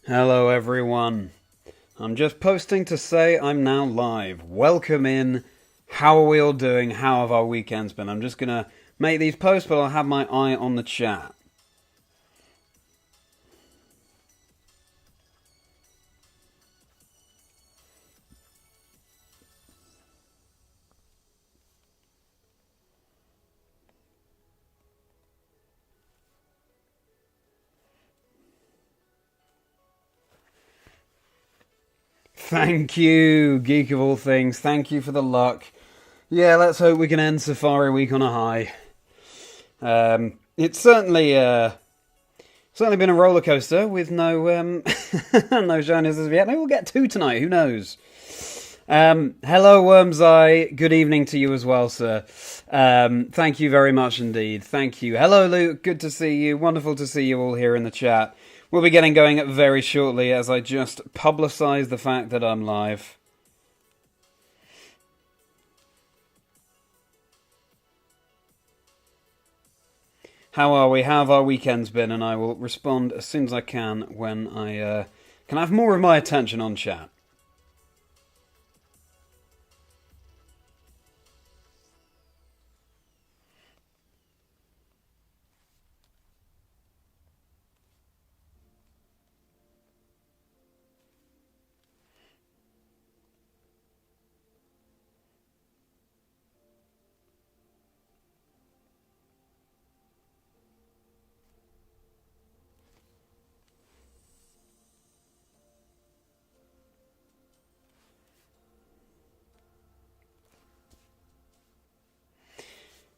Hello everyone. I'm just posting to say I'm now live. Welcome in. How are we all doing? How have our weekends been? I'm just gonna make these posts, but I'll have my eye on the chat. Thank you, Geek of all things. Thank you for the luck. Yeah, let's hope we can end Safari Week on a high. It's certainly been a roller coaster with no no shinies as of yet. Maybe we'll get two tonight. Who knows? Hello, Wormseye. Good evening to you as well, sir. Thank you very much indeed. Thank you. Hello, Luke. Good to see you. Wonderful to see you all here in the chat. We'll be getting going very shortly as I just publicise the fact that I'm live. How are we? How have our weekends been? And I will respond as soon as I can when I can have more of my attention on chat.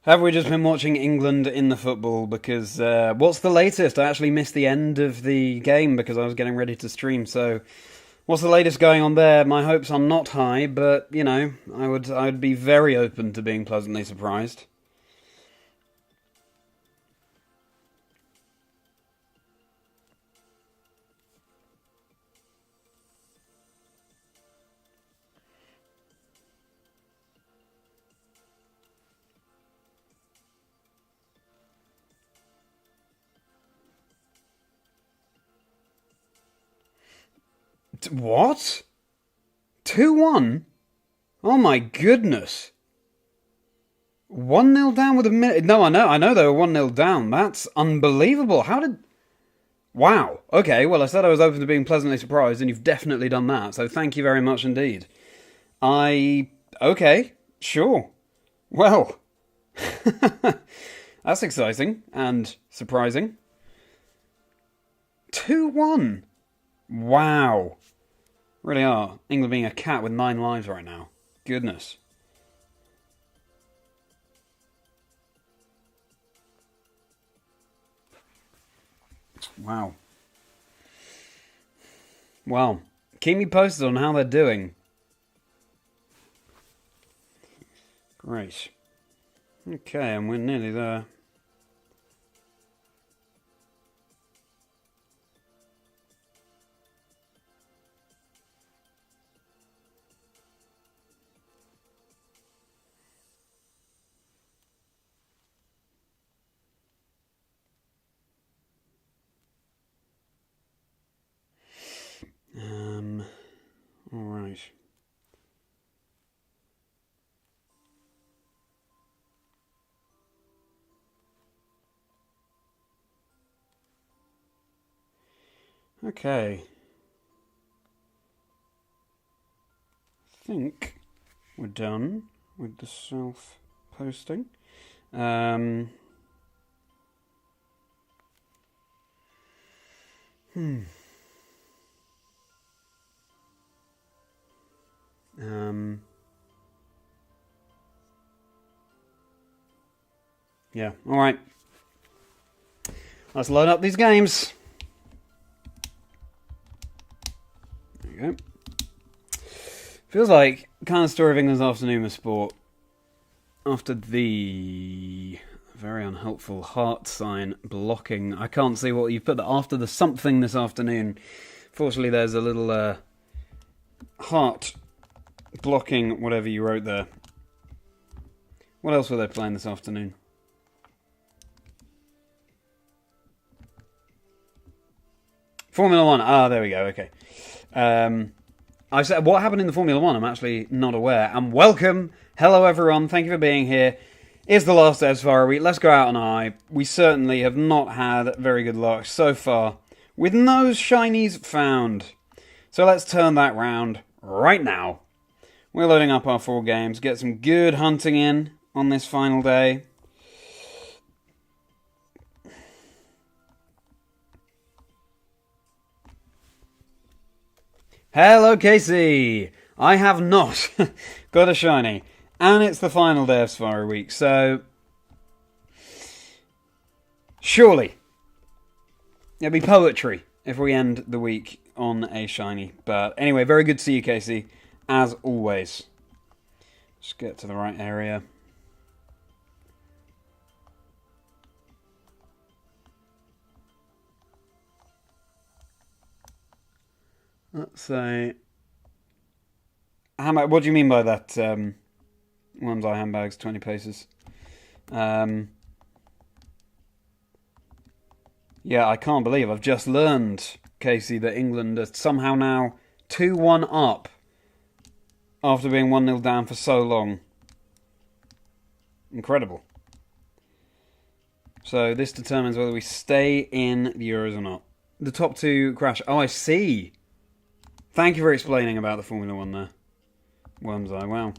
Have we just been watching England in the football? Because what's the latest? I actually missed the end of the game because I was getting ready to stream. So, what's the latest going on there? My hopes are not high, but you know, I would be very open to being pleasantly surprised. What? 2-1? Oh my goodness. 1-0 down with a minute. No, I know they were 1-0 down. That's unbelievable. How did. Wow. Okay, well, I said I was open to being pleasantly surprised, and you've definitely done that, so thank you very much indeed. Okay, sure. Well. That's exciting and surprising. 2-1. Wow. Really are. England being a cat with 9 lives right now. Goodness. Wow. Well, keep me posted on how they're doing. Great. Okay, and we're nearly there. All right. Okay. I think we're done with the self-posting. Yeah, alright. Let's load up these games. There you go. Feels like kind of story of England's afternoon with sport. After the very unhelpful heart sign blocking. I can't see what you put after the something this afternoon. Fortunately, there's a little heart blocking whatever you wrote there. What else were they playing this afternoon? Formula 1. Ah, there we go. Okay. I said, what happened in the Formula 1? I'm actually not aware. And welcome. Hello, everyone. Thank you for being here. It's the last day of Safari Week. Let's go out on a high. We certainly have not had very good luck so far with no shinies found. So let's turn that round right now. We're loading up our 4 games. Get some good hunting in on this final day. Hello, Casey! I have not got a shiny. And it's the final day of Safari Week, so... surely it'll be poetry if we end the week on a shiny. But anyway, very good to see you, Casey, as always. Just get to the right area. Let's say... what do you mean by that? Worm's Eye handbags, 20 paces. Yeah, I can't believe I've just learned, Casey, that England are somehow now 2-1 up after being 1-0 down for so long. Incredible. So this determines whether we stay in the Euros or not. The top 2 crash. Oh, I see. Thank you for explaining about the Formula 1 there. Worm's Eye, wow.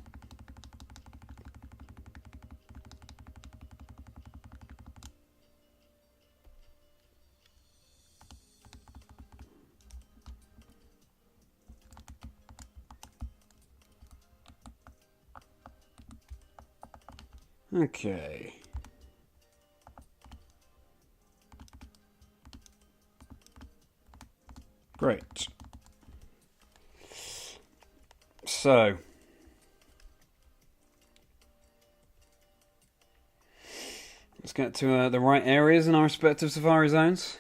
Okay. Great. So, let's get to the right areas in our respective Safari zones.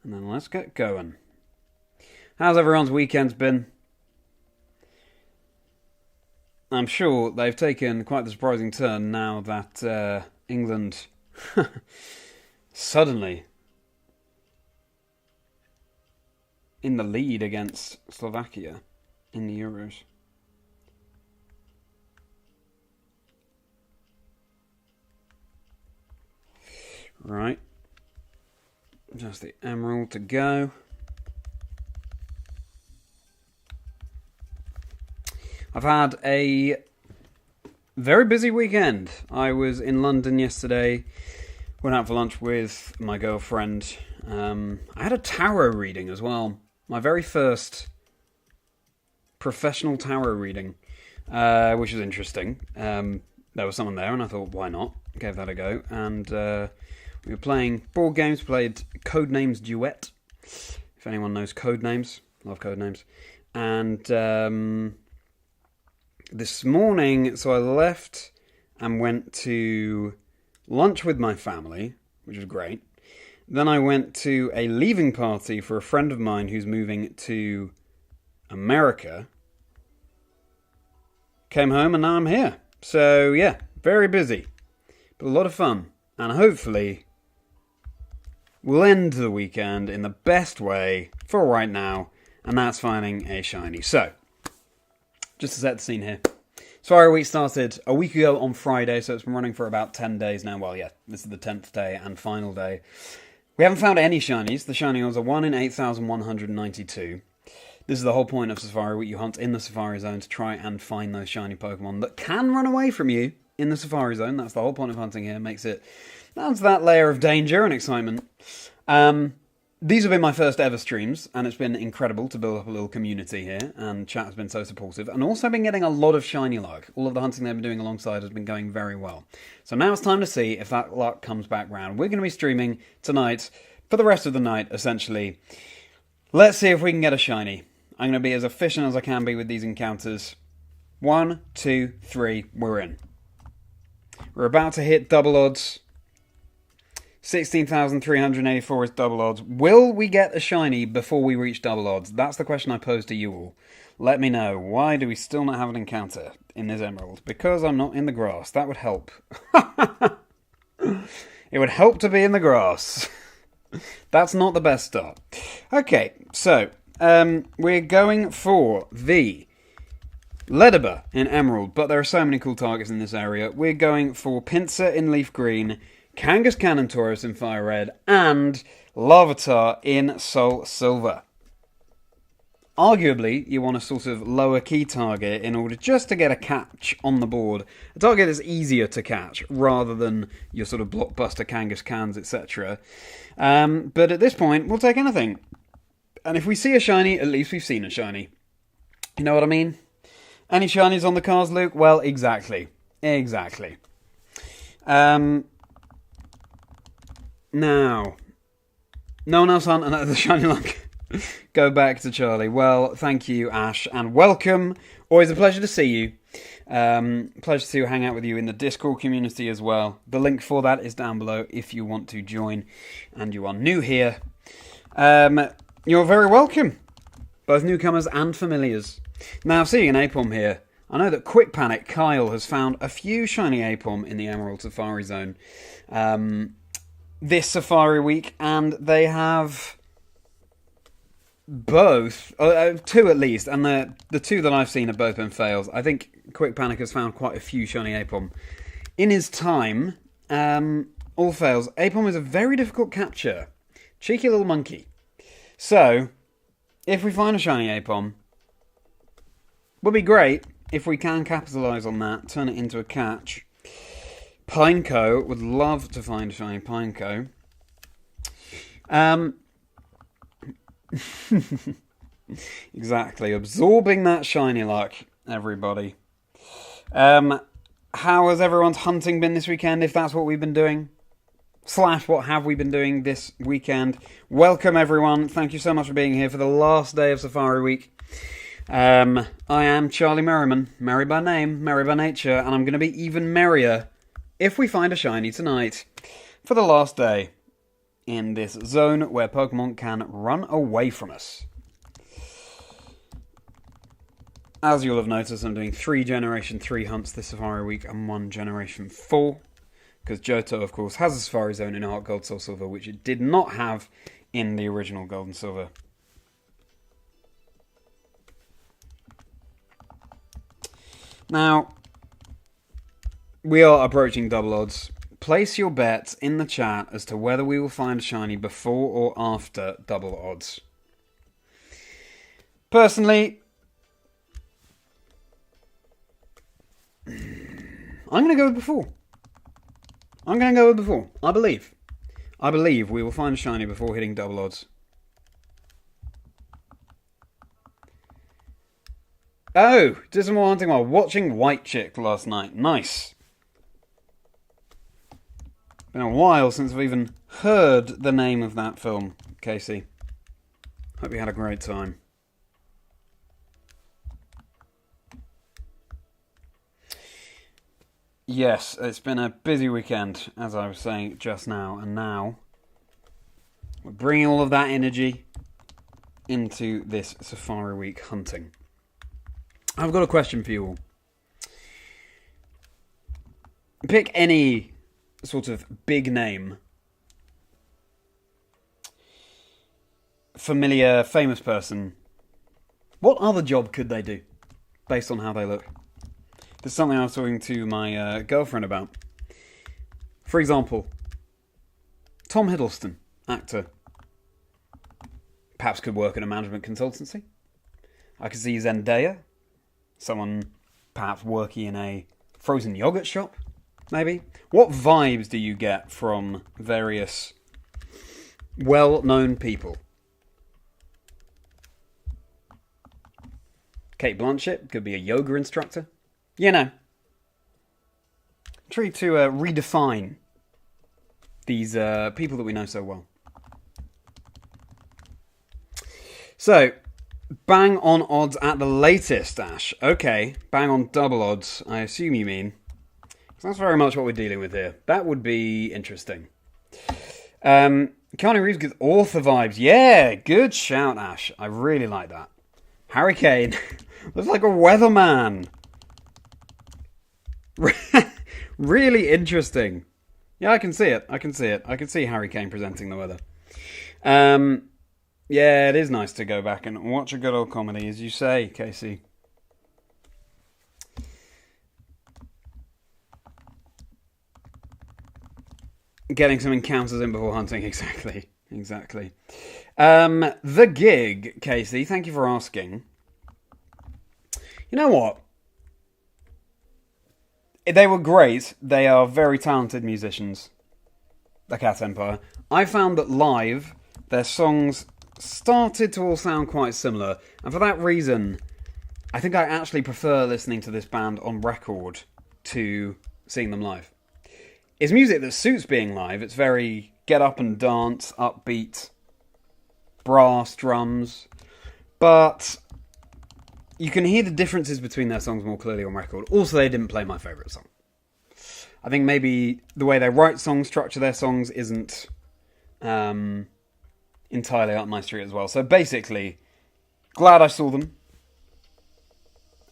And then let's get going. How's everyone's weekends been? I'm sure they've taken quite the surprising turn now that England suddenly in the lead against Slovakia in the Euros. Right. Just the emerald to go. I've had a very busy weekend. I was in London yesterday, went out for lunch with my girlfriend. I had a tarot reading as well. My very first professional tarot reading, which was interesting. There was someone there and I thought, why not? Gave that a go. And we were playing board games, played Codenames Duet. If anyone knows Codenames, love Codenames. And this morning, so I left and went to lunch with my family, which was great. Then I went to a leaving party for a friend of mine who's moving to America. Came home and now I'm here. So yeah, very busy, but a lot of fun. And hopefully we'll end the weekend in the best way for right now, and that's finding a shiny. So, just to set the scene here. Safari Week started a week ago on Friday, so it's been running for about 10 days now. Well, yeah, this is the 10th day and final day. We haven't found any shinies. The shiny odds are 1 in 8,192. This is the whole point of Safari Week. You hunt in the Safari Zone to try and find those shiny Pokemon that can run away from you in the Safari Zone. That's the whole point of hunting here. Makes it adds that layer of danger and excitement. These have been my first ever streams, and it's been incredible to build up a little community here, and chat has been so supportive, and also been getting a lot of shiny luck. All of the hunting they've been doing alongside has been going very well. So now it's time to see if that luck comes back round. We're going to be streaming tonight for the rest of the night, essentially. Let's see if we can get a shiny. I'm going to be as efficient as I can be with these encounters. 1, 2, 3, we're in. We're about to hit double odds. 16,384 is double odds. Will we get a shiny before we reach double odds? That's the question I pose to you all. Let me know. Why do we still not have an encounter in this emerald? Because I'm not in the grass. That would help. It would help to be in the grass. That's not the best start. Okay, so we're going for the Ledyba in Emerald, but there are so many cool targets in this area. We're going for Pinsir in Leaf Green, Kangaskhan Canontaurus in Fire Red, and Larvitar in Soul Silver. Arguably, you want a sort of lower key target in order just to get a catch on the board. A target that's easier to catch, rather than your sort of blockbuster Kangaskhan's, etc. But at this point, we'll take anything. And if we see a shiny, at least we've seen a shiny. You know what I mean? Any shinies on the cards, Luke? Well, exactly. Exactly. Now, no one else on another shiny luck. Go back to Charlie. Well, thank you, Ash, and welcome. Always a pleasure to see you. Pleasure to hang out with you in the Discord community as well. The link for that is down below if you want to join and you are new here. You're very welcome, both newcomers and familiars. Now, seeing an Apom here, I know that Quick Panic Kyle has found a few shiny Apom in the Emerald Safari Zone this Safari Week, and they have both, two at least, and the two that I've seen have both been fails. I think Quick Panic has found quite a few shiny Apom in his time. All fails. Apom is a very difficult capture. Cheeky little monkey. So, if we find a shiny Apom, would be great if we can capitalise on that, turn it into a catch. Pineco, would love to find a shiny Pineco. Exactly, absorbing that shiny luck, everybody. How has everyone's hunting been this weekend, if that's what we've been doing? / what have we been doing this weekend? Welcome, everyone. Thank you so much for being here for the last day of Safari Week. I am Charlie Merriman, merry by name, merry by nature, and I'm going to be even merrier if we find a shiny tonight for the last day in this zone where Pokemon can run away from us. As you'll have noticed, I'm doing 3 Generation 3 hunts this Safari Week and 1 Generation 4, because Johto, of course, has a Safari Zone in Heart Gold, Soul Silver, which it did not have in the original Gold and Silver. Now, we are approaching double odds. Place your bets in the chat as to whether we will find a shiny before or after double odds. Personally, I'm going to go with before. I believe we will find a shiny before hitting double odds. Oh, did some more hunting while watching White Chick last night. Nice. Been a while since I've even heard the name of that film, Casey. Hope you had a great time. Yes, it's been a busy weekend, as I was saying just now, and now we're bringing all of that energy into this Safari Week hunting. I've got a question for you all. Pick any sort of big name, familiar, famous person. What other job could they do based on how they look? This is something I was talking to my girlfriend about. For example, Tom Hiddleston, actor, perhaps could work in a management consultancy. I could see Zendaya, someone perhaps working in a frozen yogurt shop, maybe. What vibes do you get from various well-known people? Kate Blanchett could be a yoga instructor. You know. Try to redefine these people that we know so well. So, bang on odds at the latest, Ash. Okay, bang on double odds, I assume you mean. That's very much what we're dealing with here. That would be interesting. Keanu Reeves gives author vibes. Yeah, good shout, Ash. I really like that. Harry Kane looks like a weatherman. Really interesting. Yeah, I can see it. I can see Harry Kane presenting the weather. Yeah, it is nice to go back and watch a good old comedy, as you say, Casey. Getting some encounters in before hunting, exactly. The Gig, Casey, thank you for asking. You know what? They were great. They are very talented musicians, the Cat Empire. I found that live, their songs started to all sound quite similar, and for that reason, I think I actually prefer listening to this band on record to seeing them live. It's music that suits being live. It's very get up and dance, upbeat, brass, drums. But you can hear the differences between their songs more clearly on record. Also, they didn't play my favourite song. I think maybe the way they write songs, structure their songs, isn't entirely up my street as well. So basically, glad I saw them.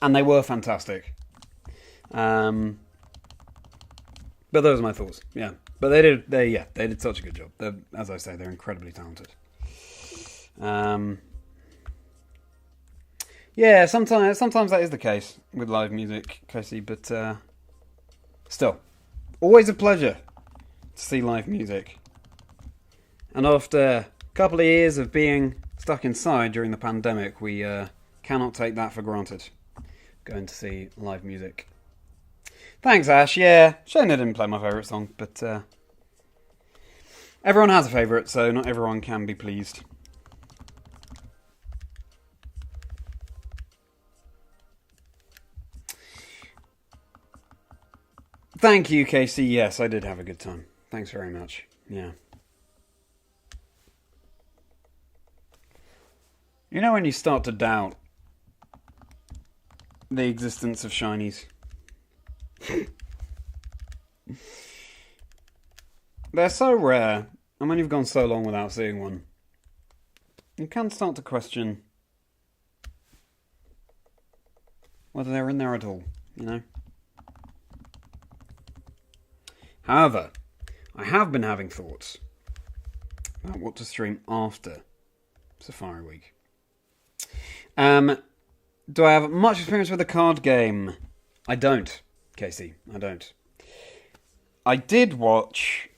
And they were fantastic. But those are my thoughts. Yeah, but they did such a good job. As I say, they're incredibly talented. Yeah, sometimes that is the case with live music, Casey. But still, always a pleasure to see live music. And after a couple of years of being stuck inside during the pandemic, we cannot take that for granted. Going to see live music. Thanks, Ash. Yeah, shame they didn't play my favourite song, but everyone has a favourite, so not everyone can be pleased. Thank you, Casey. Yes, I did have a good time. Thanks very much. Yeah. You know when you start to doubt the existence of shinies? They're so rare, and when you've gone so long without seeing one, you can start to question whether they're in there at all, you know? However, I have been having thoughts about what to stream after Safari Week. Do I have much experience with the card game? I don't, Casey. I don't. I did watch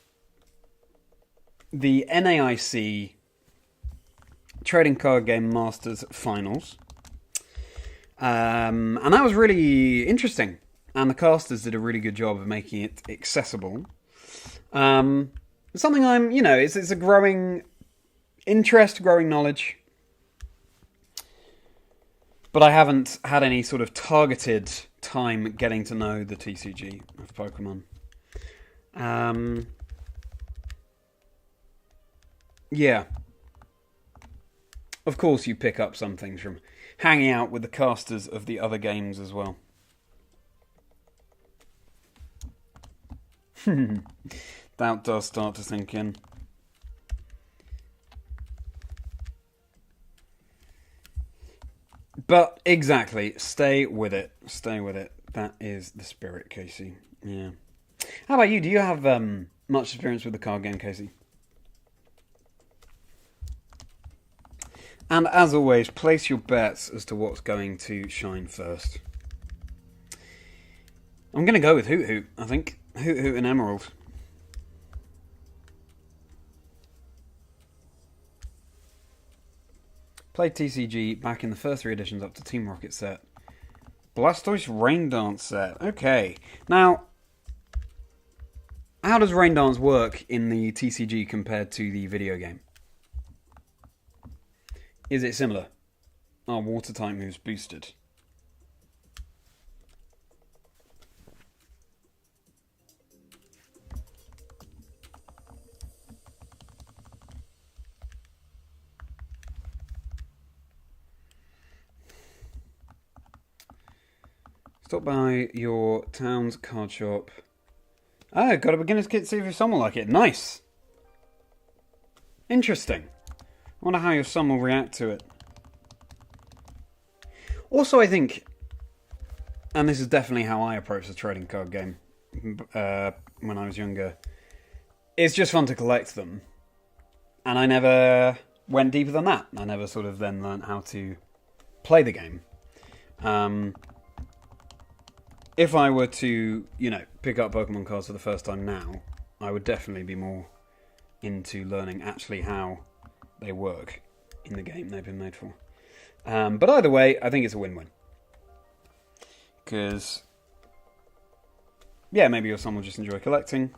the NAIC Trading Card Game Masters Finals. And that was really interesting. And the casters did a really good job of making it accessible. Something it's a growing interest, growing knowledge. But I haven't had any sort of targeted time getting to know the TCG of Pokemon. Yeah. Of course you pick up some things from hanging out with the casters of the other games as well. That does start to sink in. But exactly, stay with it. Stay with it. That is the spirit, Casey. Yeah. How about you? Do you have much experience with the card game, Casey? And as always, place your bets as to what's going to shine first. I'm going to go with Hoot Hoot, I think. Hoot Hoot and Emerald. Played TCG back in the first 3 editions up to Team Rocket set. Blastoise Rain Dance set. Okay. Now, how does Rain Dance work in the TCG compared to the video game? Is it similar? Are water type moves boosted? Stop by your town's card shop. Ah, got a beginner's kit, see if your son will like it. Nice! Interesting. I wonder how your son will react to it. Also, I think, and this is definitely how I approach the trading card game when I was younger, it's just fun to collect them. And I never went deeper than that. I never sort of then learned how to play the game. If I were to, pick up Pokemon cards for the first time now, I would definitely be more into learning actually how they work in the game they've been made for. But either way, I think it's a win-win. Because, maybe your son will just enjoy collecting.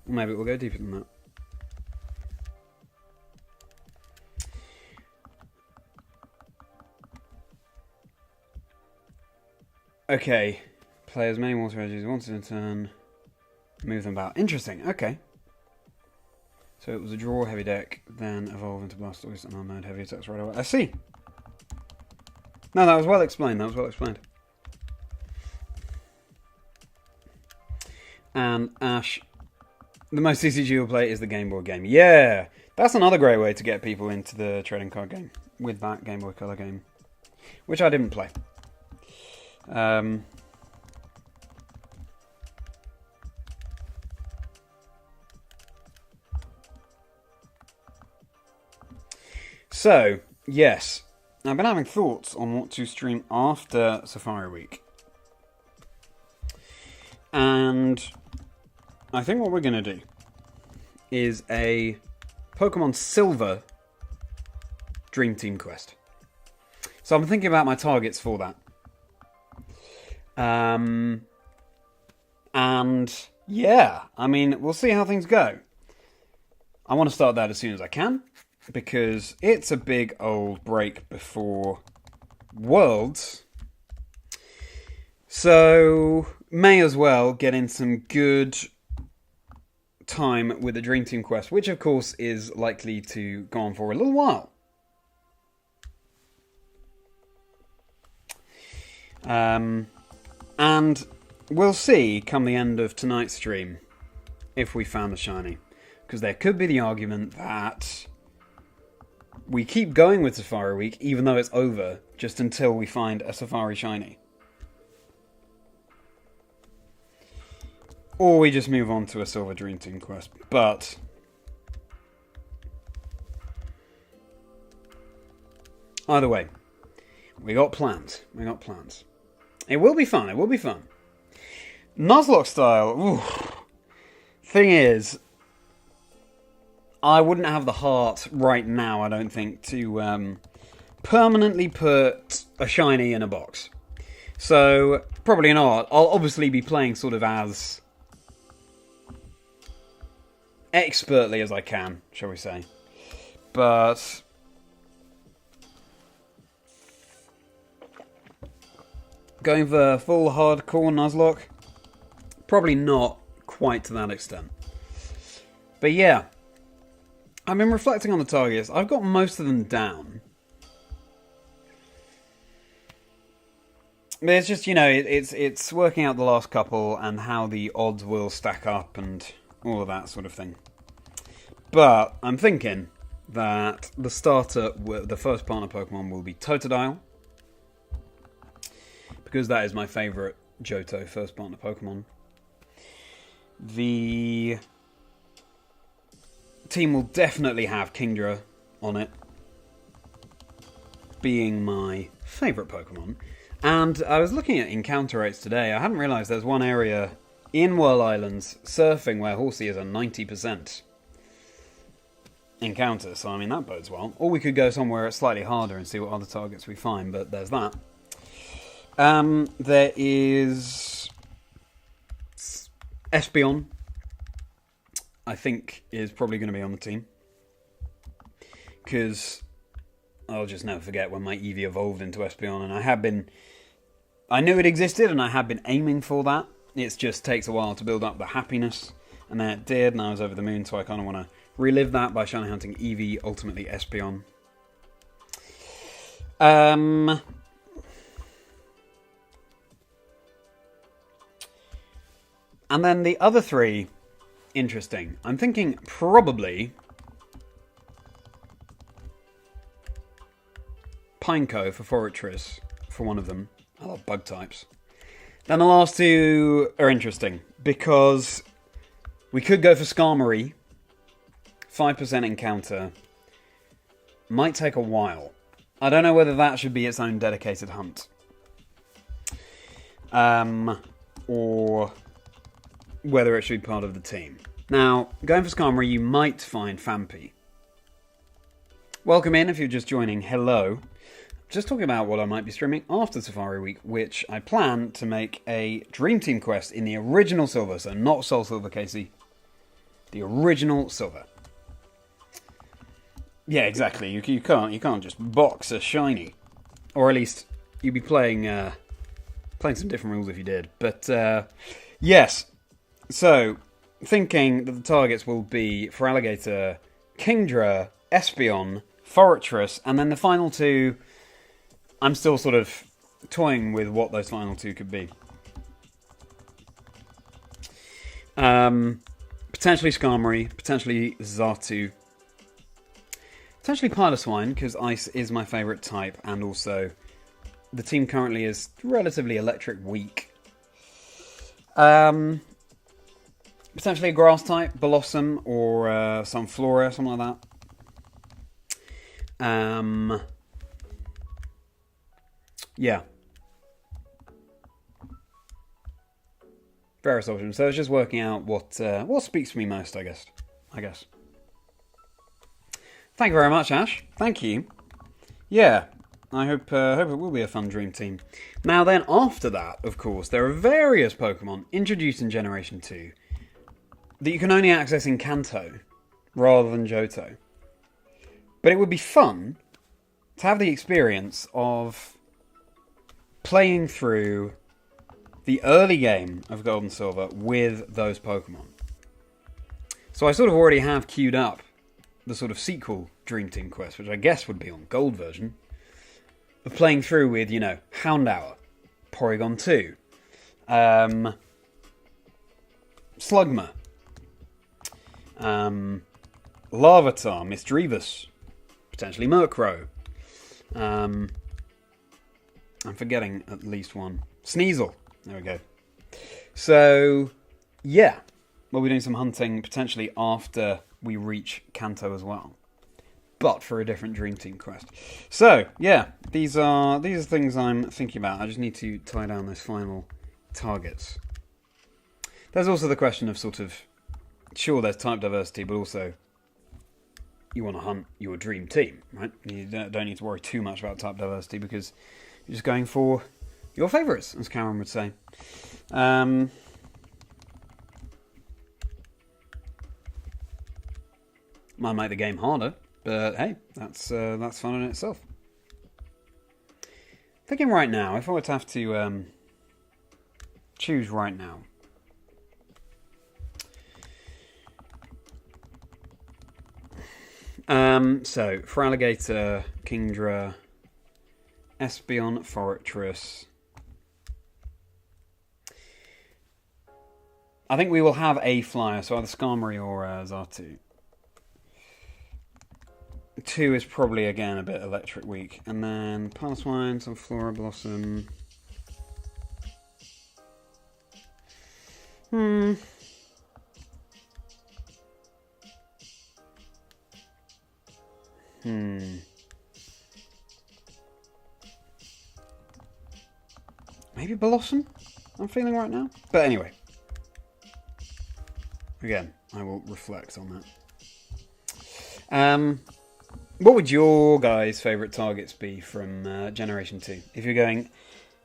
Or maybe it will go deeper than that. Okay. Play as many water energies once in a turn. Move them about. Interesting. Okay. So it was a draw heavy deck, then evolve into Blastoise and unload heavy attacks right away. I see. No, that was well explained. And Ash, the most easy you'll play is the Game Boy game. Yeah, that's another great way to get people into the trading card game with that Game Boy Color game, which I didn't play. So, yes, I've been having thoughts on what to stream after Safari Week. And I think what we're going to do is a Pokemon Silver Dream Team quest. So I'm thinking about my targets for that. And yeah, I mean, we'll see how things go. I want to start that as soon as I can, because it's a big old break before Worlds. So, may as well get in some good time with the Dream Team quest, which of course is likely to go on for a little while. And we'll see come the end of tonight's stream if we found a shiny. Because there could be the argument that we keep going with Safari Week even though it's over, just until we find a Safari shiny. Or we just move on to a Silver Dream Team quest. But either way, we got plans. It will be fun. Nuzlocke style. Ooh. Thing is, I wouldn't have the heart right now, I don't think, to permanently put a shiny in a box. So, probably not. I'll obviously be playing sort of as expertly as I can, shall we say. But going for full hardcore Nuzlocke, probably not quite to that extent. But yeah, I've been reflecting on the targets. I've got most of them down. But it's just, it's working out the last couple and how the odds will stack up and all of that sort of thing. But I'm thinking that the first partner Pokemon will be Totodile, because that is my favourite Johto first partner Pokemon. The team will definitely have Kingdra on it, being my favourite Pokemon. And I was looking at encounter rates today. I hadn't realised there's one area in Whirl Islands surfing where Horsey is a 90% encounter. So, I mean, that bodes well. Or we could go somewhere slightly harder and see what other targets we find, but there's that. There is Espeon, I think, is probably going to be on the team. Because I'll just never forget when my Eevee evolved into Espeon, and I knew it existed, and I had been aiming for that. It just takes a while to build up the happiness, and then it did, and I was over the moon, so I kind of want to relive that by shiny hunting Eevee, ultimately Espeon. And then the other three, interesting. I'm thinking probably Pineco for Forretress, for one of them. I love bug types. Then the last two are interesting, because we could go for Skarmory, 5% encounter might take a while. I don't know whether that should be its own dedicated hunt. Or whether it should be part of the team. Now, going for Skarmory, you might find Fampi. Welcome in if you're just joining. Hello. Just talking about what I might be streaming after Safari Week, which I plan to make a Dream Team quest in the original Silver, so not Soul Silver, Casey. The original Silver. Yeah, exactly. You can't just box a shiny, or at least you'd be playing some different rules if you did. But yes, so thinking that the targets will be for Alligator, Kingdra, Espeon, Fortress, and then the final two. I'm still sort of toying with what those final two could be. Potentially Skarmory, potentially Xatu, potentially Piloswine, because Ice is my favourite type, and also the team currently is relatively electric weak. Potentially a grass type, Blossom, or Sunflora, something like that. Yeah. Various options. So it's just working out what speaks to me most, I guess. Thank you very much, Ash. Thank you. Yeah, I hope it will be a fun Dream Team. Now then, after that, of course, there are various Pokemon introduced in Generation 2 that you can only access in Kanto rather than Johto. But it would be fun to have the experience of playing through the early game of Gold and Silver with those Pokemon. So I sort of already have queued up the sort of sequel Dream Team quest, which I guess would be on Gold version, of playing through with, Houndour, Porygon 2, Slugma, Larvitar, Misdreavus, potentially Murkrow. I'm forgetting at least one. Sneasel. There we go. So, yeah. We'll be doing some hunting potentially after we reach Kanto as well. But for a different Dream Team quest. So, yeah. These are things I'm thinking about. I just need to tie down those final targets. There's also the question of sort of, sure, there's type diversity, but also you want to hunt your Dream Team, right? You don't need to worry too much about type diversity because you're just going for your favourites, as Cameron would say. Might make the game harder, but hey, that's fun in itself. Thinking right now, if I were to have to choose right now. So, for Alligator, Kingdra, Espeon, Fortress. I think we will have a flyer, so either Skarmory or Xatu. 2 is probably, again, a bit electric weak. And then Piloswine, some Flora Blossom. Maybe Blossom, I'm feeling right now. But anyway. Again, I will reflect on that. What would your guys' favourite targets be from Generation 2? If you're going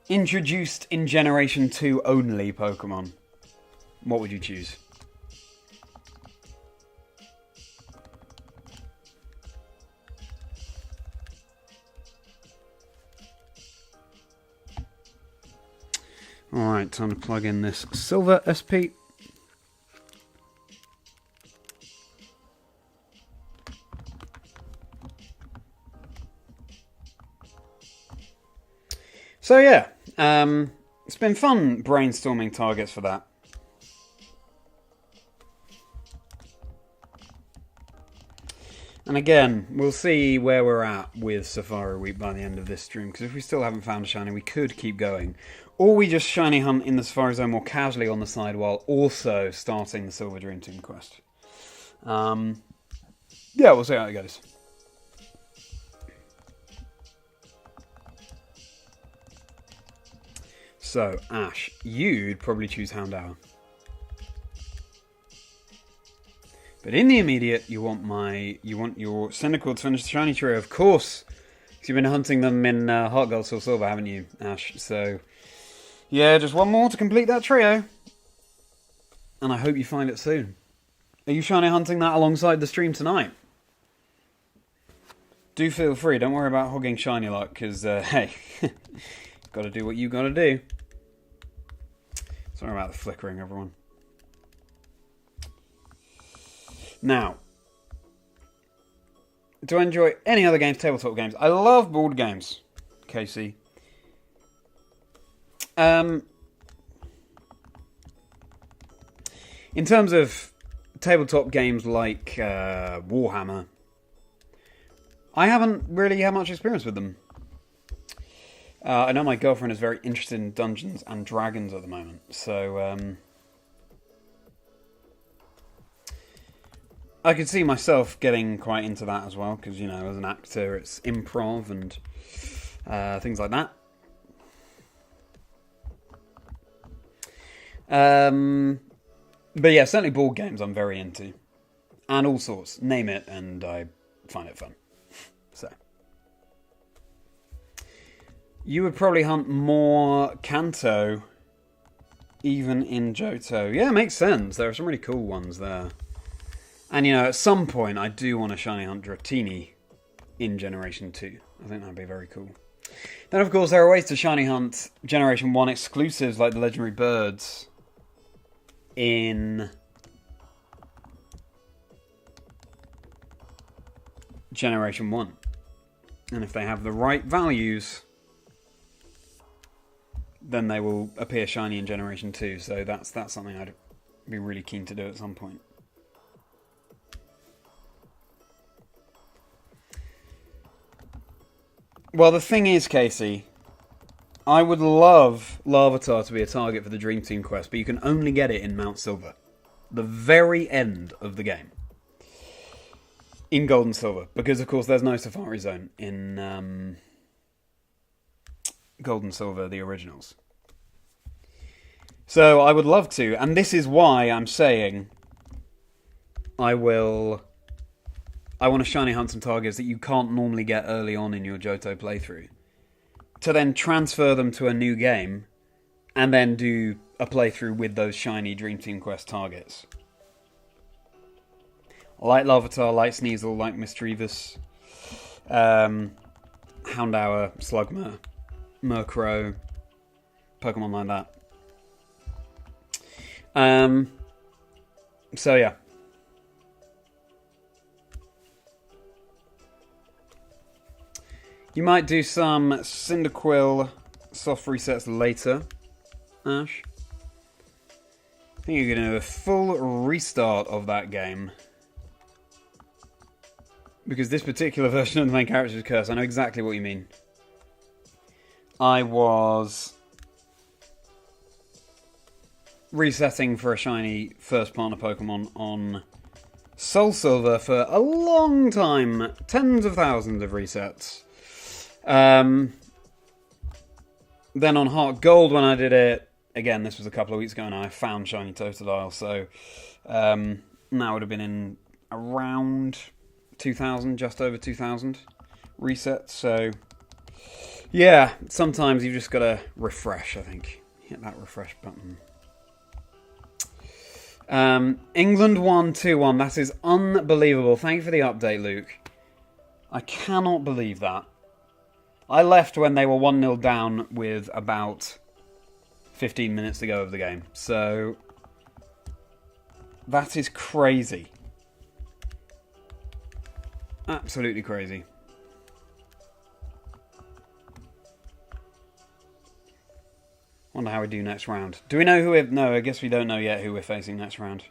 introduced in Generation 2 only Pokemon, what would you choose? Alright, time to plug in this Silver SP. So yeah, it's been fun brainstorming targets for that. And again, we'll see where we're at with Safari Week by the end of this stream, because if we still haven't found a shiny, we could keep going. Or we just shiny hunt in the Safari Zone more casually on the side while also starting the Silver Dream Team quest. Yeah, we'll see how it goes. So, Ash, you'd probably choose Houndour. But in the immediate, you want your Cyndaquil to finish the shiny trio, of course. Because you've been hunting them in Heart Gold, Soul Silver, haven't you, Ash? So, yeah, just one more to complete that trio. And I hope you find it soon. Are you shiny hunting that alongside the stream tonight? Do feel free. Don't worry about hogging shiny luck, because, hey, got to do what you got to do. Sorry about the flickering, everyone. Now, do I enjoy any other games, tabletop games? I love board games, Casey. In terms of tabletop games like Warhammer, I haven't really had much experience with them. I know my girlfriend is very interested in Dungeons and Dragons at the moment, so I could see myself getting quite into that as well, because, you know, as an actor, it's improv and things like that. But yeah, certainly board games I'm very into. And all sorts. Name it, and I find it fun. So. You would probably hunt more Kanto, even in Johto. Yeah, it makes sense. There are some really cool ones there. And, you know, at some point, I do want to shiny hunt Dratini in Generation 2. I think that'd be very cool. Then, of course, there are ways to shiny hunt Generation 1 exclusives like the Legendary Birds in Generation 1. And if they have the right values, then they will appear shiny in Generation 2. So that's something I'd be really keen to do at some point. Well, the thing is, Casey, I would love Larvitar to be a target for the Dream Team quest, but you can only get it in Mount Silver. The very end of the game. In Gold and Silver. Because, of course, there's no Safari Zone in Gold and Silver, the originals. So, I would love to, and this is why I'm saying I want to shiny hunt some targets that you can't normally get early on in your Johto playthrough. To then transfer them to a new game, and then do a playthrough with those shiny Dream Team Quest targets. Like Larvitar, like Sneasel, like Mischievous, Houndour, Slugma, Murkrow, Pokemon like that. So yeah. You might do some Cyndaquil soft resets later, Ash. I think you're going to do a full restart of that game. Because this particular version of the main character is cursed. I know exactly what you mean. I was resetting for a shiny first partner Pokemon on Soul Silver for a long time. Tens of thousands of resets. Then on Heart Gold when I did it, again this was a couple of weeks ago now, I found shiny Totodile, so that would have been in around 2,000, just over 2,000 resets, so yeah, sometimes you've just got to refresh, I think. Hit that refresh button. England 1-2-1, that is unbelievable. Thank you for the update, Luke. I cannot believe that. I left when they were 1-0 down with about 15 minutes to go of the game. So, that is crazy. Absolutely crazy. Wonder how we do next round. Do we know who we're... No, I guess we don't know yet who we're facing next round.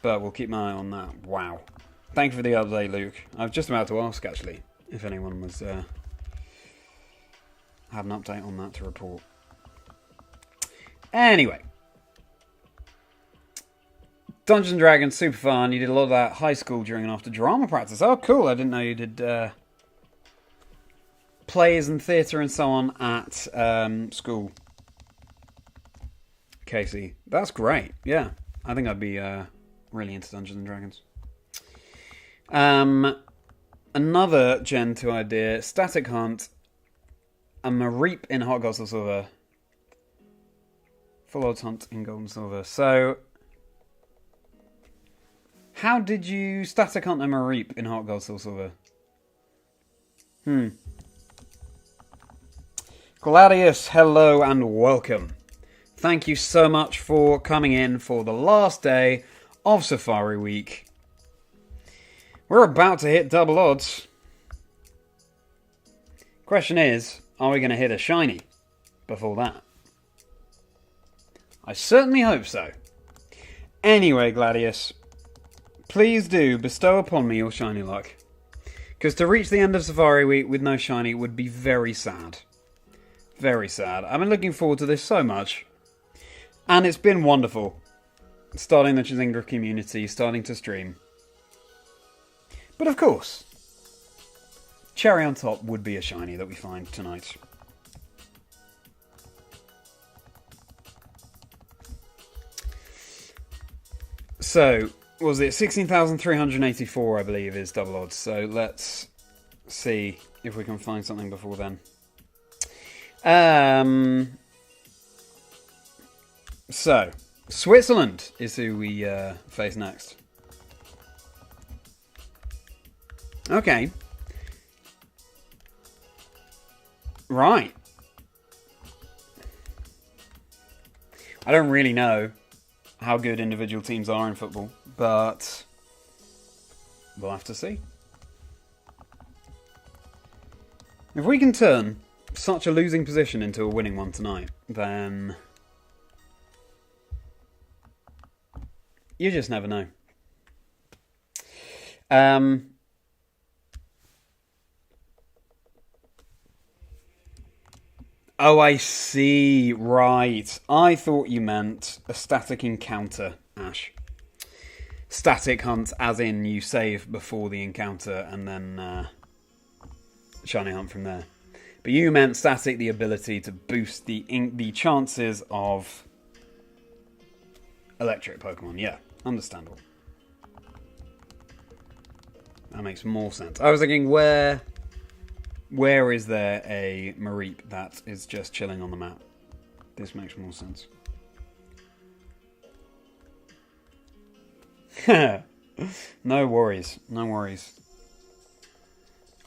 But we'll keep an eye on that. Wow. Thank you for the update, Luke. I was just about to ask, actually, if anyone was had an update on that to report. Anyway. Dungeons and Dragons, super fun. You did a lot of that high school during and after drama practice. Oh, cool. I didn't know you did plays and theatre and so on at school. Casey. That's great. Yeah. I think I'd be really into Dungeons and Dragons. Another Gen 2 idea. Static Hunt. A Merri in Hot Gold or Silver. Full Odds Hunt in Gold and Silver. So, how did you static hunt a Merri in Hot Gold or Silver? Gladius, hello and welcome. Thank you so much for coming in for the last day of Safari Week. We're about to hit double odds. Question is, are we going to hit a shiny before that? I certainly hope so. Anyway, Gladius, please do bestow upon me your shiny luck. Because to reach the end of Safari Week with no shiny would be very sad. Very sad. I've been looking forward to this so much. And it's been wonderful. Starting the Chazingdra community, starting to stream. But of course, cherry on top would be a shiny that we find tonight. So, was it 16,384, I believe, is double odds. So let's see if we can find something before then. So, Switzerland is who we face next. Okay. Right. I don't really know how good individual teams are in football, but we'll have to see. If we can turn such a losing position into a winning one tonight, then you just never know. Oh, I see. Right. I thought you meant a static encounter, Ash. Static hunt, as in you save before the encounter and then shiny hunt from there. But you meant static, the ability to boost the chances of electric Pokemon. Yeah, understandable. That makes more sense. I was thinking, where is there a Merri that is just chilling on the map? This makes more sense. No worries. No worries.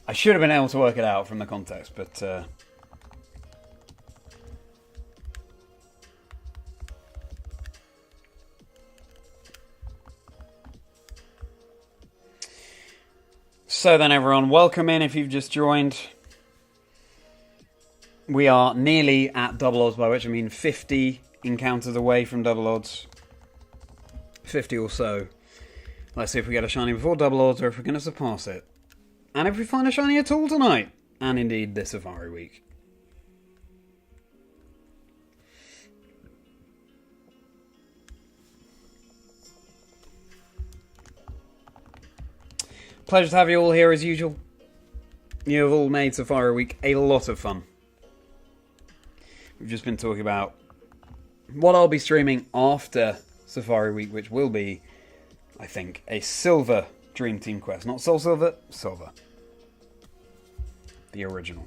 I should have been able to work it out from the context, but so then everyone, welcome in if you've just joined. We are nearly at double odds, by which I mean 50 encounters away from double odds. 50 or so. Let's see if we get a shiny before double odds or if we're going to surpass it. And if we find a shiny at all tonight. And indeed this Safari Week. Pleasure to have you all here as usual. You have all made Safari Week a lot of fun. We've just been talking about what I'll be streaming after Safari Week, which will be, I think, a Silver Dream Team quest. Not Soul Silver, Silver. The original.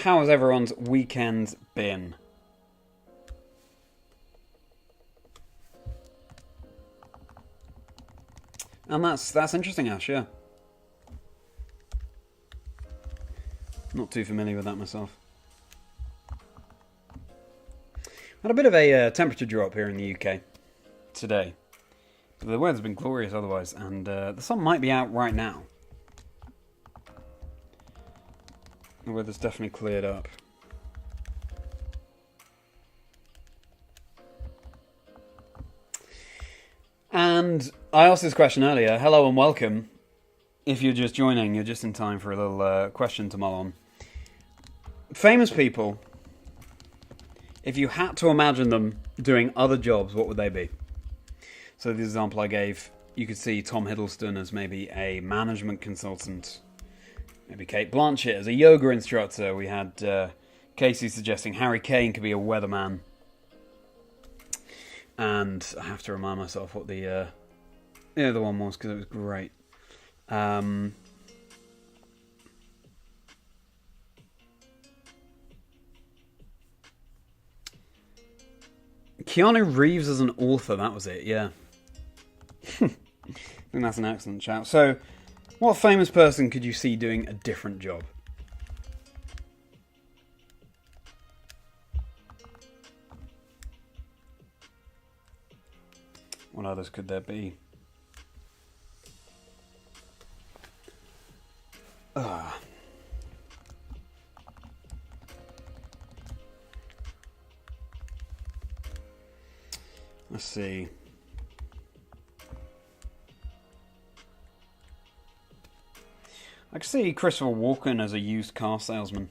How has everyone's weekend been? And that's interesting, Ash, yeah. Not too familiar with that myself. Had a bit of a temperature drop here in the UK today. But the weather's been glorious otherwise, and the sun might be out right now. The weather's definitely cleared up. And I asked this question earlier. Hello and welcome. If you're just joining, you're just in time for a little question to mull on. Famous people, if you had to imagine them doing other jobs, what would they be? So the example I gave, you could see Tom Hiddleston as maybe a management consultant. Maybe Kate Blanchett as a yoga instructor. We had Casey suggesting Harry Kane could be a weatherman. And I have to remind myself what the other one was, because it was great. Keanu Reeves as an author, that was it, yeah. I think that's an excellent shout. So, what famous person could you see doing a different job? What others could there be? Let's see. I could see Christopher Walken as a used car salesman.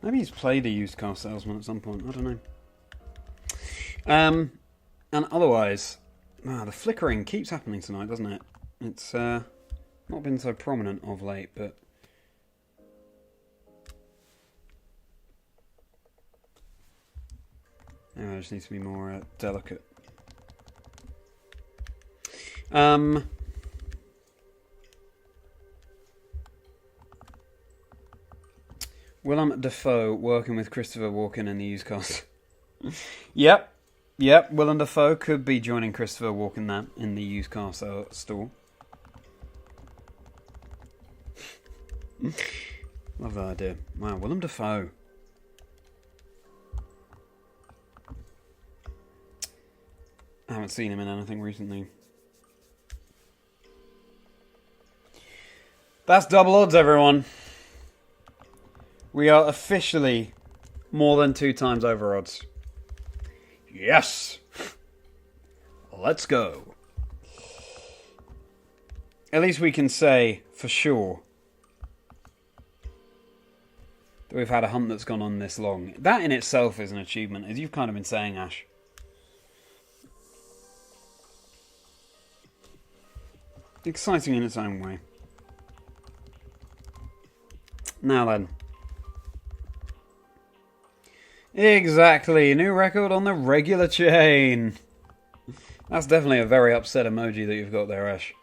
Maybe he's played a used car salesman at some point. I don't know. And otherwise, the flickering keeps happening tonight, doesn't it? It's not been so prominent of late, but I just need to be more delicate. Willem Dafoe working with Christopher Walken in the used cars. Yep. Willem Dafoe could be joining Christopher Walken in the used car store. Love that idea. Wow, Willem Dafoe. I haven't seen him in anything recently. That's double odds, everyone. We are officially more than 2 times over odds. Yes! Let's go. At least we can say for sure that we've had a hunt that's gone on this long. That in itself is an achievement, as you've kind of been saying, Ash. Exciting in its own way. Now then. Exactly, new record on the regular chain. That's definitely a very upset emoji that you've got there, Ash.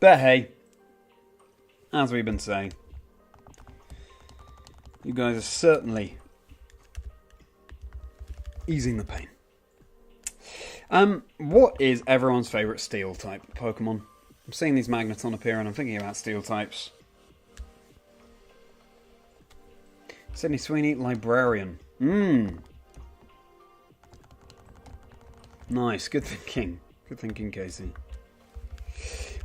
But hey, as we've been saying, you guys are certainly easing the pain. What is everyone's favourite steel type Pokemon? I'm seeing these Magneton appear and I'm thinking about steel types. Sydney Sweeney, Librarian. Nice, good thinking. Good thinking, Casey.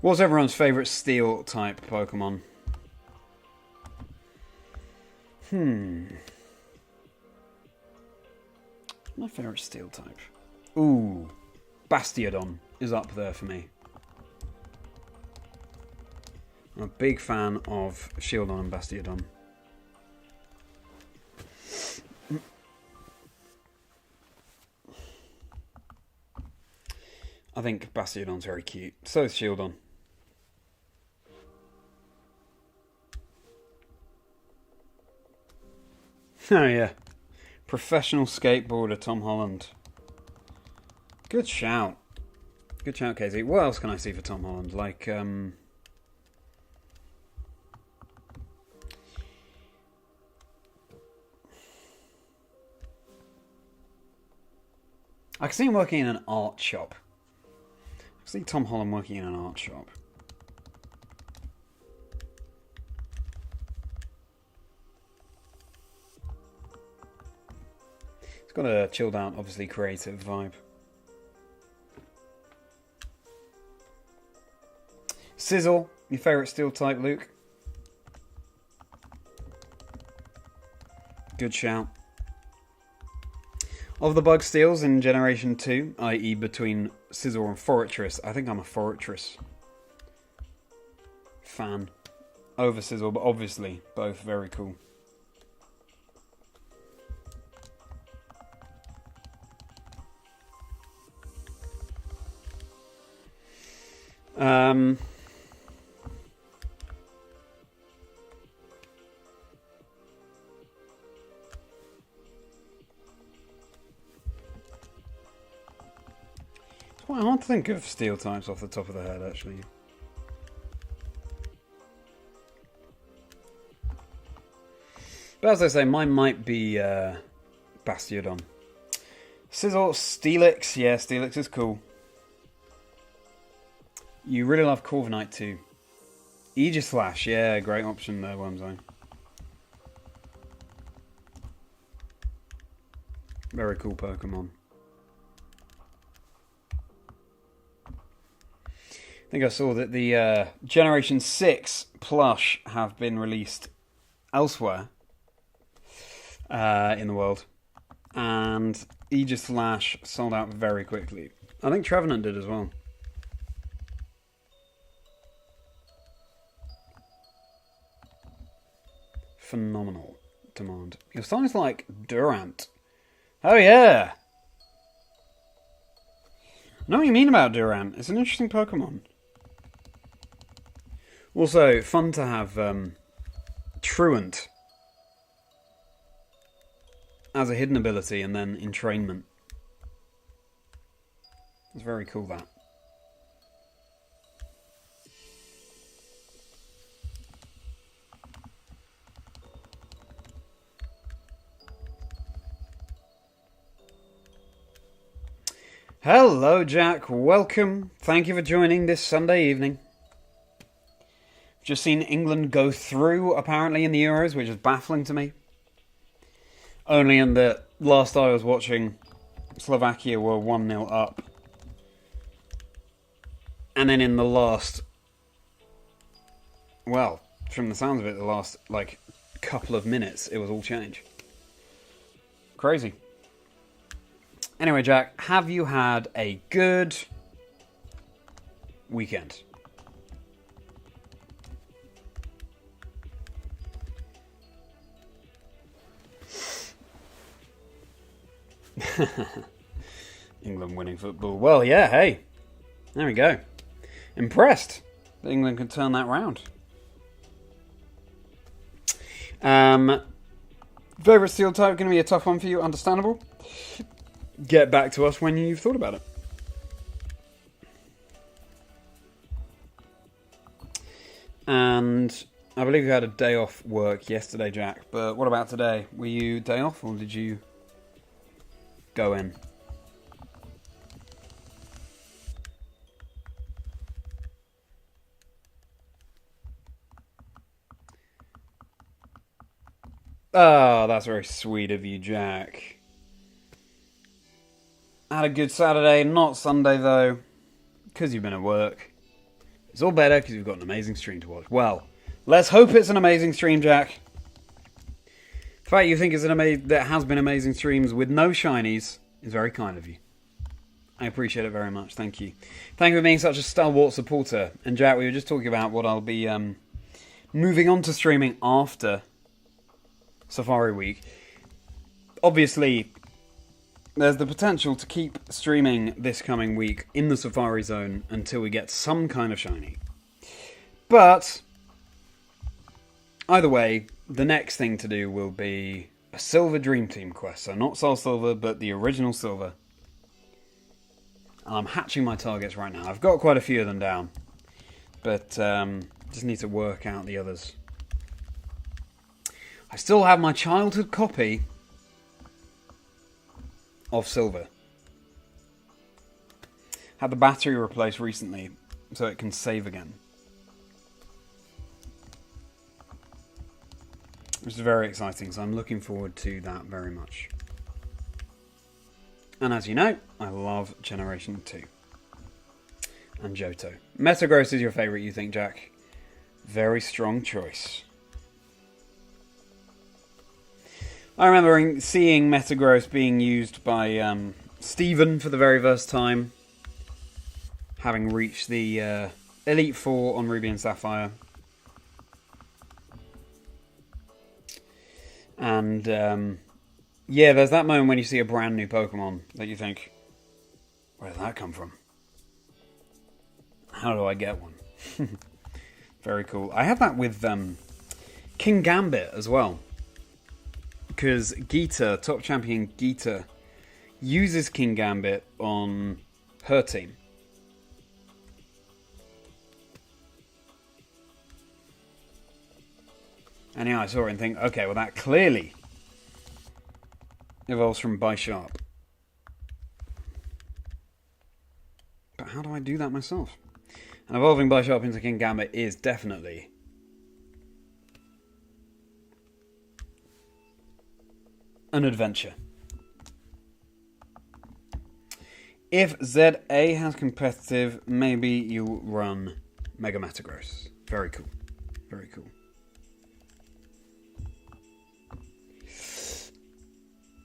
What's everyone's favourite steel type Pokemon? My favourite steel type. Ooh, Bastiodon is up there for me. I'm a big fan of Shieldon and Bastiodon. I think Bastiodon's very cute. So is Shieldon. Oh yeah. Professional skateboarder Tom Holland. Good shout. Good shout, Casey. What else can I see for Tom Holland? Like, I can see him working in an art shop. I can see Tom Holland working in an art shop. got a chilled out, obviously creative vibe. Sizzle, your favourite steel type, Luke? Good shout. Of the bug steals in Generation 2, i.e. between Sizzle and Fortress, I think I'm a Fortress fan over Sizzle, but obviously both very cool. It's quite hard to think of steel types off the top of the head, actually. But as I say, mine might be Bastiodon. Sizzle, Steelix. Yeah, Steelix is cool. You really love Corviknight too. Aegislash, yeah, great option there, Wormzone. Very cool Pokemon. I think I saw that the Generation 6 plush have been released elsewhere in the world. And Aegislash sold out very quickly. I think Trevenant did as well. Phenomenal demand. Your sounds like Durant. Oh yeah! I know what you mean about Durant. It's an interesting Pokemon. Also, fun to have Truant as a hidden ability and then entrainment. It's very cool, that. Hello, Jack. Welcome. Thank you for joining this Sunday evening. Just seen England go through, apparently, in the Euros, which is baffling to me. Only in the last I was watching, Slovakia were 1-0 up. And then in the last, well, from the sounds of it, the last, couple of minutes, it was all change. Crazy. Anyway, Jack, have you had a good weekend? England winning football. Well, yeah, hey. There we go. Impressed that England can turn that round. Favourite steel type going to be a tough one for you, understandable. Get back to us when you've thought about it. And I believe you had a day off work yesterday, Jack. But what about today? Were you day off or did you go in? Oh, that's very sweet of you, Jack. Had a good Saturday, not Sunday though, because you've been at work. It's all better because you've got an amazing stream to watch. Well, let's hope it's an amazing stream, Jack. The fact you think it's that has been amazing streams with no shinies is very kind of you. I appreciate it very much, thank you. Thank you for being such a stalwart supporter. And Jack, we were just talking about what I'll be moving on to streaming after Safari Week. Obviously, there's the potential to keep streaming this coming week in the Safari Zone until we get some kind of shiny. But either way, the next thing to do will be a Silver Dream Team quest. So not Soul Silver, but the original Silver. And I'm hatching my targets right now. I've got quite a few of them down. But just need to work out the others. I still have my childhood copy of Silver. Had the battery replaced recently so it can save again. Which is very exciting, so I'm looking forward to that very much. And as you know, I love Generation 2. And Johto. Metagross is your favourite, you think, Jack? Very strong choice. I remember seeing Metagross being used by Steven for the very first time, having reached the Elite Four on Ruby and Sapphire. And yeah, there's that moment when you see a brand new Pokemon that you think, where did that come from? How do I get one? Very cool. I had that with King Gambit as well. Because Geeta, top champion Geeta, uses King Gambit on her team. And yeah, I saw it and think, okay, well that clearly evolves from Bisharp. But how do I do that myself? And evolving Bisharp into King Gambit is definitely an adventure. If ZA has competitive, maybe you'll run Mega Metagross. Very cool. Very cool.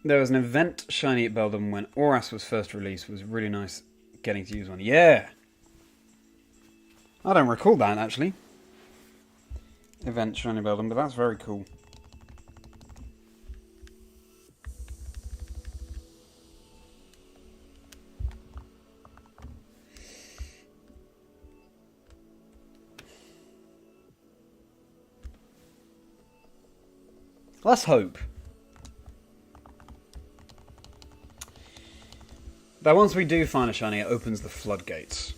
There was an event shiny at Beldum when Oras was first released. It was really nice getting to use one. Yeah! I don't recall that, actually. Event shiny Beldum, but that's very cool. Let's hope that once we do find a shiny, it opens the floodgates.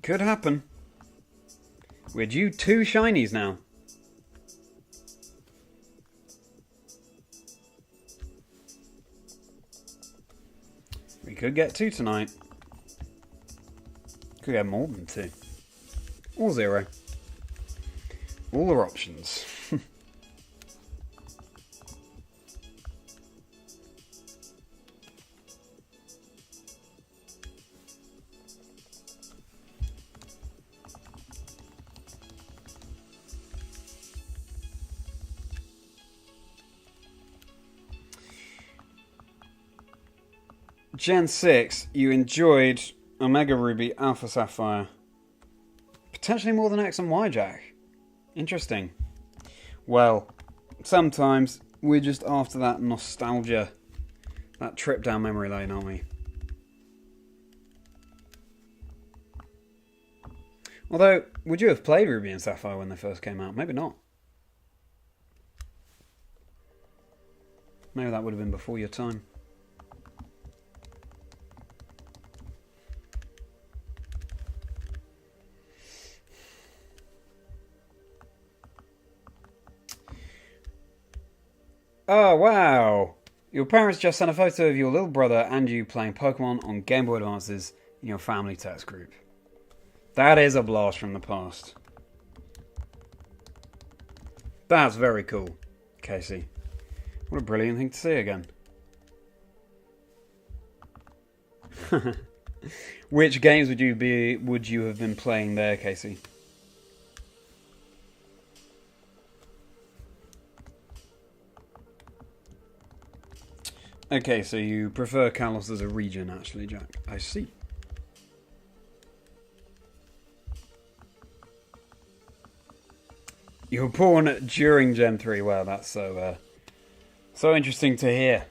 Could happen. We're due 2 shinies now. We could get 2 tonight. Could get more than 2. Or 0. All are options. Gen 6, you enjoyed Omega Ruby, Alpha Sapphire. Potentially more than X and Y, Jack. Interesting. Well, sometimes we're just after that nostalgia. That trip down memory lane, aren't we? Although, would you have played Ruby and Sapphire when they first came out? Maybe not. Maybe that would have been before your time. Oh, wow. Your parents just sent a photo of your little brother and you playing Pokemon on Game Boy Advances in your family text group. That is a blast from the past. That's very cool, Casey. What a brilliant thing to see again. Which games would you have been playing there, Casey? Okay, so you prefer Kalos as a region, actually, Jack. I see. You were born during Gen 3. Wow, that's so interesting to hear.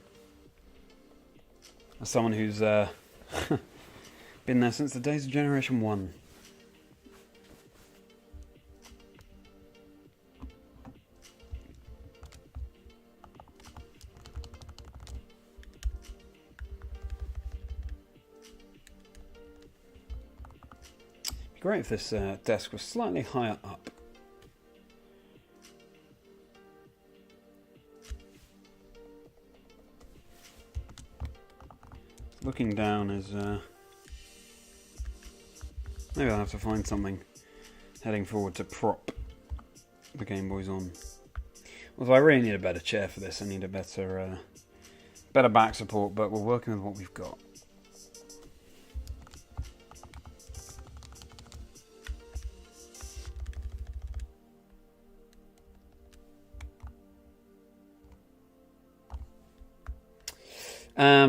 As someone who's been there since the days of Generation 1. Great if this desk was slightly higher up. Looking down is maybe I'll have to find something heading forward to prop the Game Boys on. Although I really need a better chair for this. I need a better better back support, but we're working with what we've got.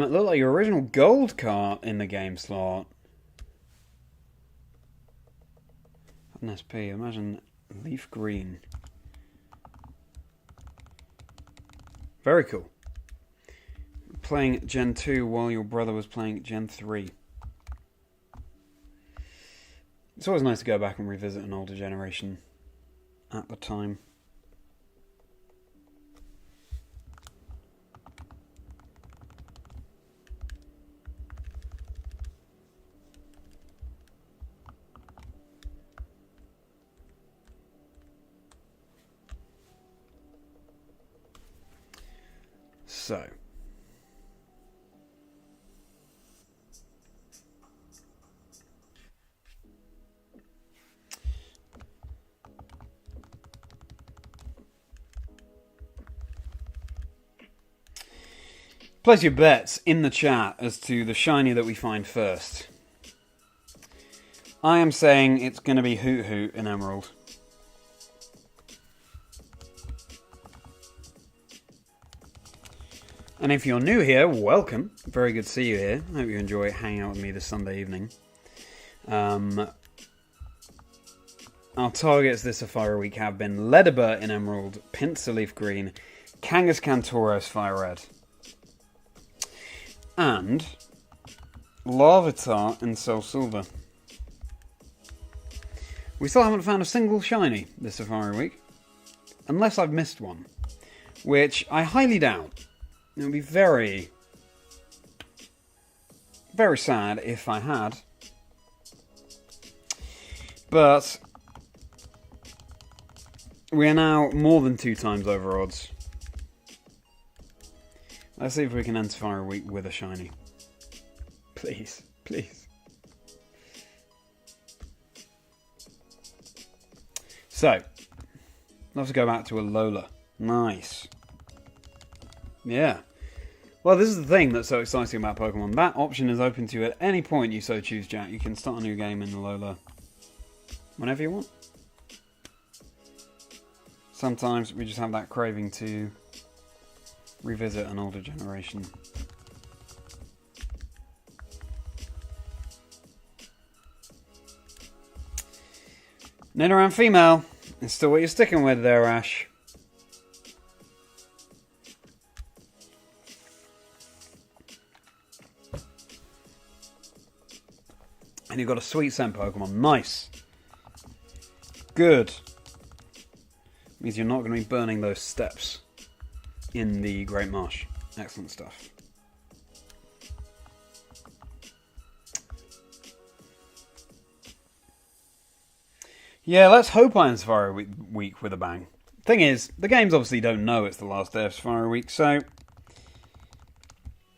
It looked like your original gold card in the game slot. An SP, imagine leaf green. Very cool. Playing Gen 2 while your brother was playing Gen 3. It's always nice to go back and revisit an older generation at the time. So, place your bets in the chat as to the shiny that we find first. I am saying it's going to be Hoot Hoot in Emerald. And if you're new here, welcome. Very good to see you here. I hope you enjoy hanging out with me this Sunday evening. Our targets this Safari week have been Ledibur in Emerald, Pinsir Leaf Green, Kangaskhan Tauros Fire Red, and Larvitar in Soul Silver. We still haven't found a single shiny this Safari week, unless I've missed one, which I highly doubt. It would be very, very sad if I had. But we are now more than 2 times over odds. Let's see if we can end Safari Week with a shiny. Please, please. So, let's go back to a Lola. Nice. Yeah. Well, this is the thing that's so exciting about Pokemon. That option is open to you at any point you so choose, Jack. You can start a new game in the Lola whenever you want. Sometimes we just have that craving to revisit an older generation. Nidoran female. It's still what you're sticking with there, Ash. And you've got a sweet scent Pokemon. Nice. Good. Means you're not going to be burning those steps in the Great Marsh. Excellent stuff. Yeah, let's hope I end Safari Week with a bang. Thing is, the games obviously don't know it's the last day of Safari Week, so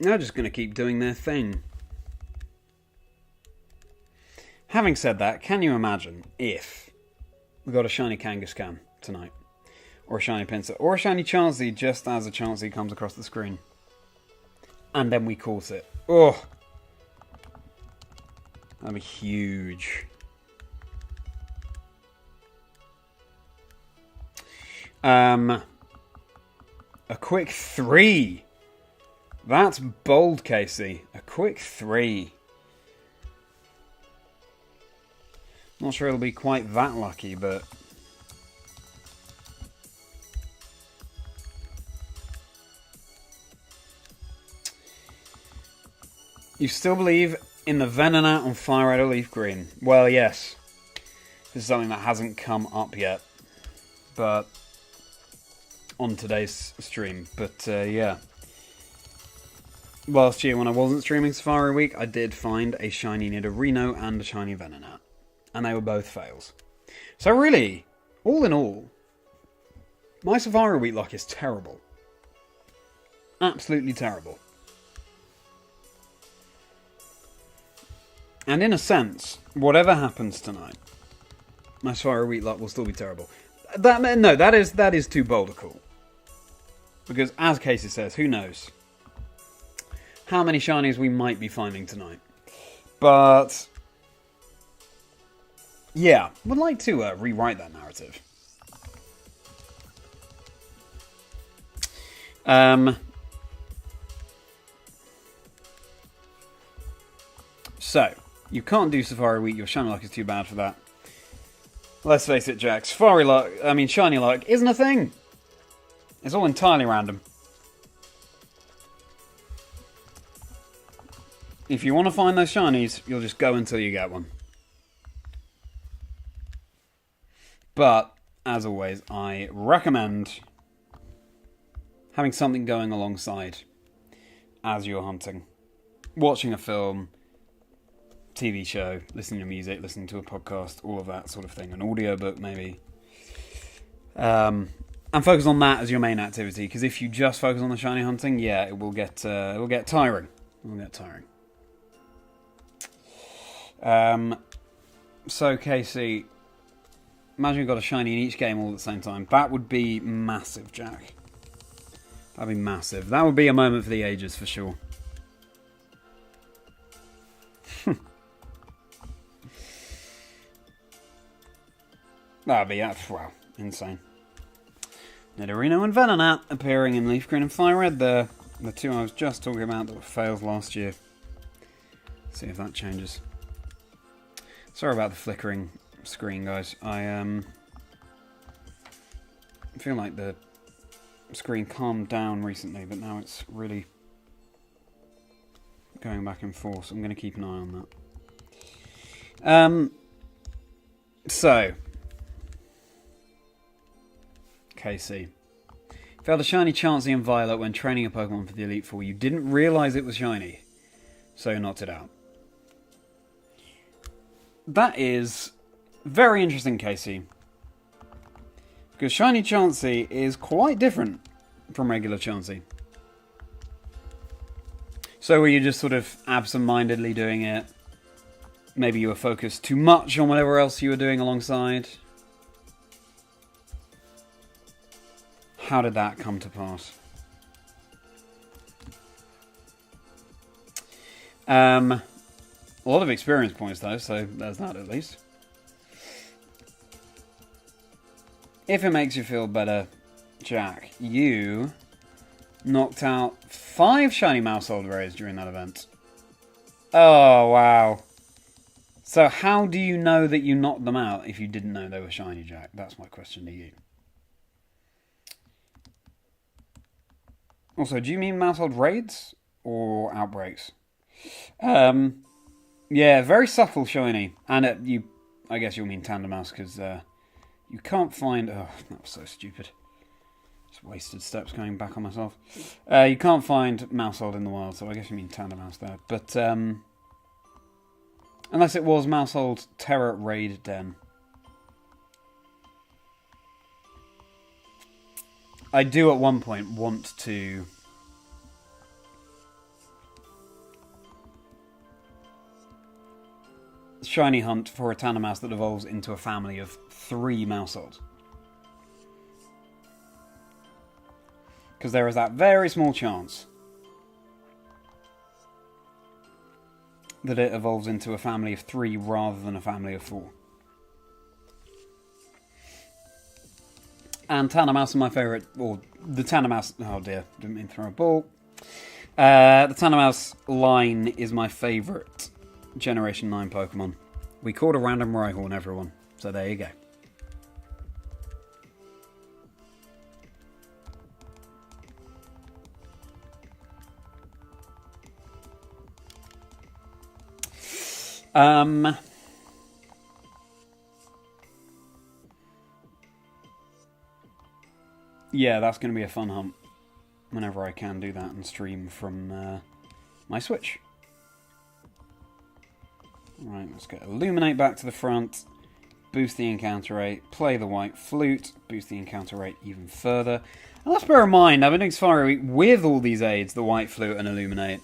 they're just going to keep doing their thing. Having said that, can you imagine if we got a shiny Kangaskhan tonight? Or a shiny Pinsir? Or a shiny Chansey just as a Chansey comes across the screen? And then we caught it. Oh! That'd be huge. A quick 3. That's bold, Casey. A quick 3. Not sure it'll be quite that lucky, but you still believe in the Venonat on Fire Red or Leaf Green? Well, yes. This is something that hasn't come up yet, but on today's stream. But yeah. Last year when I wasn't streaming Safari Week, I did find a shiny Nidorino and a shiny Venonat. And they were both fails. So really, all in all, my Safari Week luck is terrible. Absolutely terrible. And in a sense, whatever happens tonight, my Safari Week luck will still be terrible. That is too bold a call. Because as Casey says, who knows? how many shinies we might be finding tonight. But yeah, would like to rewrite that narrative. So, you can't do Safari Week, your shiny luck is too bad for that. Let's face it, Jack, shiny luck isn't a thing. It's all entirely random. If you want to find those shinies, you'll just go until you get one. But, as always, I recommend having something going alongside as you're hunting. Watching a film, TV show, listening to music, listening to a podcast, all of that sort of thing. An audiobook, maybe. And focus on that as your main activity, because if you just focus on the shiny hunting, yeah, it will get tiring. It will get tiring. So, Casey, imagine you've got a shiny in each game all at the same time. That would be massive, Jack. That'd be massive. That would be a moment for the ages, for sure. That'd be, wow, insane. Nidorino and Venonat appearing in Leaf Green and Fire Red there. The two I was just talking about that were fails last year. See if that changes. Sorry about the flickering screen, guys. I feel like the screen calmed down recently, but now it's really going back and forth. So I'm going to keep an eye on that. So, KC. Failed a shiny Chansey and Violet when training a Pokemon for the Elite Four. You didn't realise it was shiny, so you knocked it out. That is very interesting, Casey. Because shiny Chansey is quite different from regular Chansey. So were you just sort of absent-mindedly doing it? Maybe you were focused too much on whatever else you were doing alongside? How did that come to pass? A lot of experience points, though, so there's that at least. If it makes you feel better, Jack, you knocked out 5 shiny Mousehold Rays during that event. Oh, wow. So how do you know that you knocked them out if you didn't know they were shiny, Jack? That's my question to you. Also, do you mean Mousehold Raids or Outbreaks? Yeah, very subtle shiny. And I guess you'll mean Tandemaus because you can't find... Oh, that was so stupid. Just wasted steps going back on myself. You can't find Mousehold in the wild, so I guess you mean Tandemaus there. But, unless it was Mousehold Terra Raid Den. I do at one point want to... shiny hunt for a Tandemaus that evolves into a family of 3 Mouseholds. Because there is that very small chance that it evolves into a family of 3 rather than a family of 4. And Tandemaus are my favourite, or the Tandemaus, oh dear, didn't mean to throw a ball. The Tandemaus line is my favourite Generation 9 Pokemon. We caught a random Rhyhorn, everyone, so there you go. Yeah, that's going to be a fun hunt whenever I can do that and stream from my Switch. Right, let's get Illuminate back to the front, boost the encounter rate, play the White Flute, boost the encounter rate even further. And let's bear in mind, I've been doing Safari Week with all these aids, the White Flute and Illuminate,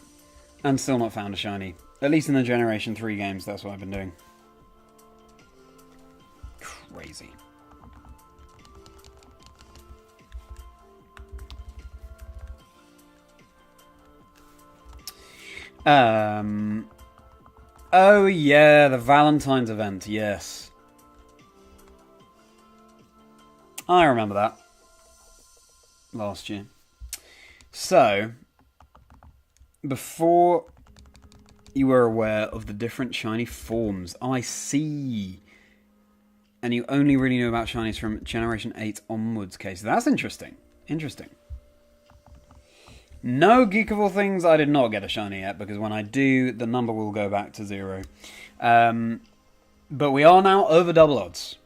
and still not found a shiny. At least in the Generation 3 games, that's what I've been doing. Crazy. Oh yeah, the Valentine's event, yes. I remember that. Last year. So, before you were aware of the different shiny forms, I see. And you only really knew about shinies from Generation 8 onwards, Casey. That's interesting. Interesting. No, Geek of All Things, I did not get a shiny yet, because when I do, the number will go back to 0. But we are now over double odds.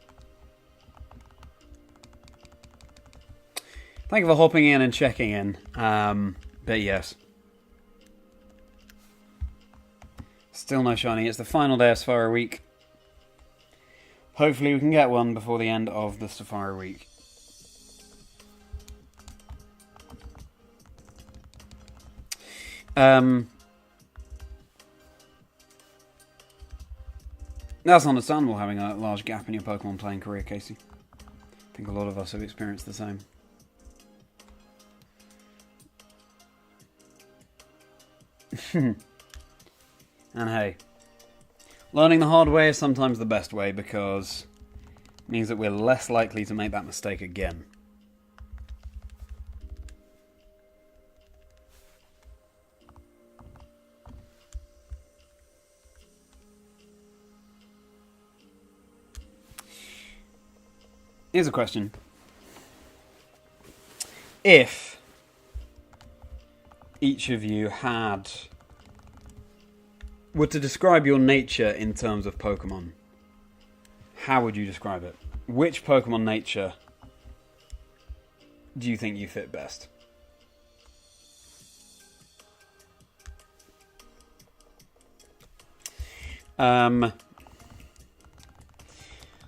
Thank you for hopping in and checking in. But yes. Still no shiny. It's the final day of Safari Week. Hopefully we can get one before the end of the Safari Week. That's understandable, having a large gap in your Pokemon playing career, Casey. I think a lot of us have experienced the same. And hey, learning the hard way is sometimes the best way, because it means that we're less likely to make that mistake again. Here's a question. If each of you were to describe your nature in terms of Pokemon, how would you describe it? Which Pokemon nature do you think you fit best?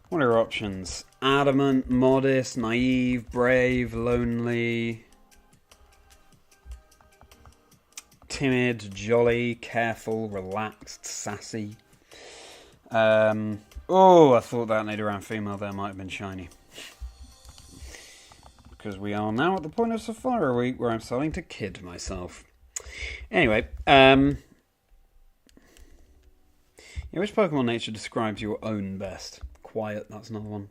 What are your options? Adamant, modest, naive, brave, lonely, timid, jolly, careful, relaxed, sassy. Oh, I thought that Nidoran female there might have been shiny. Because we are now at the point of Safari Week where I'm starting to kid myself. Anyway, which Pokemon nature describes your own best? Quiet, that's another one.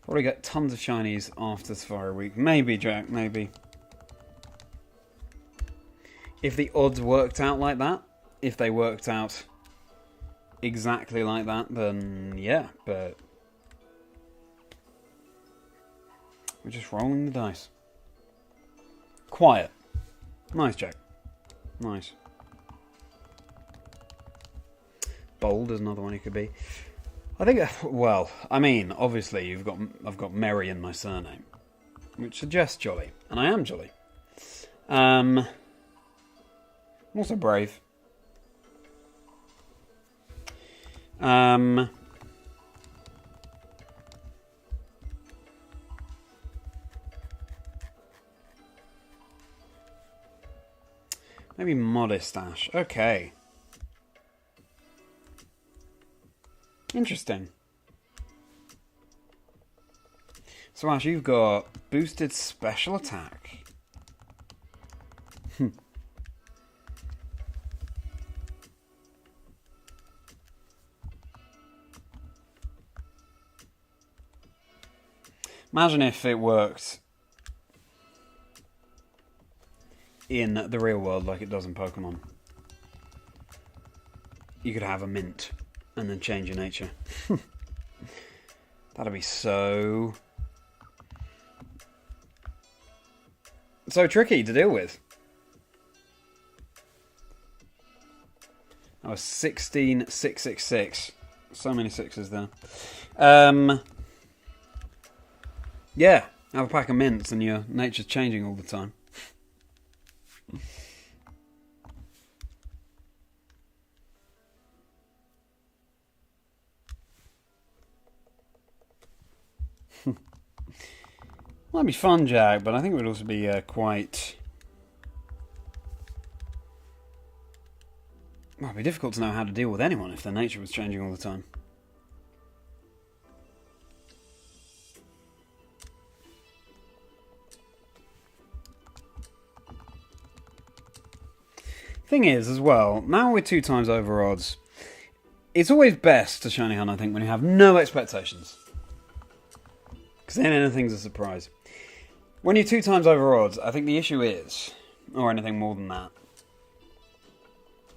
Probably get tons of shinies after Safari Week. Maybe, Jack, maybe. If the odds worked out like that, if they worked out exactly like that, then yeah, but we're just rolling the dice. Quiet. Nice, Jack. Nice. Bold is another one you could be. I think, well, I mean, obviously I've got Merri in my surname, which suggests jolly, and I am jolly. I'm also brave. Maybe modest, Ash. Okay. Interesting. So Ash, you've got boosted special attack. Imagine if it worked in the real world like it does in Pokemon. You could have a mint and then change your nature. That'd be so tricky to deal with. That was 16,666. So many sixes there. Yeah, have a pack of mints and your nature's changing all the time. Might be fun, Jack, but I think it would also be quite... Well, it'd be difficult to know how to deal with anyone if their nature was changing all the time. Thing is, as well, now we're 2 times over odds, it's always best to shiny hunt, I think, when you have no expectations. Because then anything's a surprise. When you're 2 times over odds, I think the issue is, or anything more than that,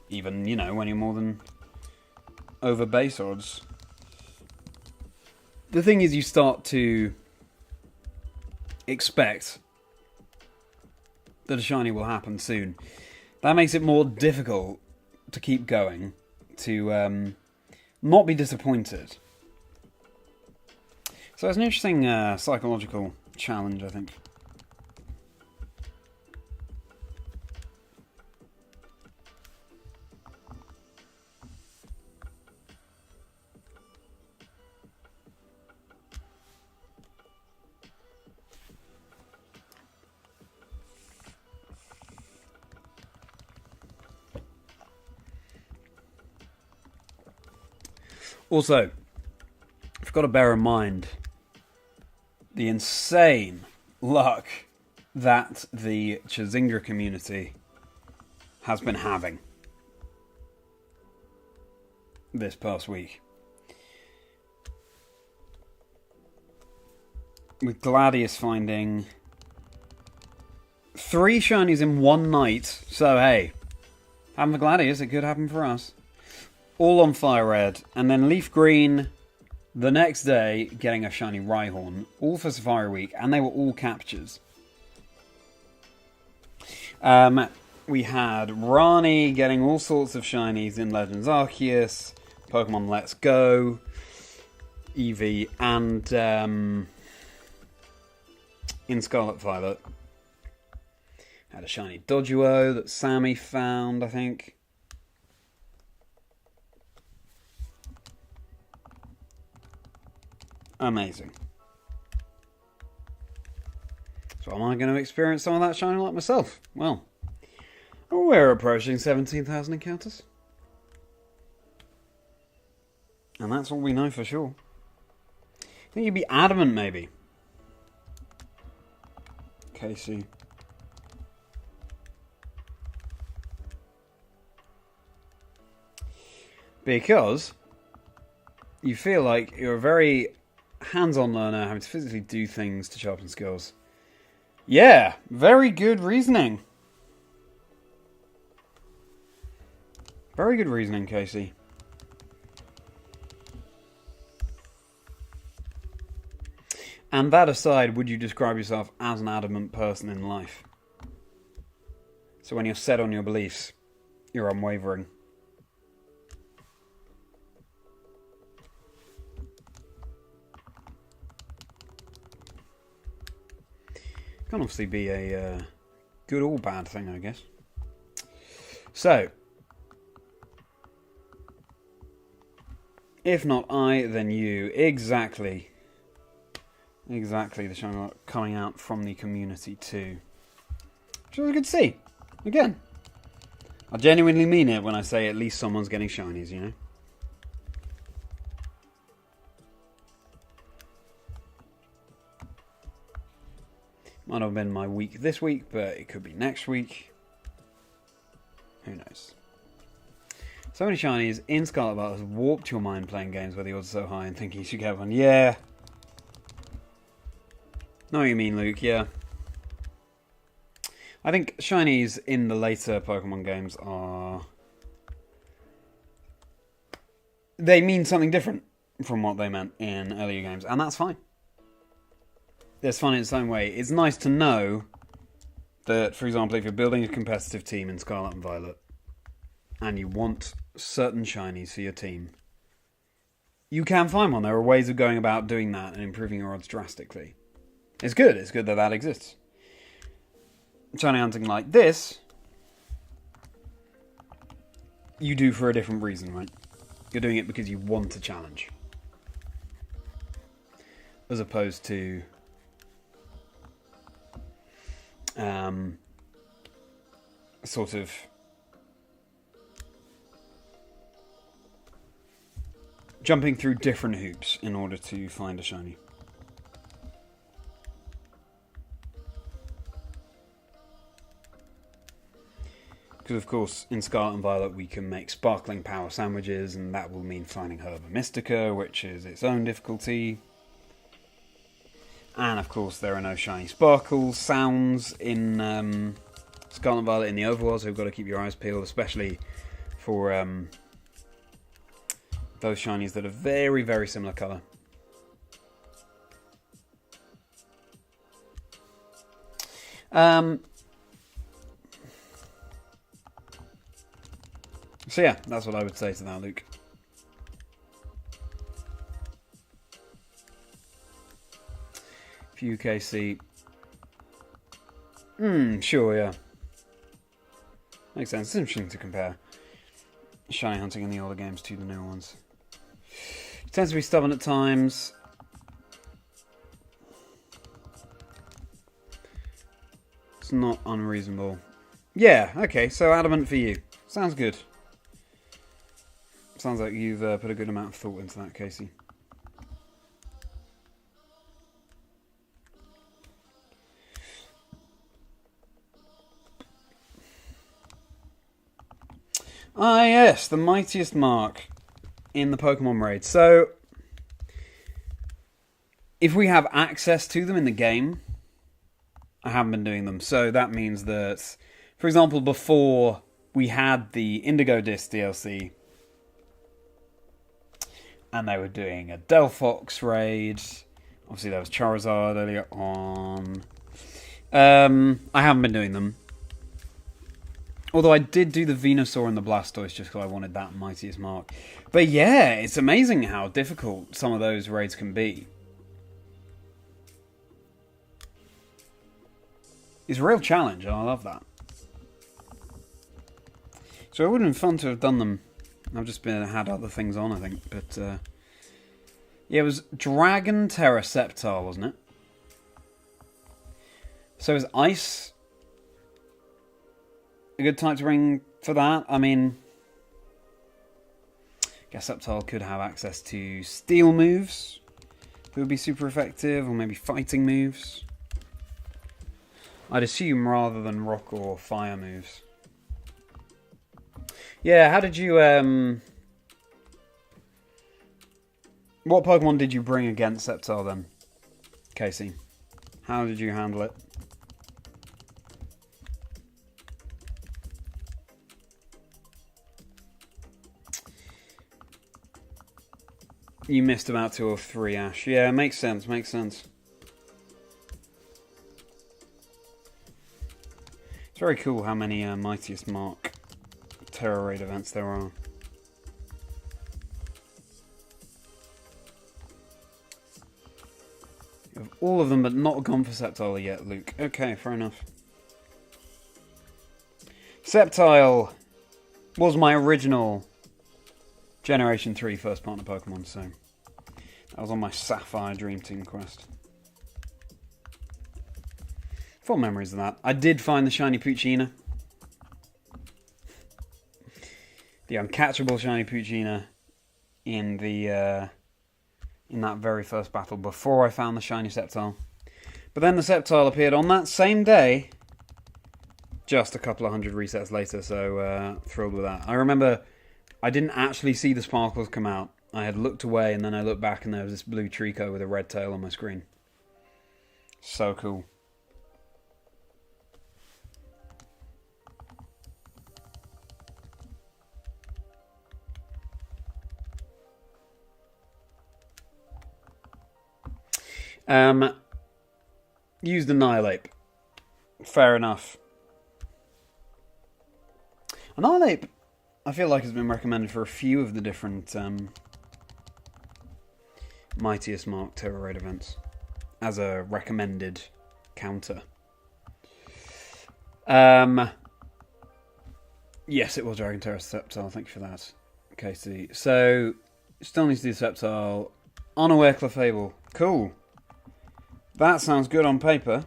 even, you know, when you're more than over base odds, the thing is you start to expect that a shiny will happen soon. That makes it more difficult to keep going, to not be disappointed. So it's an interesting psychological challenge, I think. Also, you've got to bear in mind the insane luck that the Chazingdra community has been having this past week. With Gladius finding 3 shinies in one night, so hey, happened for Gladius, it could happen for us. All on Fire Red, and then Leaf Green the next day getting a shiny Rhyhorn, all for Safari Week, and they were all captures. We had Rani getting all sorts of shinies in Legends Arceus, Pokemon Let's Go, Eevee, and in Scarlet Violet. Had a shiny Doduo that Sammy found, I think. Amazing. So am I going to experience some of that shiny like myself? Well, we're approaching 17,000 encounters. And that's all we know for sure. I think you'd be adamant, maybe. Casey. Because you feel like you're a very hands-on learner, having to physically do things to sharpen skills. Yeah, very good reasoning. Very good reasoning, Casey. And that aside, would you describe yourself as an adamant person in life? So when you're set on your beliefs, you're unwavering. Can obviously be a good or bad thing, I guess. So, if not I, then you. Exactly. Exactly the shiny coming out from the community too. Which is good to see. Again, I genuinely mean it when I say at least someone's getting shinies, you know? Might have been my week this week, but it could be next week. Who knows? So many shinies in Scarlet Violet has warped your mind playing games where the odds are so high and thinking you should get one. Yeah. Know what you mean, Luke, yeah. I think shinies in the later Pokemon games are... they mean something different from what they meant in earlier games, and that's fine. It's fun in its own way. It's nice to know that, for example, if you're building a competitive team in Scarlet and Violet and you want certain shinies for your team, you can find one. There are ways of going about doing that and improving your odds drastically. It's good. It's good that that exists. Shiny hunting like this, you do for a different reason, right? You're doing it because you want a challenge. As opposed to... sort of jumping through different hoops in order to find a shiny. Because, of course, in Scarlet and Violet we can make sparkling power sandwiches, and that will mean finding Herba Mystica, which is its own difficulty. And, of course, there are no shiny sparkle sounds in Scarlet and Violet in the overworld, so you've got to keep your eyes peeled, especially for those shinies that are very, very similar colour. So yeah, that's what I would say to that, Luke. For UKC. Sure, yeah. Makes sense. It's interesting to compare shiny hunting in the older games to the newer ones. It tends to be stubborn at times. It's not unreasonable. Yeah, okay, so adamant for you. Sounds good. Sounds like you've put a good amount of thought into that, Casey. Ah, yes, the mightiest mark in the Pokemon raid. So, if we have access to them in the game, I haven't been doing them. So that means that, for example, before we had the Indigo Disc DLC, and they were doing a Delphox raid. Obviously, there was Charizard earlier on. I haven't been doing them. Although I did do the Venusaur and the Blastoise just because I wanted that mightiest mark. But yeah, it's amazing how difficult some of those raids can be. It's a real challenge, and I love that. So it would have been fun to have done them. I've just had other things on, I think. But yeah, it was Dragon Terra Sceptile, wasn't it? So is Ice a good type to bring for that? I mean, I guess Sceptile could have access to Steel moves. It would be super effective, or maybe fighting moves. I'd assume rather than rock or fire moves. Yeah, how did you, what Pokemon did you bring against Sceptile then, Casey? How did you handle it? You missed about 2 or 3, Ash. Yeah, makes sense, makes sense. It's very cool how many Mightiest Mark Terra Raid events there are. You have all of them, but not gone for Sceptile yet, Luke. Okay, fair enough. Sceptile was my original Generation 3 first partner Pokemon, so that was on my Sapphire Dream Team quest. Fond memories of that. I did find the shiny Poochyena. The uncatchable shiny Poochyena in the in that very first battle before I found the shiny Sceptile. But then the Sceptile appeared on that same day, just a couple of hundred resets later, so thrilled with that. I remember I didn't actually see the sparkles come out. I had looked away and then I looked back and there was this blue Trico with a red tail on my screen. So cool. Used Annihilate. Fair enough. Annihilate, I feel like, has been recommended for a few of the different Mightiest Mark Terra Raid events as a recommended counter. Yes, it was Dragon Terra Sceptile. Thank you for that, Casey. So, still needs to do Sceptile. Unaware Clefable. Cool. That sounds good on paper.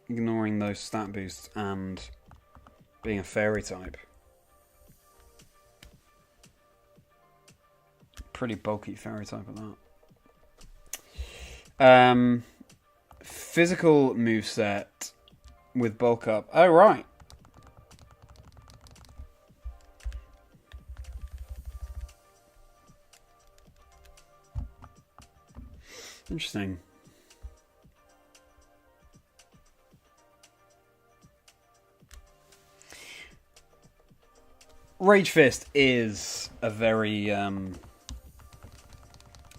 Ignoring those stat boosts and being a fairy type. Pretty bulky fairy type at that. Physical moveset with bulk up. Oh, right. Interesting. Rage Fist is a very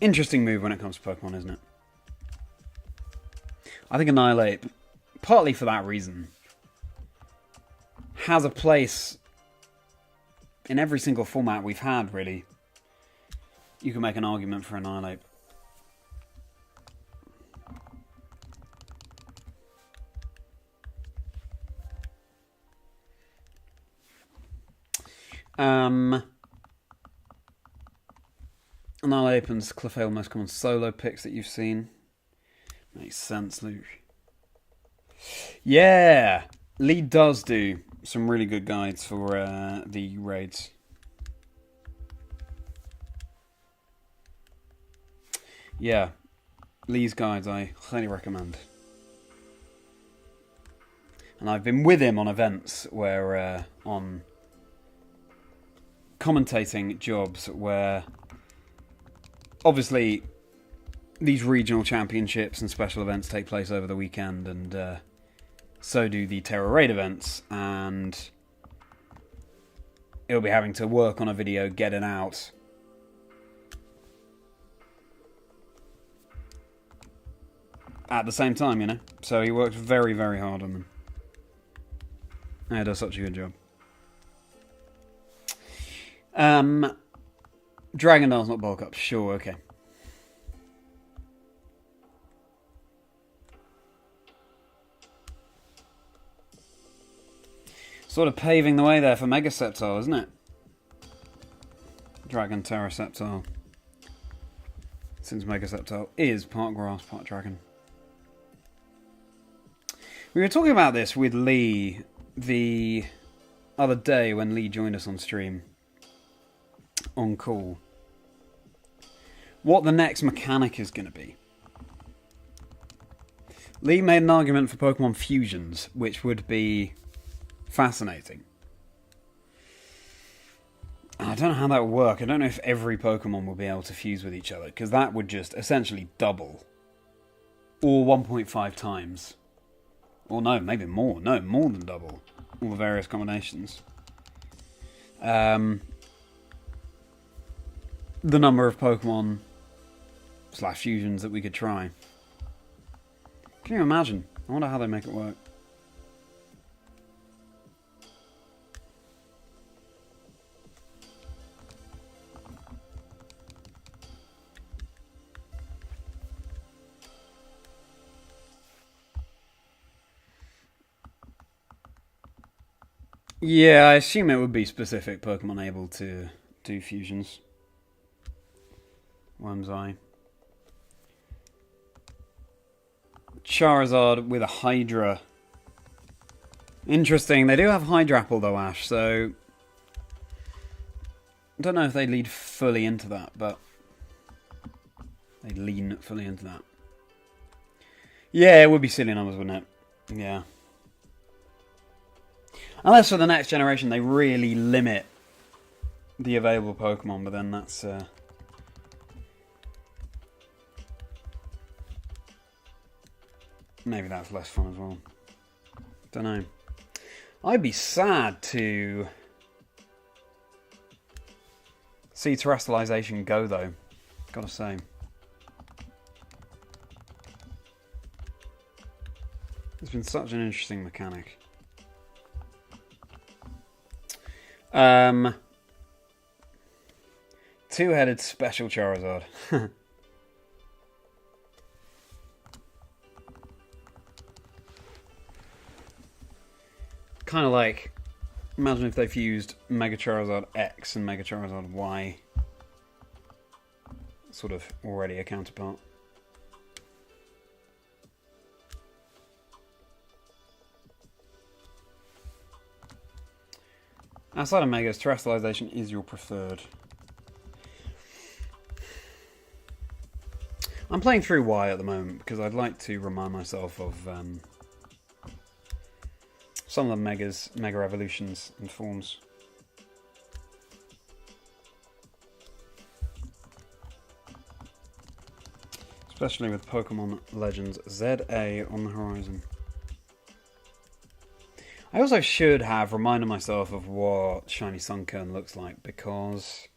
interesting move when it comes to Pokemon, isn't it? I think Annihilate, partly for that reason, has a place in every single format we've had, really. You can make an argument for Annihilate. Annihilate opens Clefairy, most common solo picks that you've seen. Makes sense, Luke. Yeah! Lee does do some really good guides for the raids. Yeah. Lee's guides I highly recommend. And I've been with him on events where, on commentating jobs where obviously these regional championships and special events take place over the weekend, and so do the Terra Raid events, and he'll be having to work on a video getting out at the same time, you know? So he works very, very hard on them. And he does such a good job. Dragondar's not bulk up. Sure, okay. Sort of paving the way there for Mega Sceptile, isn't it? Dragon Terra Sceptile. Since Mega Sceptile is part grass, part dragon. We were talking about this with Lee the other day when Lee joined us on stream. On call. What the next mechanic is going to be. Lee made an argument for Pokemon fusions, which would be fascinating. I don't know how that would work. I don't know if every Pokemon will be able to fuse with each other, because that would just essentially double. Or 1.5 times. Or no, maybe more. No, more than double. All the various combinations. The number of Pokemon / fusions that we could try. Can you imagine? I wonder how they make it work. Yeah, I assume it would be specific Pokemon able to do fusions. Worm's Eye. Charizard with a Hydra. Interesting. They do have Hydrapple though, Ash, so I don't know if they lead fully into that, but they lean fully into that. Yeah, it would be silly numbers, wouldn't it? Yeah. Unless for the next generation they really limit the available Pokemon, but then that's maybe that's less fun as well. Don't know. I'd be sad to see terrestrialization go, though. Gotta say. It's been such an interesting mechanic. Two-headed special Charizard. Kind of like, imagine if they fused Mega Charizard X and Mega Charizard Y. Sort of already a counterpart. Outside of Megas, terrestrialization is your preferred. I'm playing through Y at the moment because I'd like to remind myself of some of the mega evolutions and forms. Especially with Pokemon Legends ZA on the horizon. I also should have reminded myself of what Shiny Sunkern looks like, because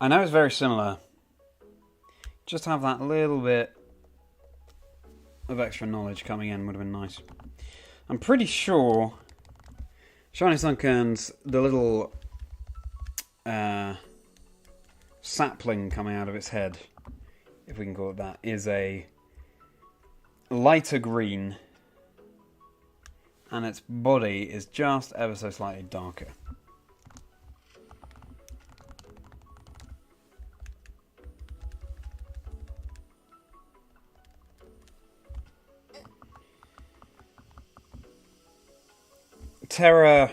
I know it's very similar. Just have that little bit of extra knowledge coming in would have been nice. I'm pretty sure Shiny Sunkern's the little sapling coming out of its head, if we can call it that, is a lighter green, and its body is just ever so slightly darker. Terra,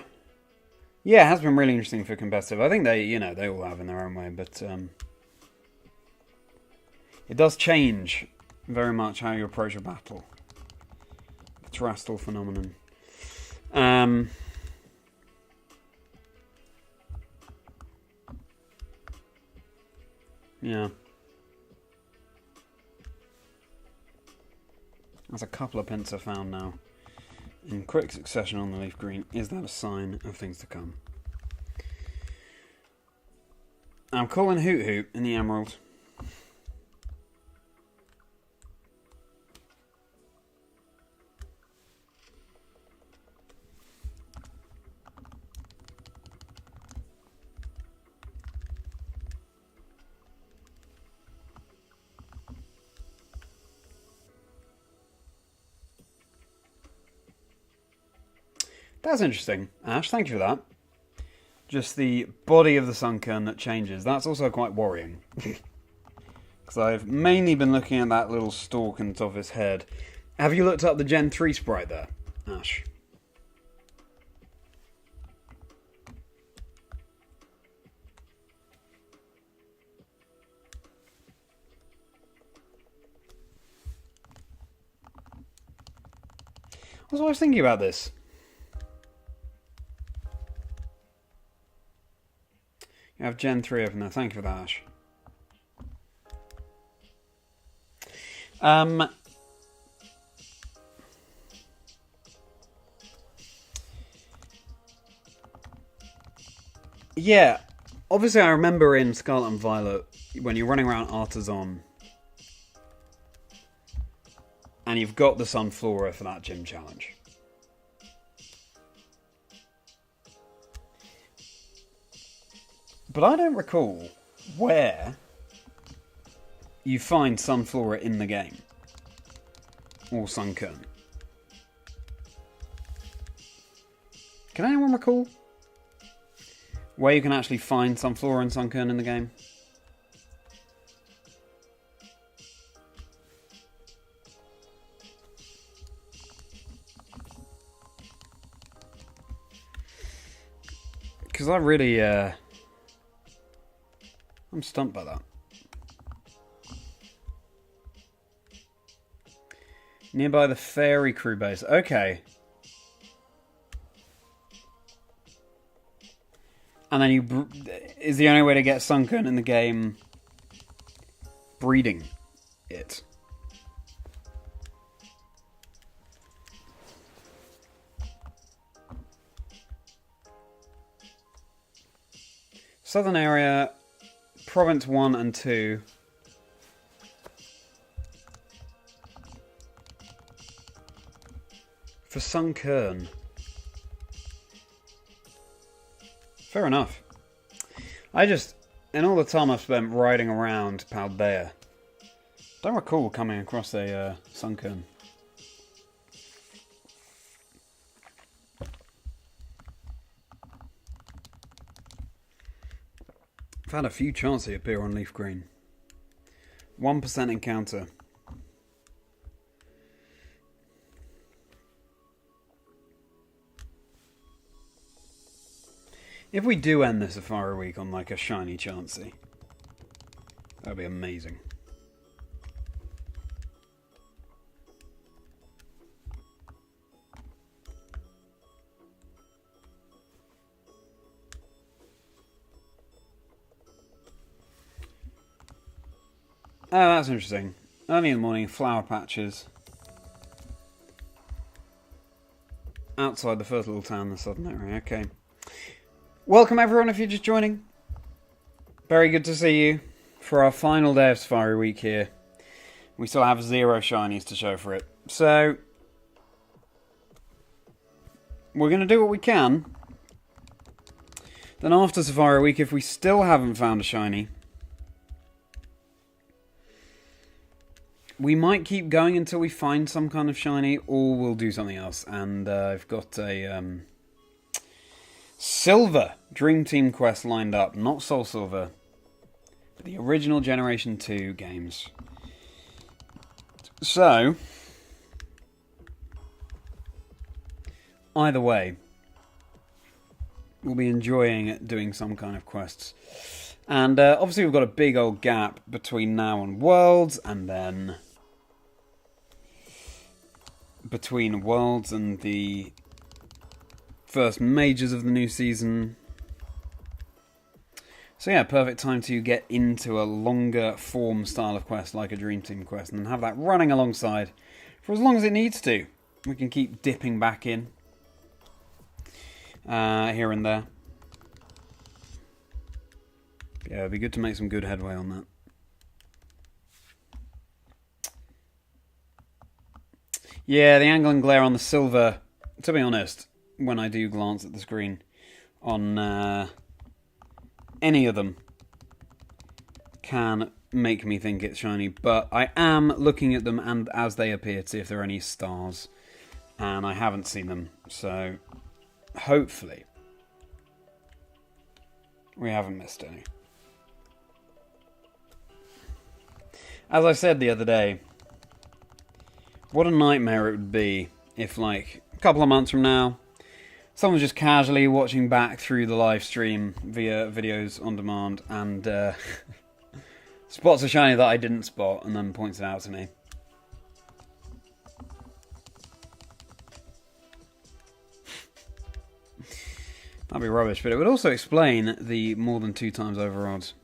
yeah, it has been really interesting for competitive. I think they all have in their own way, but it does change very much how you approach a battle. The terrestrial phenomenon. Yeah. There's a couple of Pinsir found now in quick succession on the leaf green. Is that a sign of things to come? I'm calling Hoot Hoot in the emerald. That's interesting, Ash. Thank you for that. Just the body of the Sunkern that changes. That's also quite worrying. Because I've mainly been looking at that little stalk on the top of his head. Have you looked up the Gen 3 sprite there, Ash? I was always thinking about this. You have Gen 3 open there. Thank you for that, Ash. Yeah, obviously I remember in Scarlet and Violet when you're running around Artisan and you've got the Sunflora for that gym challenge. But I don't recall where you find Sunflora in the game. Or Sunkern. Can anyone recall where you can actually find Sunflora and Sunkern in the game? Because I really... I'm stumped by that. Nearby the Fairy Crew base. Okay. And then is the only way to get Sunkern in the game breeding it. Southern area, Province 1 and 2. For Sunkern. Fair enough. In all the time I've spent riding around Paldea, don't recall coming across a Sunkern. I've had a few chances to appear on Leaf Green. 1% encounter. If we do end the Safari Week on like a shiny Chansey, that'd be amazing. Oh, that's interesting. Early in the morning, flower patches. Outside the first little town in the southern area. Okay. Welcome everyone if you're just joining. Very good to see you for our final day of Safari Week here. We still have 0 shinies to show for it. So, we're going to do what we can. Then after Safari Week, if we still haven't found a shiny, we might keep going until we find some kind of shiny, or we'll do something else. And I've got a Silver Dream Team quest lined up. Not Soul Silver, but the original Generation 2 games. So, either way, we'll be enjoying doing some kind of quests. And obviously we've got a big old gap between now and Worlds, and then between Worlds and the first majors of the new season. So yeah, perfect time to get into a longer form style of quest like a Dream Team quest and have that running alongside for as long as it needs to. We can keep dipping back in here and there. Yeah, it'd be good to make some good headway on that. Yeah, the angle and glare on the silver, to be honest, when I do glance at the screen on any of them, can make me think it's shiny, but I am looking at them and as they appear to see if there are any stars, and I haven't seen them, so hopefully we haven't missed any. As I said the other day, what a nightmare it would be if, like, a couple of months from now, someone's just casually watching back through the live stream via videos on demand and spots a shiny that I didn't spot and then points it out to me. That'd be rubbish, but it would also explain the more than 2 times over odds.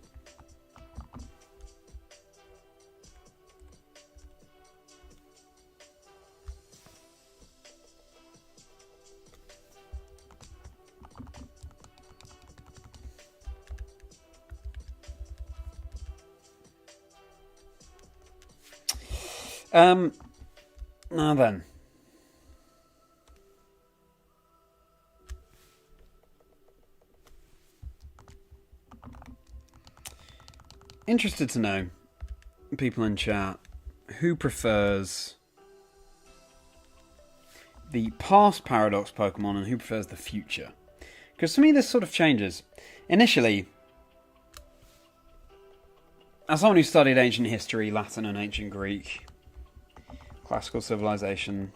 Now then. Interested to know, people in chat, who prefers the past Paradox Pokemon and who prefers the future? Because to me this sort of changes. Initially, as someone who studied ancient history, Latin and ancient Greek, classical civilization,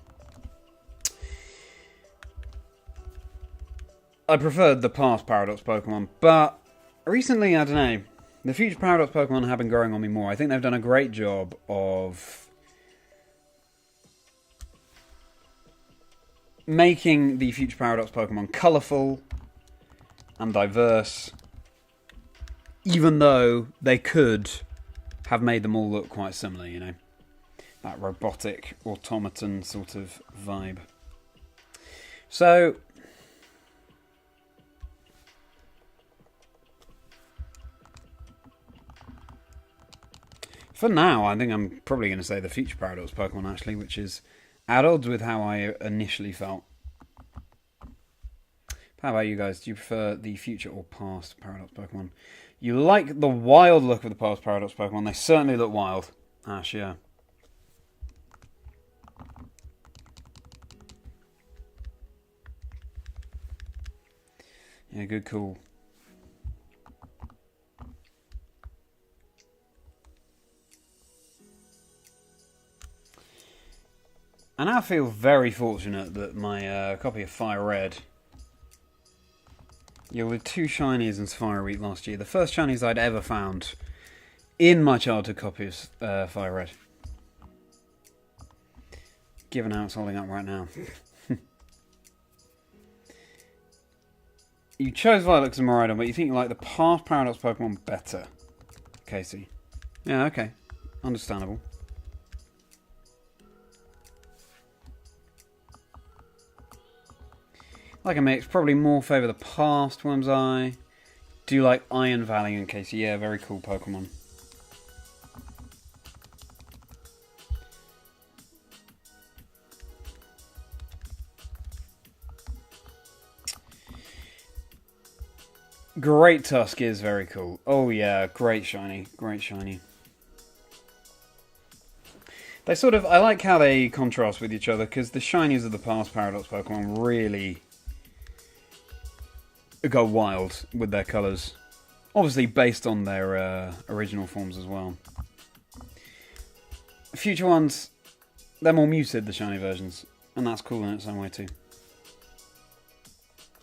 I preferred the past Paradox Pokemon, but recently, I don't know, the future Paradox Pokemon have been growing on me more. I think they've done a great job of making the future Paradox Pokemon colourful and diverse, even though they could have made them all look quite similar, you know. That robotic, automaton sort of vibe. So, for now, I think I'm probably going to say the future Paradox Pokemon, actually, which is at odds with how I initially felt. How about you guys? Do you prefer the future or past Paradox Pokemon? You like the wild look of the past Paradox Pokemon. They certainly look wild. Ash, yeah. Yeah, good call. I now feel very fortunate that my copy of Fire Red yielded 2 shinies in Safari Week last year. The first shinies I'd ever found in my childhood copy of Fire Red. Given how it's holding up right now. You chose Violet and Miraidon, but you think you like the past Paradox Pokemon better. Casey. Yeah, okay. Understandable. Like a mix, probably more favour the past Wormseye. Do you like Iron Valley and Casey? Yeah, very cool Pokemon. Great Tusk is very cool. Oh yeah, great shiny. Great shiny. They sort of... I like how they contrast with each other, because the shinies of the past Paradox Pokemon really go wild with their colours. Obviously based on their original forms as well. Future ones, they're more muted, the shiny versions. And that's cool in its own way too.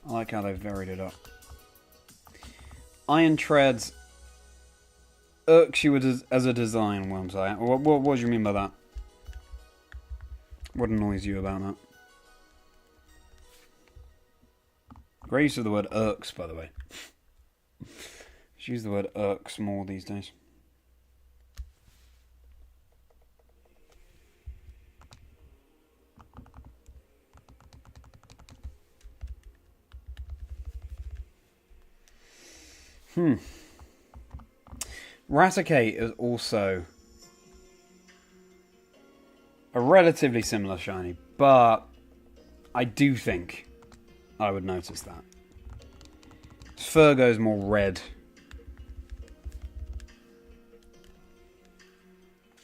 I like how they've varied it up. Iron Treads irks you as a design, Wormseye. What do you mean by that? What annoys you about that? Great use of the word irks, by the way. Just use the word irks more these days. Raticate is also a relatively similar shiny, but I do think I would notice that. Its fur goes more red.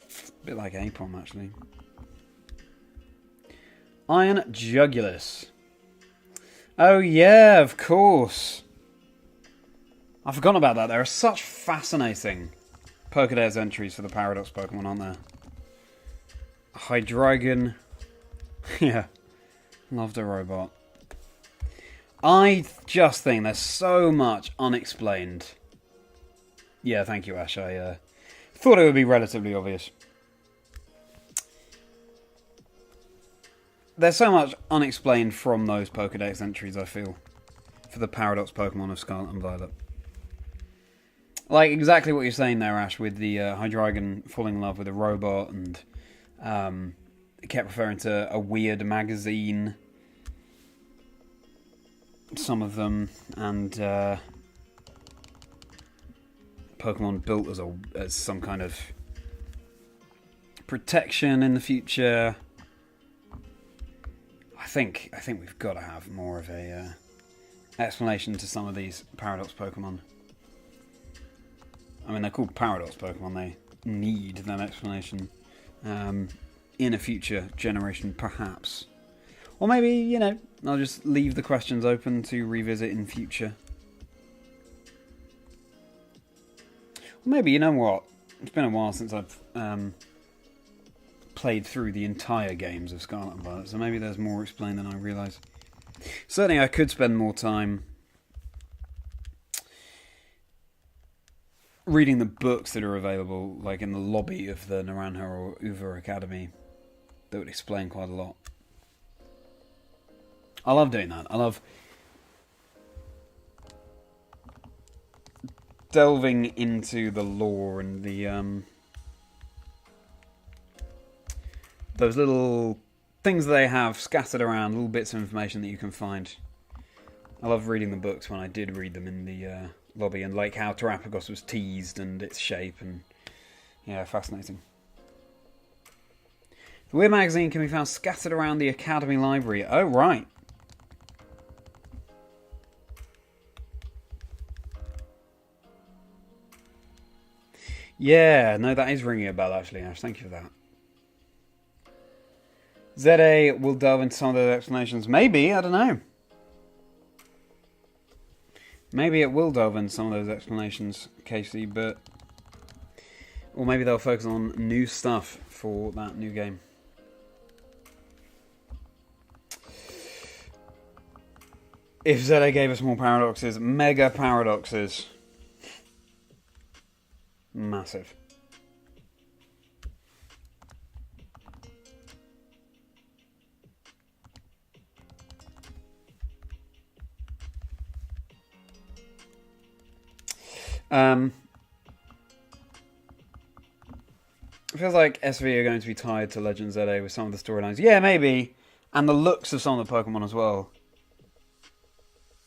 A bit like Apom, actually. Iron Jugulus. Oh yeah, of course. I've forgotten about that. There are such fascinating Pokédex entries for the Paradox Pokemon, aren't there? Hydreigon. Yeah. Loved a robot. I just think there's so much unexplained. Yeah, thank you, Ash. I thought it would be relatively obvious. There's so much unexplained from those Pokédex entries, I feel, for the Paradox Pokemon of Scarlet and Violet. Like, exactly what you're saying there, Ash, with the Hydreigon falling in love with a robot, and it kept referring to a weird magazine, some of them, and Pokemon built as some kind of protection in the future. I think we've got to have more of a explanation to some of these Paradox Pokemon. I mean, they're called Paradox Pokemon. They need that explanation in a future generation, perhaps. Or maybe, you know, I'll just leave the questions open to revisit in future. Or maybe, you know what? It's been a while since I've played through the entire games of Scarlet and Violet, so maybe there's more explained than I realise. Certainly I could spend more time reading the books that are available, like in the lobby of the Naranjo or Uva Academy, that would explain quite a lot. I love doing that. I love delving into the lore and the those little things they have scattered around, little bits of information that you can find. I love reading the books when I did read them in the lobby, and like how Terrapagos was teased and its shape, and yeah, fascinating. The Weird magazine can be found scattered around the Academy library. Oh, right. Yeah, no, that is ringing a bell, actually, Ash. Thank you for that. ZA will delve into some of those explanations. Maybe, I don't know. Maybe it will delve into some of those explanations, Casey, but... Or maybe they'll focus on new stuff for that new game. If ZA gave us more paradoxes, mega paradoxes. Massive. It feels like SV are going to be tied to Legend ZA with some of the storylines. Yeah, maybe. And the looks of some of the Pokemon as well.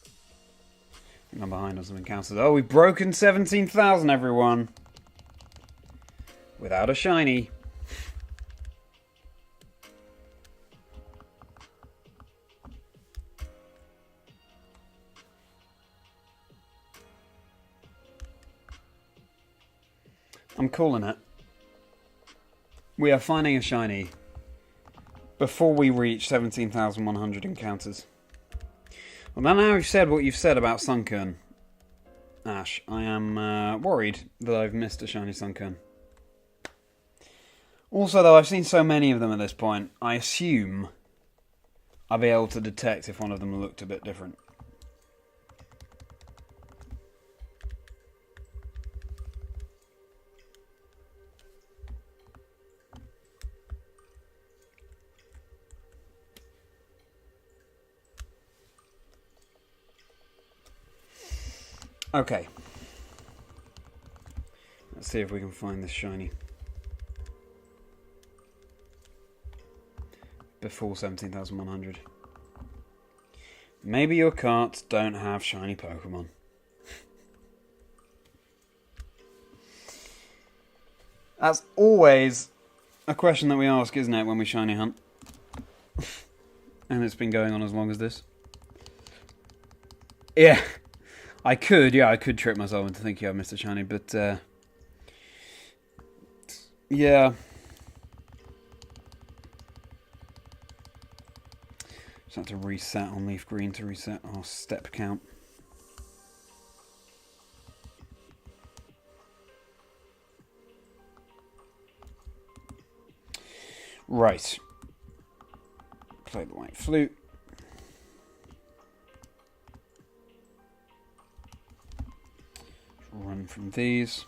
I think I'm behind on some encounters. Oh, we've broken 17,000, everyone. Without a shiny. I'm calling it. We are finding a shiny before we reach 17,100 encounters. Well, now you've said what you've said about Sunkern, Ash, I am worried that I've missed a shiny Sunkern. Also, though, I've seen so many of them at this point, I assume I'll be able to detect if one of them looked a bit different. Okay. Let's see if we can find this shiny. Before 17,100. Maybe your carts don't have shiny Pokemon. That's always a question that we ask, isn't it, when we shiny hunt? And it's been going on as long as this. Yeah. I could trick myself into thinking I missed a shiny, but yeah. Just have to reset on Leaf Green to reset our step count. Right. Play the White Flute. Run from these.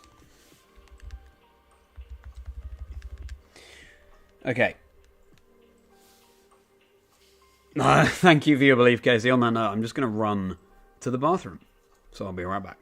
Okay. Thank you for your belief, Casey. On that note, I'm just going to run to the bathroom. So I'll be right back.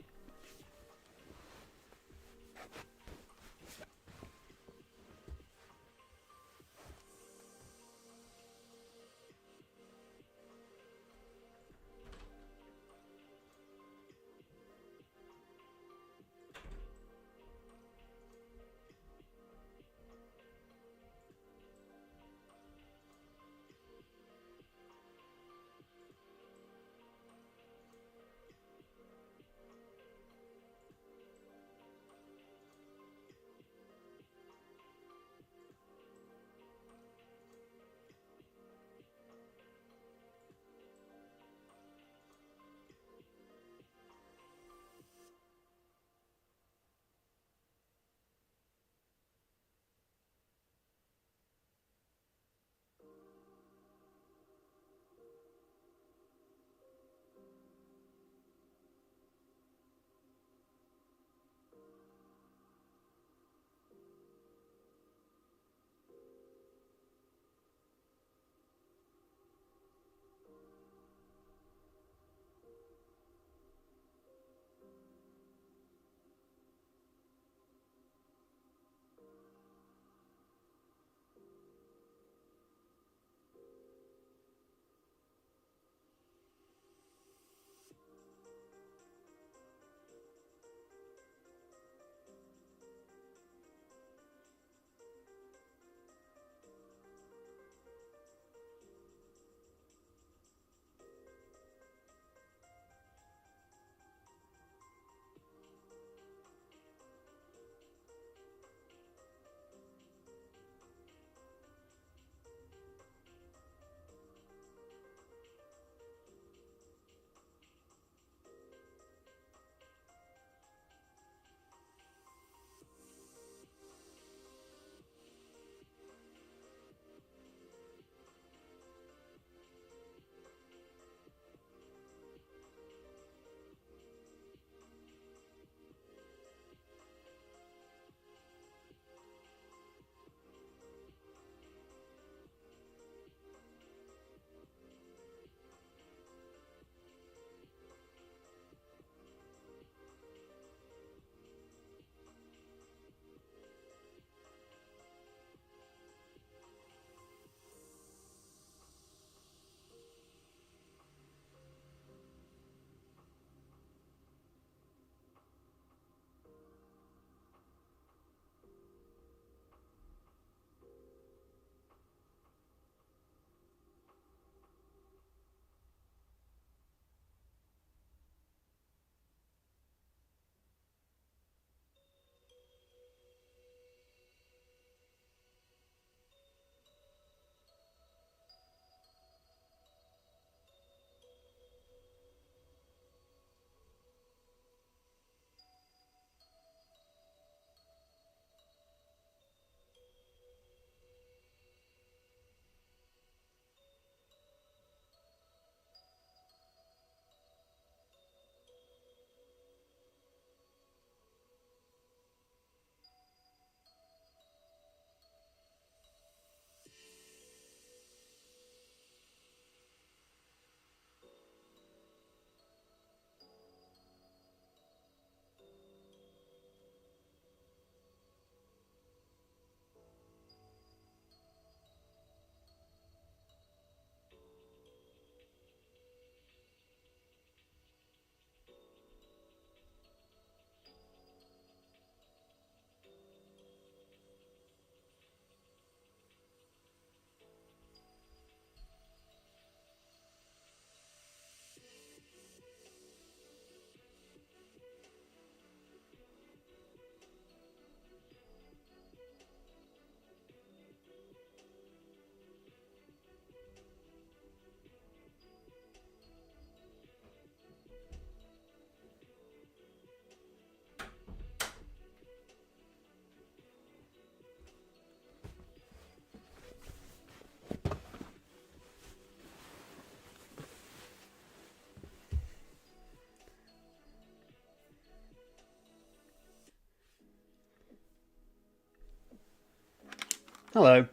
Hello.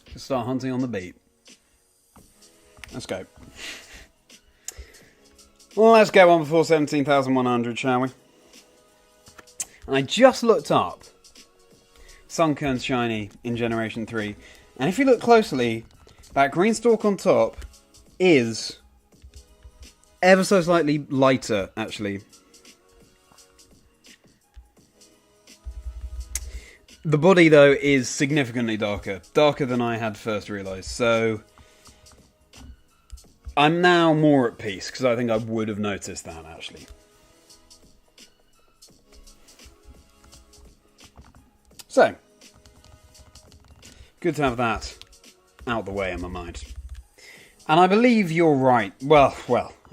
Let's start hunting on the beat. Let's go. Well, let's get one before 17,100, shall we? And I just looked up Sunkern's Shiny in Generation 3. And if you look closely, that green stalk on top is ever so slightly lighter, actually. The body, though, is significantly darker. Darker than I had first realised. So I'm now more at peace, because I think I would have noticed that, actually. So, good to have that out the way in my mind. And I believe you're right. Well,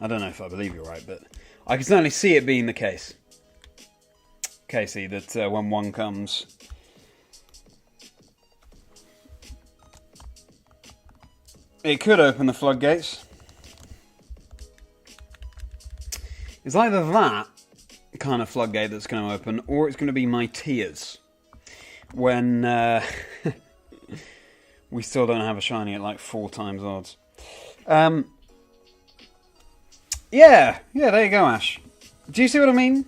I don't know if I believe you're right, but I can certainly see it being the case. Casey, that when one comes, it could open the floodgates. It's either that kind of floodgate that's going to open, or it's going to be my tears. When we still don't have a shiny at like 4 times odds. Yeah, there you go, Ash. Do you see what I mean?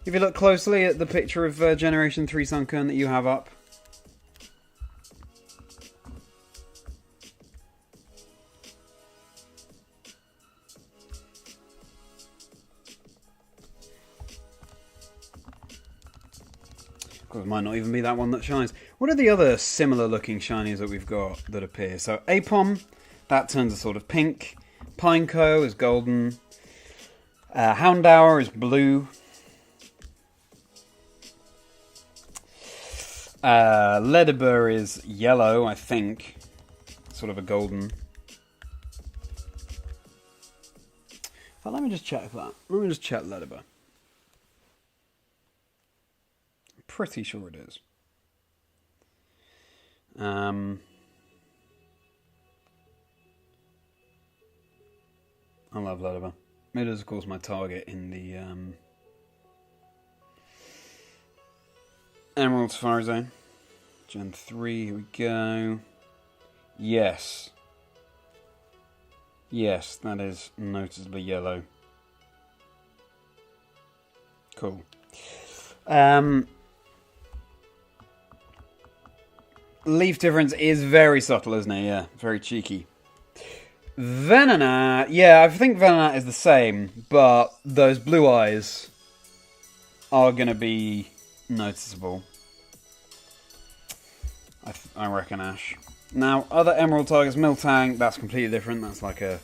If you look closely at the picture of Generation 3 Sunkern that you have up. It might not even be that one that shines. What are the other similar looking shinies that we've got that appear? So Apom, that turns a sort of pink. Pineco is golden. Houndour is blue. Ledibur is yellow, I think. Sort of a golden. Oh, let me just check that. Let me just check Ledibur. Pretty sure it is. I love Ledibur. It is, of course, my target in the Emerald Safari Zone. Gen 3, here we go. Yes. Yes, that is noticeably yellow. Cool. Leaf difference is very subtle, isn't it? Yeah, very cheeky. Venonat, yeah, I think Venonat is the same, but those blue eyes are going to be noticeable. I reckon, Ash. Now, other emerald targets, Miltank, that's completely different. That's like a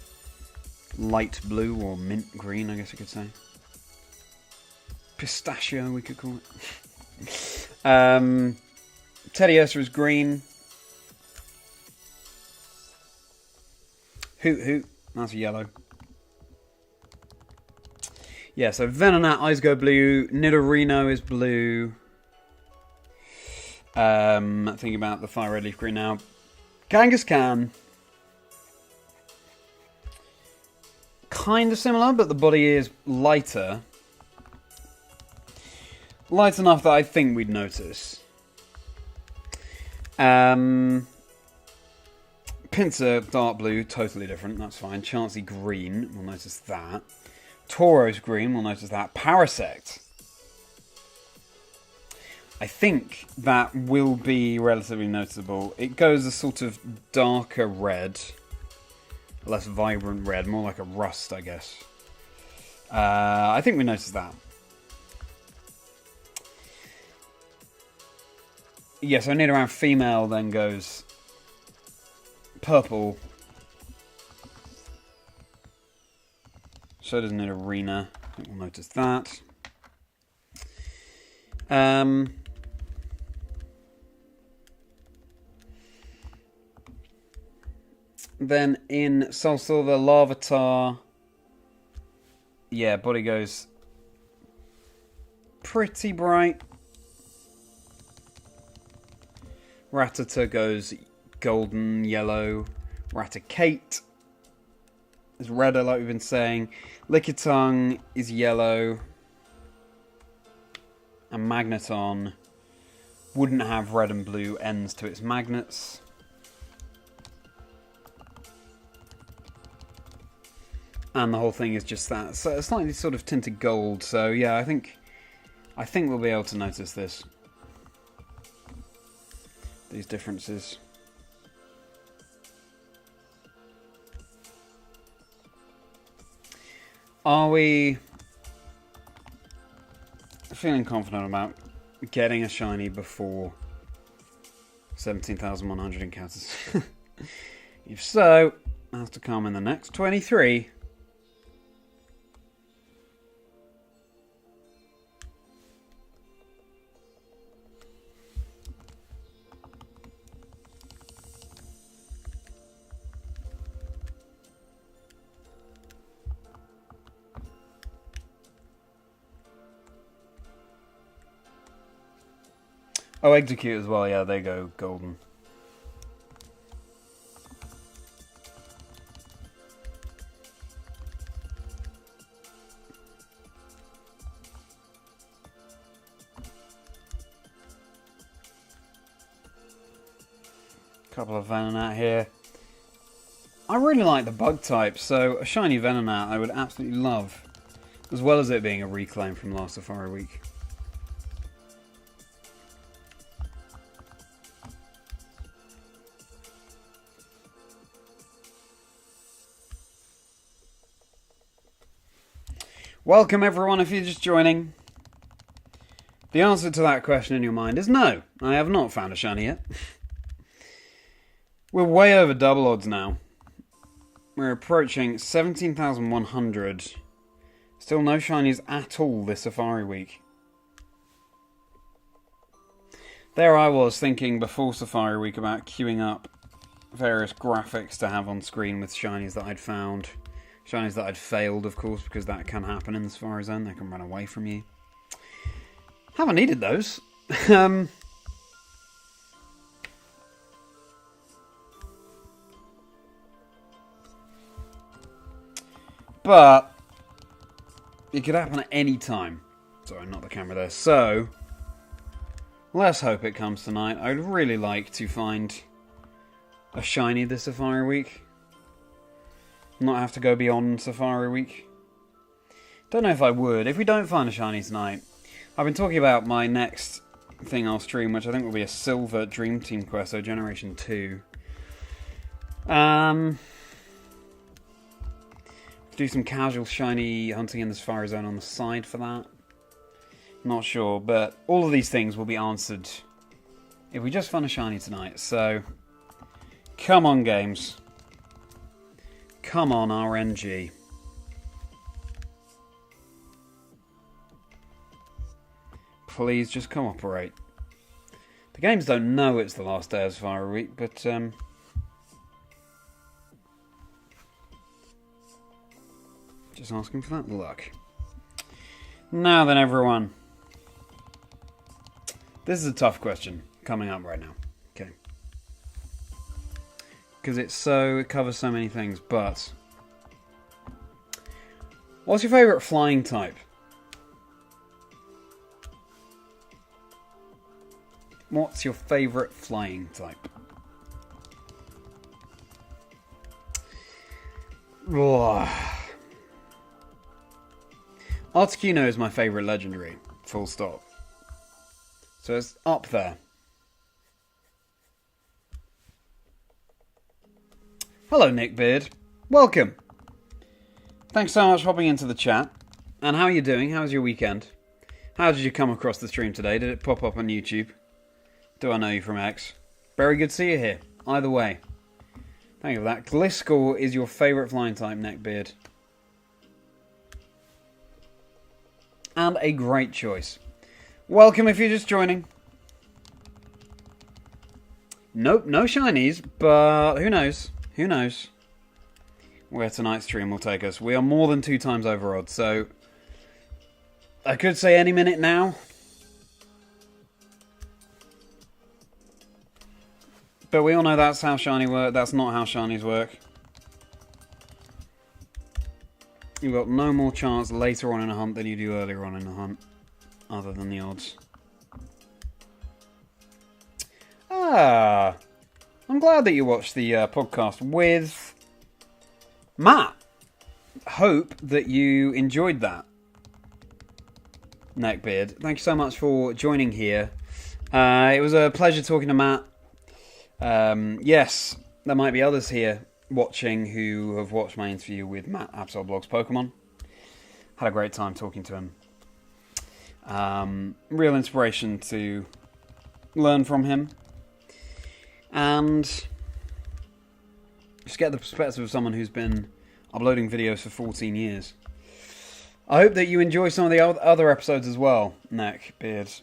light blue or mint green, I guess you could say. Pistachio, we could call it. Teddy Ursa is green. Hoot Hoot, that's yellow. Yeah, so Venonat eyes go blue. Nidorino is blue. Thinking about the fire red leaf green now. Kangaskhan. Kind of similar, but the body is lighter. Light enough that I think we'd notice. Pinsir, dark blue, totally different, that's fine. Chansey green, we'll notice that. Tauros green, we'll notice that. Parasect. I think that will be relatively noticeable. It goes a sort of darker red. Less vibrant red, more like a rust, I guess. I think we noticed that. Yeah, so Nidoran female then goes purple. So does Nidorina. I think we'll notice that. Then in Soul Silver, Larvitar. Yeah, body goes pretty bright. Rattata goes golden, yellow. Raticate is redder, like we've been saying. Lickitung is yellow. a magneton wouldn't have red and blue ends to its magnets. And the whole thing is just that slightly sort of tinted gold. So yeah, I think we'll be able to notice this. These differences. Are we feeling confident about getting a shiny before 17,100 encounters? If so, it has to come in the next 23. Oh, execute as well, yeah, they go golden. Couple of Venonat here. I really like the bug type, so a shiny Venonat I would absolutely love, as well as it being a reclaim from last Safari Week. Welcome everyone if you're just joining. The answer to that question in your mind is no, I have not found a shiny yet. We're way over double odds now. We're approaching 17,100. Still no shinies at all this Safari Week. There I was thinking before Safari Week about queuing up various graphics to have on screen with shinies that I'd found. Shinies that I'd failed, of course, because that can happen in the Safari Zone. They can run away from you. Haven't needed those. But it could happen at any time. Sorry, not the camera there. So, let's hope it comes tonight. I'd really like to find a shiny this Safari Week. Not have to go beyond Safari Week. Don't know if I would. If we don't find a shiny tonight, I've been talking about my next thing I'll stream, which I think will be a Silver Dream Team quest, so Generation 2. Do some casual shiny hunting in the Safari Zone on the side for that. Not sure, but all of these things will be answered if we just find a shiny tonight. So, come on, games. Come on, RNG. Please just cooperate. The games don't know it's the last day of Safari Week, but just asking for that luck. Now then, everyone. This is a tough question coming up right now. Okay. Because it covers so many things, but what's your favourite flying type? What's your favourite flying type? Articuno is my favourite legendary, full stop. So it's up there. Hello, Nick Beard. Welcome. Thanks so much for hopping into the chat. And how are you doing? How was your weekend? How did you come across the stream today? Did it pop up on YouTube? Do I know you from X? Very good to see you here. Either way. Thank you for that. Gliscor is your favourite flying type, Neckbeard. And a great choice. Welcome if you're just joining. Nope, no shinies, but who knows? Who knows where tonight's stream will take us. We are more than 2 times over odds, so I could say any minute now. But we all know that's how shiny work. That's not how shinies work. You've got no more chance later on in a hunt than you do earlier on in a hunt. other than the odds. I'm glad that you watched the podcast with Matt. Hope that you enjoyed that, Neckbeard. Thank you so much for joining here. It was a pleasure talking to Matt. Yes, there might be others here watching who have watched my interview with Matt Absol Blogs Pokemon. Had a great time talking to him. Real inspiration to learn from him. And just get the perspective of someone who's been uploading videos for 14 years. I hope that you enjoy some of the other episodes as well, Neckbeard.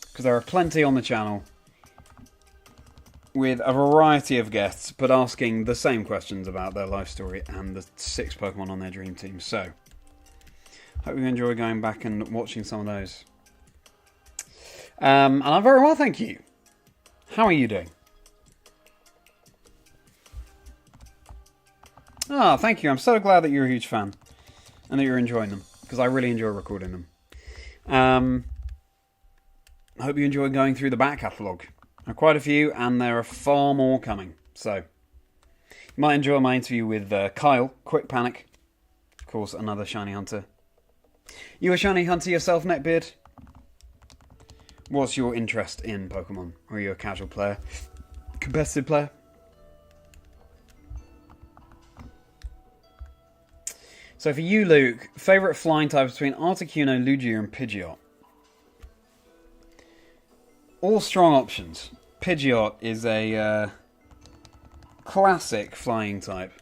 Because there are plenty on the channel with a variety of guests, but asking the same questions about their life story and the 6 Pokemon on their dream team. So, hope you enjoy going back and watching some of those. And I'm very well, thank you. How are you doing? Thank you. I'm so glad that you're a huge fan and that you're enjoying them, because I really enjoy recording them. I hope you enjoy going through the back catalogue. There are quite a few, and there are far more coming. So, you might enjoy my interview with Kyle, Quick Panic. Of course, another shiny hunter. You a shiny hunter yourself, Neckbeard? What's your interest in Pokemon? Are you a casual player? Competitive player? So for you, Luke, favourite flying types between Articuno, Lugia and Pidgeot? All strong options. Pidgeot is a classic flying type.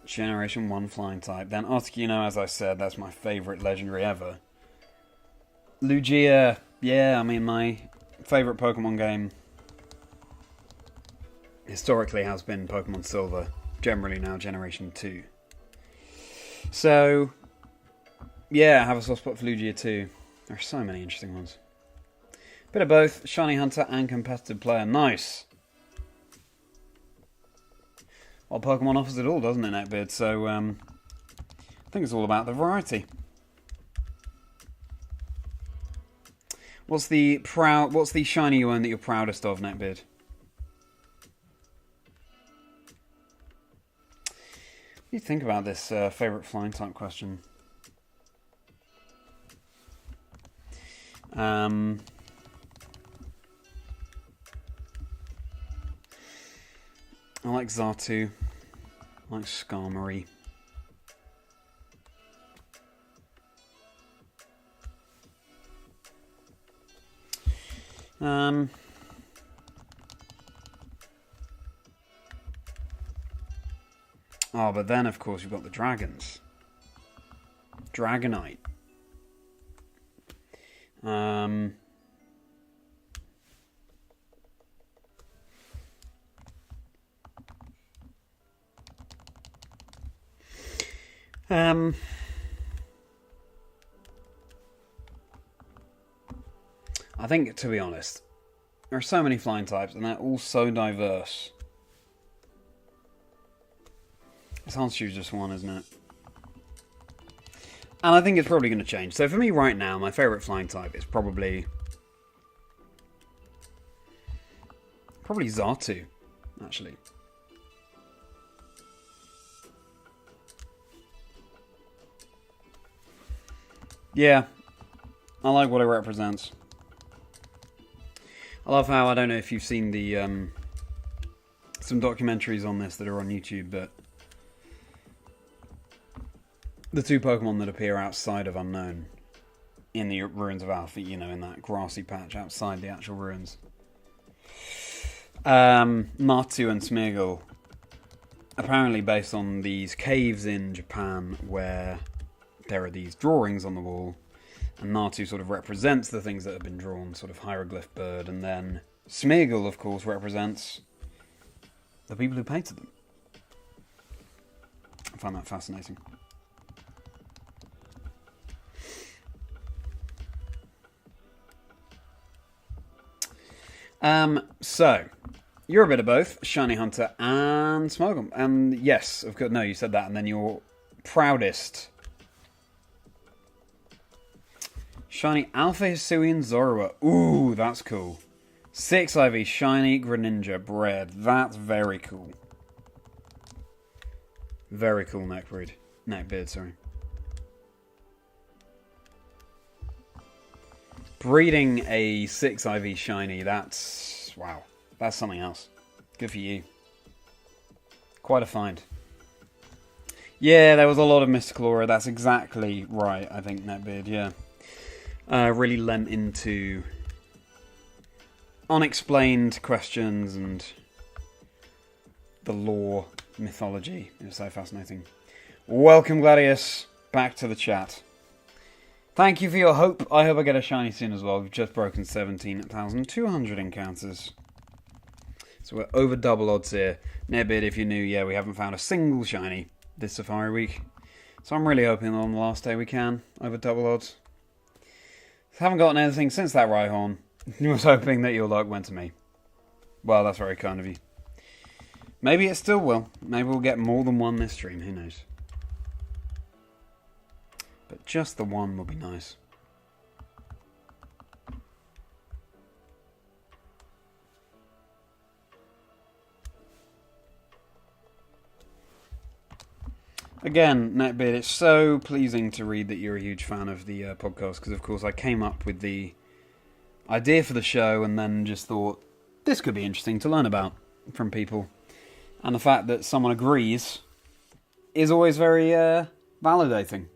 Generation 1 flying type. Then Articuno, as I said, that's my favourite legendary ever. Lugia, yeah, I mean, my favourite Pokemon game historically has been Pokemon Silver. Generally now Generation 2. So, yeah, I have a soft spot for Lugia too. There are so many interesting ones. Bit of both, shiny hunter and competitive player. Nice! Well, Pokemon offers it all, doesn't it, Neckbeard? So, I think it's all about the variety. What's the shiny you own that you're proudest of, Neckbeard? What do you think about this favourite flying type question? I like Xatu. I like Skarmory. Oh, but then, of course, you've got the dragons. Dragonite. I think, to be honest, there are so many flying types, and they're all so diverse. It's hard to choose just one, isn't it? And I think it's probably going to change. So for me right now, my favourite flying type is probably Xatu, actually. Yeah, I like what it represents. I love how, I don't know if you've seen the some documentaries on this that are on YouTube, but the 2 Pokemon that appear outside of Unknown in the ruins of Alpha, you know, in that grassy patch outside the actual ruins. Martu and Smeargle, apparently based on these caves in Japan where there are these drawings on the wall, and Martu sort of represents the things that have been drawn, sort of hieroglyph bird, and then Smeargle, of course, represents the people who painted them. I find that fascinating. So, You're a bit of both, Shiny Hunter and Smogum. And yes, of course, no, you said that, and then your proudest. Shiny Alpha Hisuian Zorua. Ooh, that's cool. 6 IV Shiny Greninja bred. That's very cool. Very cool neckbeard, sorry. Breeding a 6 IV Shiny, that's... wow. That's something else. Good for you. Quite a find. Yeah, there was a lot of Mystical Aura. That's exactly right, I think, Netbeard, yeah. Really lent into unexplained questions and the lore, mythology. It was so fascinating. Welcome, Gladius, back to the chat. Thank you for your hope. I hope I get a shiny soon as well. We've just broken 17,200 encounters. So we're over double odds here. Netbeard, if you're new, yeah, we haven't found a single shiny this Safari week. So I'm really hoping that on the last day we can, over double odds. Haven't gotten anything since that Rhyhorn. I was hoping that your luck went to me. Well, that's very kind of you. Maybe it still will. Maybe we'll get more than one this stream, who knows. But just the one will be nice. Again, Netbeard, it's so pleasing to read that you're a huge fan of the podcast, because of course I came up with the idea for the show and then just thought, this could be interesting to learn about from people. And the fact that someone agrees is always very validating.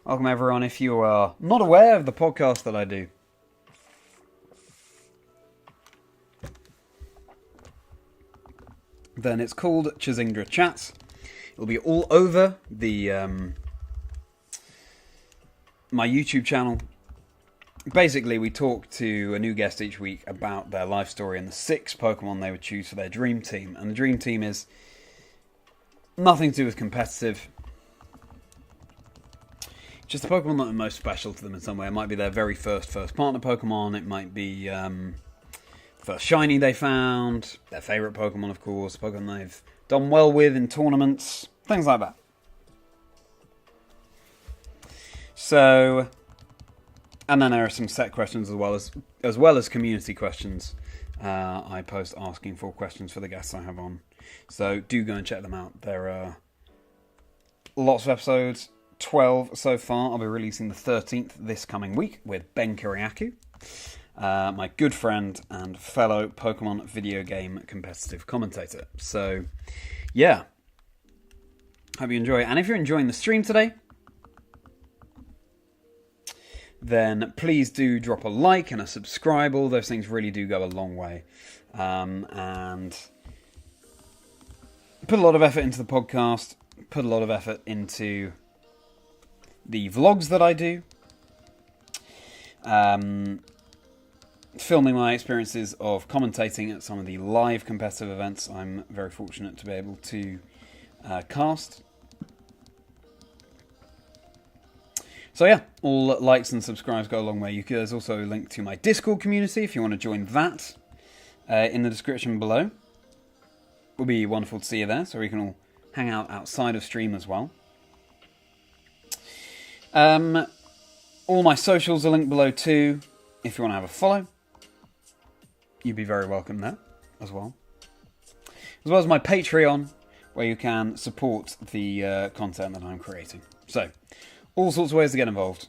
Welcome everyone, if you are not aware of the podcast that I do. Then it's called Chazingdra Chats. It'll be all over the my YouTube channel. Basically, we talk to a new guest each week about their life story and the 6 Pokemon they would choose for their dream team. And the dream team is nothing to do with competitive. Just the Pokemon that are most special to them in some way. It might be their very first partner Pokemon. It might be first shiny they found. Their favourite Pokemon, of course. Pokemon they've done well with in tournaments. Things like that. So, and then there are some set questions as well as community questions. I post asking for questions for the guests I have on. So do go and check them out. There are lots of episodes. 12 so far. I'll be releasing the 13th this coming week with Ben Kiriakou, my good friend and fellow Pokemon video game competitive commentator. So, yeah. Hope you enjoy it. And if you're enjoying the stream today, then please do drop a like and a subscribe. All those things really do go a long way. And put a lot of effort into the podcast. Put a lot of effort into the vlogs that I do, filming my experiences of commentating at some of the live competitive events I'm very fortunate to be able to cast. So yeah, all likes and subscribes go a long way. There's also a link to my Discord community if you want to join that in the description below. It will be wonderful to see you there, so we can all hang out outside of stream as well. All my socials are linked below too. If you want to have a follow, you'd be very welcome there as well. As well as my Patreon, where you can support the content that I'm creating. So, all sorts of ways to get involved.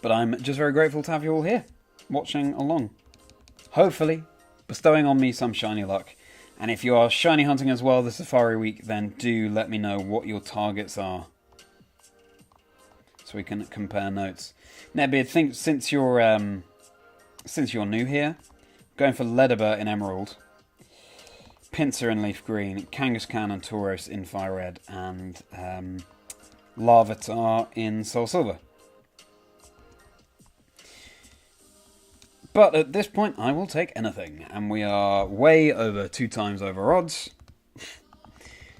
But I'm just very grateful to have you all here, watching along. Hopefully, bestowing on me some shiny luck. And if you are shiny hunting as well this Safari week, then do let me know what your targets are, so we can compare notes. Netbeard, think since you're new here, going for Ledabur in Emerald, Pinsir in Leaf Green, Kangaskhan and Tauros in Fire Red, and Larvitar in Soul Silver. But at this point, I will take anything. And we are way over 2 times over odds.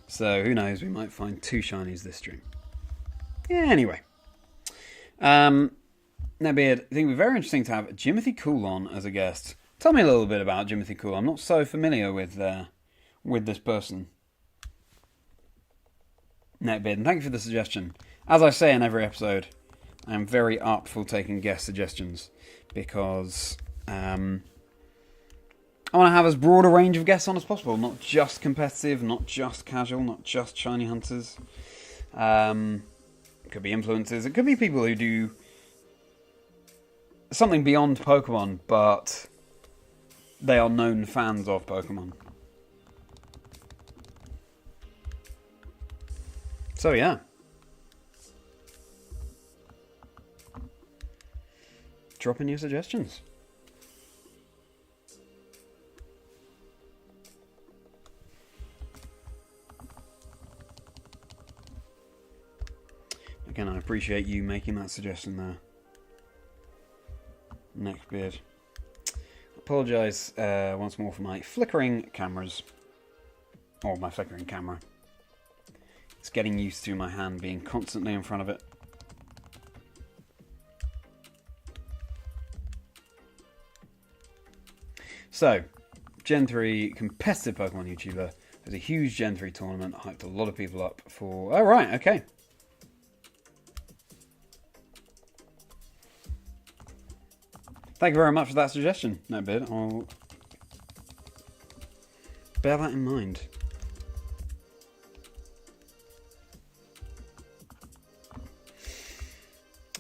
So who knows, we might find 2 shinies this stream. Yeah, anyway. Neckbeard, I think it would be very interesting to have Jimothy Cool on as a guest. Tell me a little bit about Jimothy Cool. I'm not so familiar with this person. Neckbeard, and thank you for the suggestion. As I say in every episode, I am very up for taking guest suggestions because I want to have as broad a range of guests on as possible. Not just competitive, not just casual, not just shiny hunters. It could be influencers. It could be people who do something beyond Pokemon, but they are known fans of Pokemon. So yeah. Drop in your suggestions. Again, I appreciate you making that suggestion there. Neckbeard. Apologise once more for my flickering cameras. Or my flickering camera. It's getting used to my hand being constantly in front of it. So, Gen 3 competitive Pokemon YouTuber. There's a huge Gen 3 tournament. Hyped a lot of people up for... Oh, right, okay. Thank you very much for that suggestion, Neckbeard. I'll bear that in mind.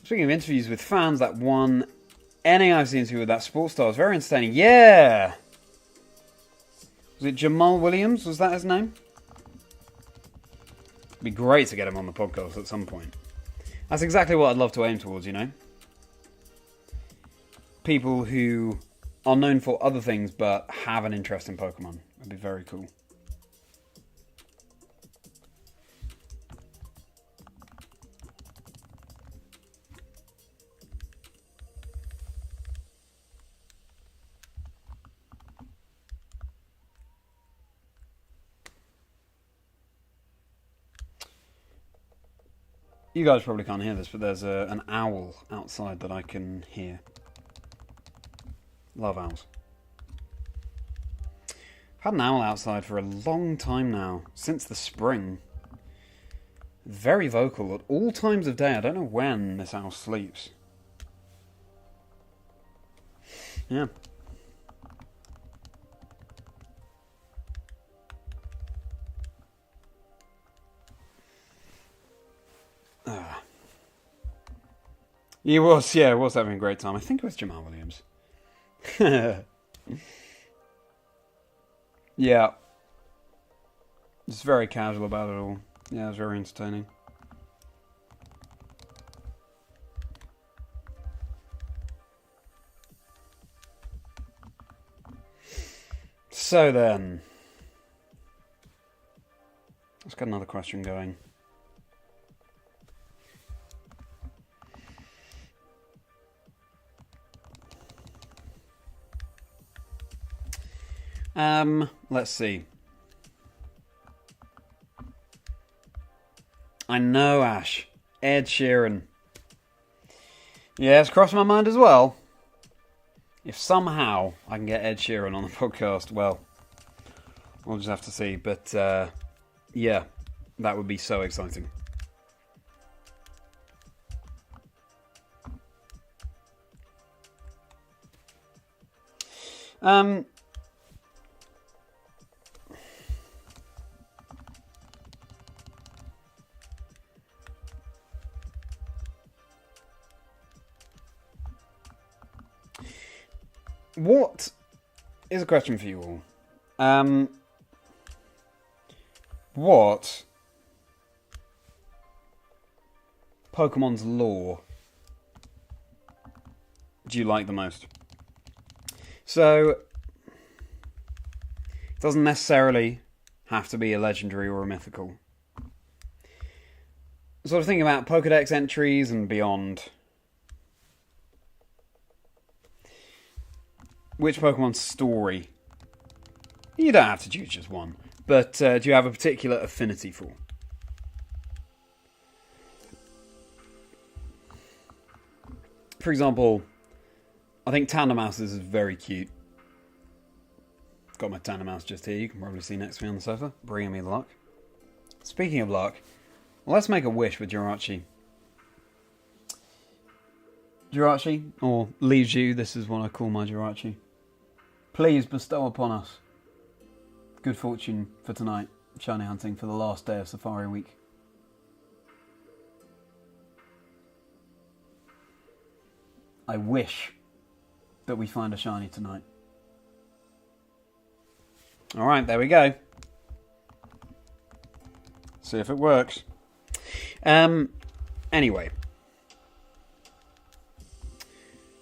Speaking of interviews with fans, that one NA I've seen to with that sports star was very entertaining. Yeah! Was it Jamal Williams? Was that his name? It'd be great to get him on the podcast at some point. That's exactly what I'd love to aim towards, you know? People who are known for other things but have an interest in Pokemon. That'd be very cool. You guys probably can't hear this, but there's an owl outside that I can hear. Love owls. I've had an owl outside for a long time now, since the spring. Very vocal at all times of day. I don't know when this owl sleeps. Yeah. He was having a great time. I think it was Jamal Williams. Yeah. Just very casual about it all. Yeah, it was very entertaining. So then, let's get another question going. Let's see. I know, Ash. Ed Sheeran. Yeah, it's crossed my mind as well. If somehow I can get Ed Sheeran on the podcast, well, we'll just have to see. But, yeah, that would be so exciting. What is a question for you all? What Pokemon's lore do you like the most? So, it doesn't necessarily have to be a legendary or a mythical. Sort of thinking about Pokedex entries and beyond. which Pokemon story? You don't have to choose just one, but do you have a particular affinity for? For example, I think Tandemouses is very cute. Got my Tandemaus just here. You can probably see next to me on the sofa, bringing me the luck. Speaking of luck, well, let's make a wish with Jirachi. Jirachi, or Liju, this is what I call my Jirachi. Please bestow upon us good fortune for tonight, shiny hunting for the last day of Safari Week. I wish that we find a shiny tonight. Alright, there we go. See if it works. Anyway.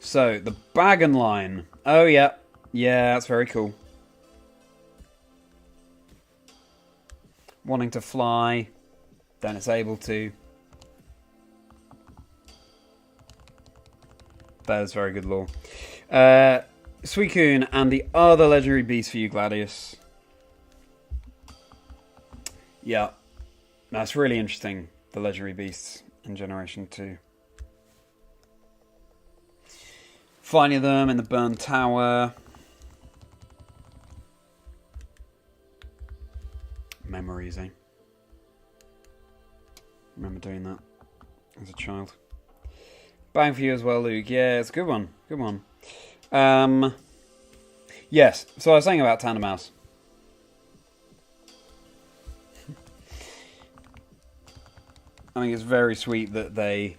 So, the bag and line. Oh, yeah. Yeah, that's very cool. Wanting to fly. Then it's able to. That is very good lore. Suicune and the other legendary beast for you, Gladius. Yeah. That's really interesting. The legendary beasts in Generation 2. Finding them in the burned tower. Memories, eh? Remember doing that as a child. Bang for you as well, Luke. Yeah, it's a good one. Good one. Yes, so I was saying about Tandemaus. I think it's very sweet that they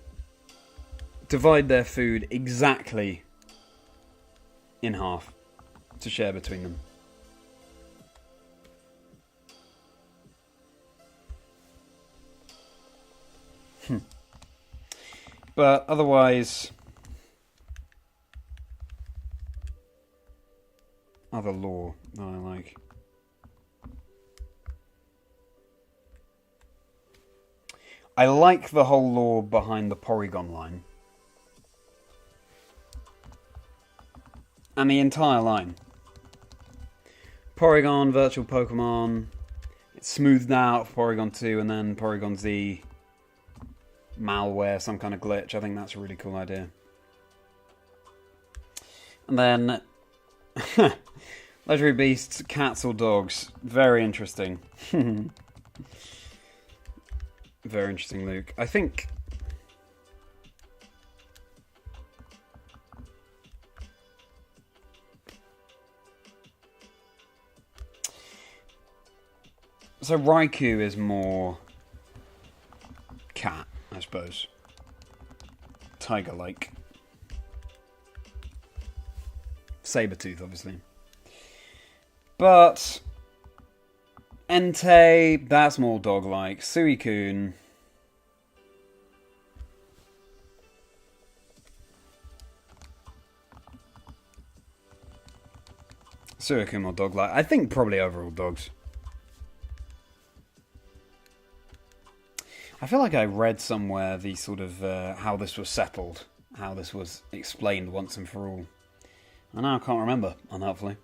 divide their food exactly in half to share between them. But otherwise, other lore that I like. I like the whole lore behind the Porygon line. And the entire line. Porygon, Virtual Pokemon. It's smoothed out for Porygon 2 and then Porygon Z. Malware, some kind of glitch. I think that's a really cool idea. And then legendary beasts, cats or dogs. Very interesting. Very interesting, Luke. I think so Raikou is more cat, I suppose. Tiger-like. Sabertooth, obviously. But Entei, that's more dog-like. Suicune. Suicune more dog-like. I think probably overall dogs. I feel like I read somewhere the sort of how this was settled, how this was explained once and for all. And now I can't remember, unhelpfully.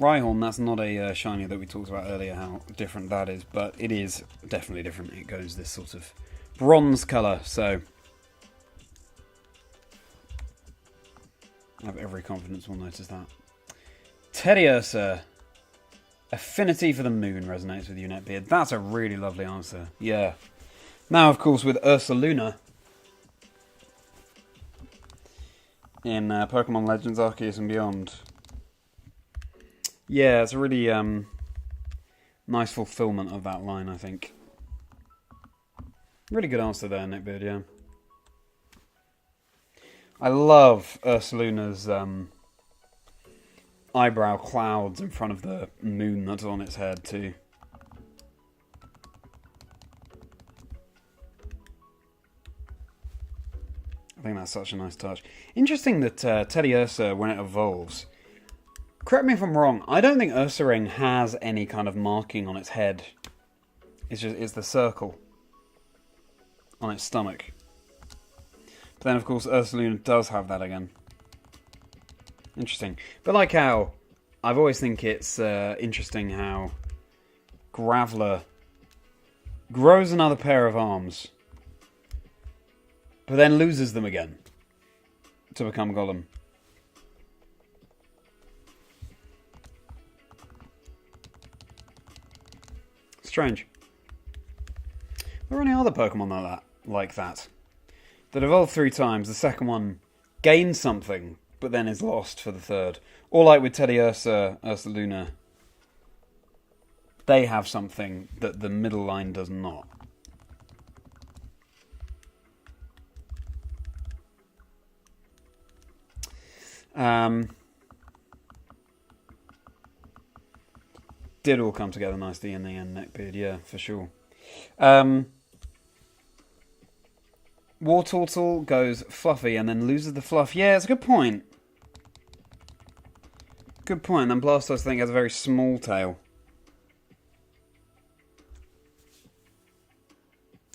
Rhyhorn, that's not a shiny that we talked about earlier, how different that is, but it is definitely different. It goes this sort of bronze colour, so I have every confidence we'll notice that. Teddiursa. Affinity for the moon resonates with you, Netbeard. That's a really lovely answer. Yeah. Now, of course, with Ursaluna in Pokemon Legends Arceus and Beyond. Yeah, it's a really nice fulfillment of that line, I think. Really good answer there, Netbeard, yeah. I love Ursaluna's eyebrow clouds in front of the moon that's on its head too. I think that's such a nice touch. Interesting that Teddiursa, when it evolves, correct me if I'm wrong, I don't think Ursaring has any kind of marking on its head. It's the circle on its stomach. But then of course Ursaluna does have that again. Interesting. But like how I've always think it's interesting how Graveler grows another pair of arms, but then loses them again to become Golem. Strange. Are there any other Pokemon like that evolve 3 times? The second one gains something, but then is lost for the third. Or like with Ursaluna, they have something that the middle line does not. Did all come together nicely in the end, Neckbeard, yeah, for sure. Wartortle goes fluffy and then loses the fluff. Yeah, it's a good point. Good point. Then Blastoise, I think, has a very small tail.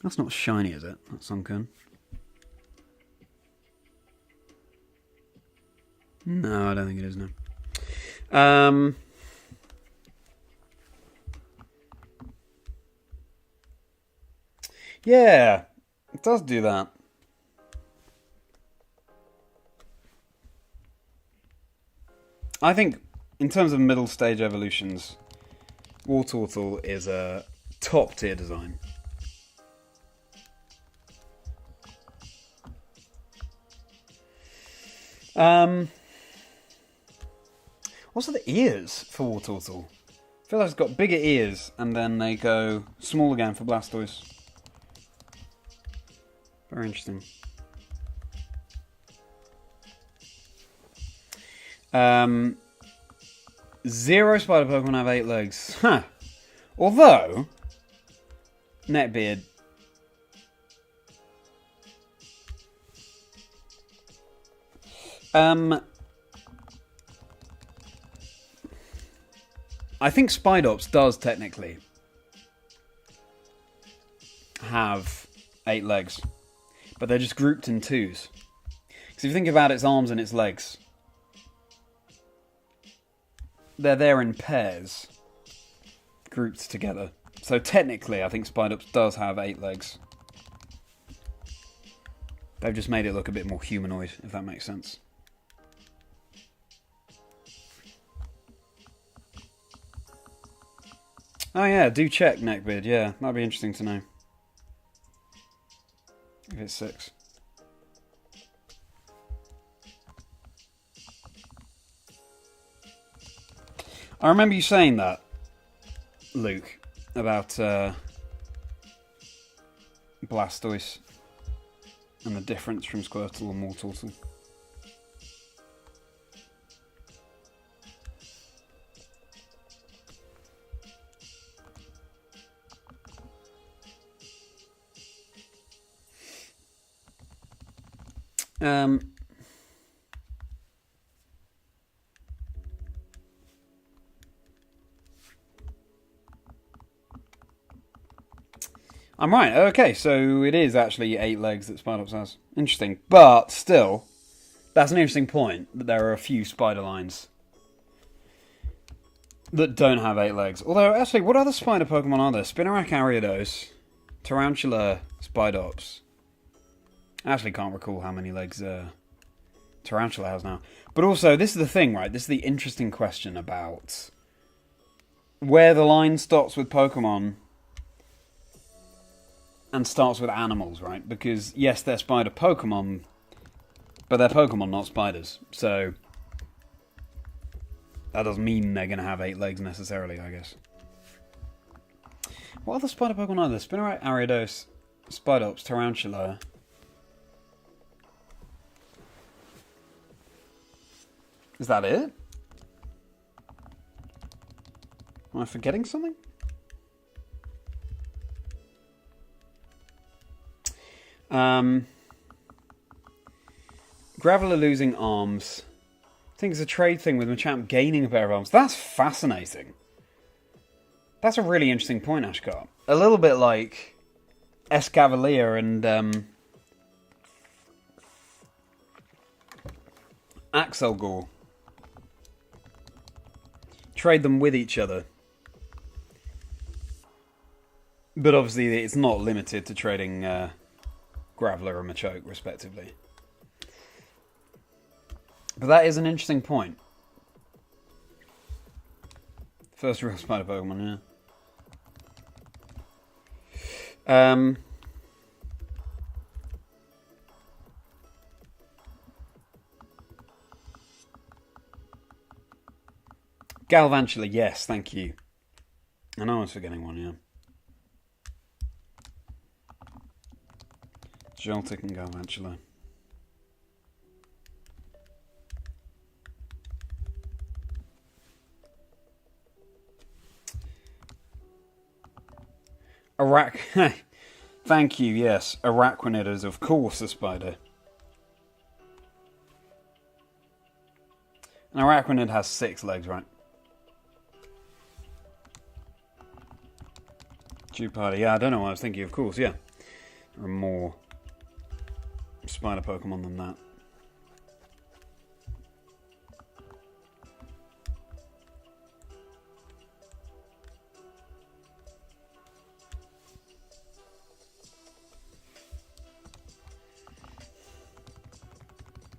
That's not shiny, is it? That's Sunkern. No, I don't think it is, no. Yeah, it does do that. I think, in terms of middle stage evolutions, Wartortle is a top tier design. Also, the ears for Wartortle. I feel like it's got bigger ears, and then they go small again for Blastoise. Very interesting. Zero spider Pokemon have 8 legs. Huh. Although, Neckbeard. I think Spidops does technically have 8 legs, but they're just grouped in 2s. Because if you think about its arms and its legs, they're there in pairs, grouped together. So technically, I think Spidops does have 8 legs. They've just made it look a bit more humanoid, if that makes sense. Oh yeah, do check, Neckbeard. Yeah, that'd be interesting to know. If it's 6. I remember you saying that, Luke, about Blastoise and the difference from Squirtle and Wartortle. I'm right. Okay, so it is actually 8 legs that Spidops has. Interesting. But still, that's an interesting point, that there are a few spider lines that don't have 8 legs. Although, actually, what other spider Pokemon are there? Spinarak, Ariados, Tarantula, Spidops. I actually can't recall how many legs Tarantula has now. But also, this is the thing, right? This is the interesting question about where the line stops with Pokemon and starts with animals, right? Because, yes, they're spider Pokemon, but they're Pokemon, not spiders. So, that doesn't mean they're going to have 8 legs necessarily, I guess. What other spider Pokemon are there? Spinarak, Ariados, Spidops, Tarantula. Is that it? Am I forgetting something? Graveler losing arms. I think it's a trade thing with Machamp gaining a pair of arms. That's fascinating. That's a really interesting point, Ashkar. A little bit like Escavalier and Axelgor trade them with each other. But obviously it's not limited to trading Graveler and Machoke, respectively. But that is an interesting point. First real spider Pokemon, yeah. Galvantula, yes, thank you. I know I was forgetting one, yeah. Joltik and Galvantula. Thank you, yes. Araquanid is, of course, a spider. An Araquanid has 6 legs, right? Jupardi, yeah, I don't know what I was thinking, of course, yeah. There are more spider Pokemon than that.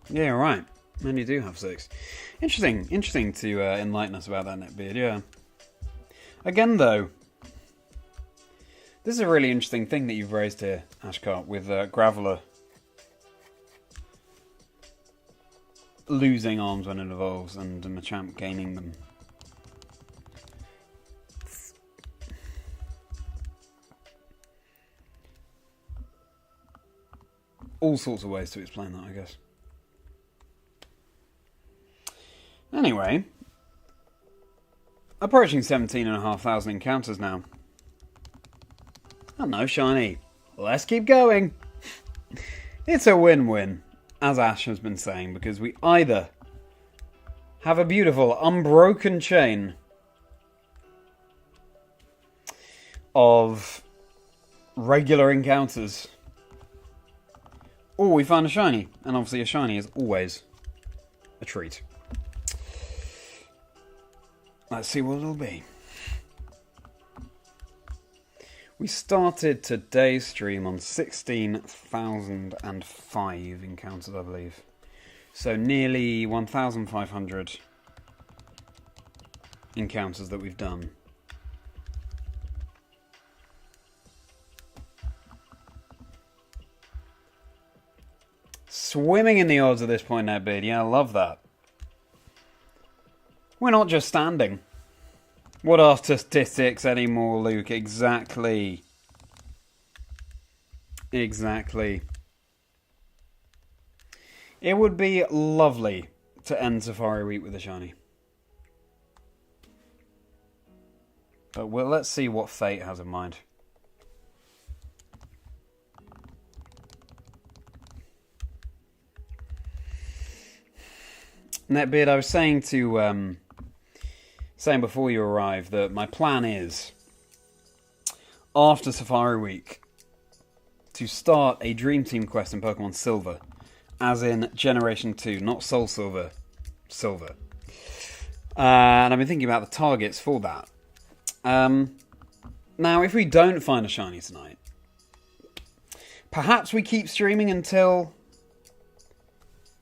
Yeah, right. And you do have 6. Interesting to enlighten us about that, Netbeard, yeah. Again, though, this is a really interesting thing that you've raised here, Ashcart, with Graveler losing arms when it evolves and Machamp gaining them. All sorts of ways to explain that, I guess. Anyway, approaching 17,500 encounters now. I don't know, shiny. Let's keep going. It's a win-win, as Ash has been saying, because we either have a beautiful, unbroken chain of regular encounters, or we find a shiny, and obviously a shiny is always a treat. Let's see what it'll be. We started today's stream on 16,005 encounters, I believe. So nearly 1,500 encounters that we've done. Swimming in the odds at this point, Netbeard. Yeah, I love that. We're not just standing. What are statistics anymore, Luke? Exactly. Exactly. It would be lovely to end Safari Week with a shiny. But let's see what fate has in mind. Netbeard, I was saying before you arrived that my plan is, after Safari Week, to start a Dream Team quest in Pokemon Silver, as in Generation 2, not Soul Silver, Silver. And I've been thinking about the targets for that. Now, if we don't find a shiny tonight, perhaps we keep streaming until,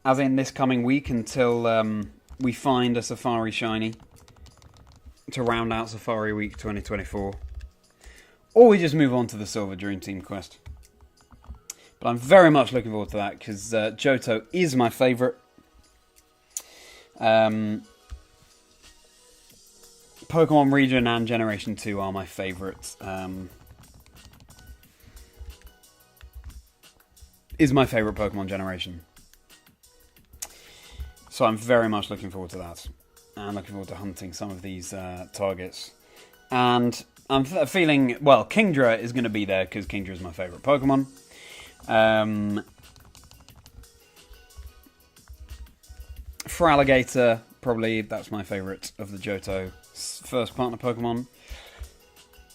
as in this coming week, until we find a Safari shiny to round out Safari Week 2024. Or we just move on to the Silver Dream Team quest. But I'm very much looking forward to that, because Johto is my favourite. Pokemon Region and Generation 2 are my favourites. Is my favourite Pokemon generation. So I'm very much looking forward to that. And looking forward to hunting some of these targets. And I'm feeling, well, Kingdra is going to be there, because Kingdra is my favourite Pokemon. For Alligator, probably that's my favourite of the Johto first partner Pokemon.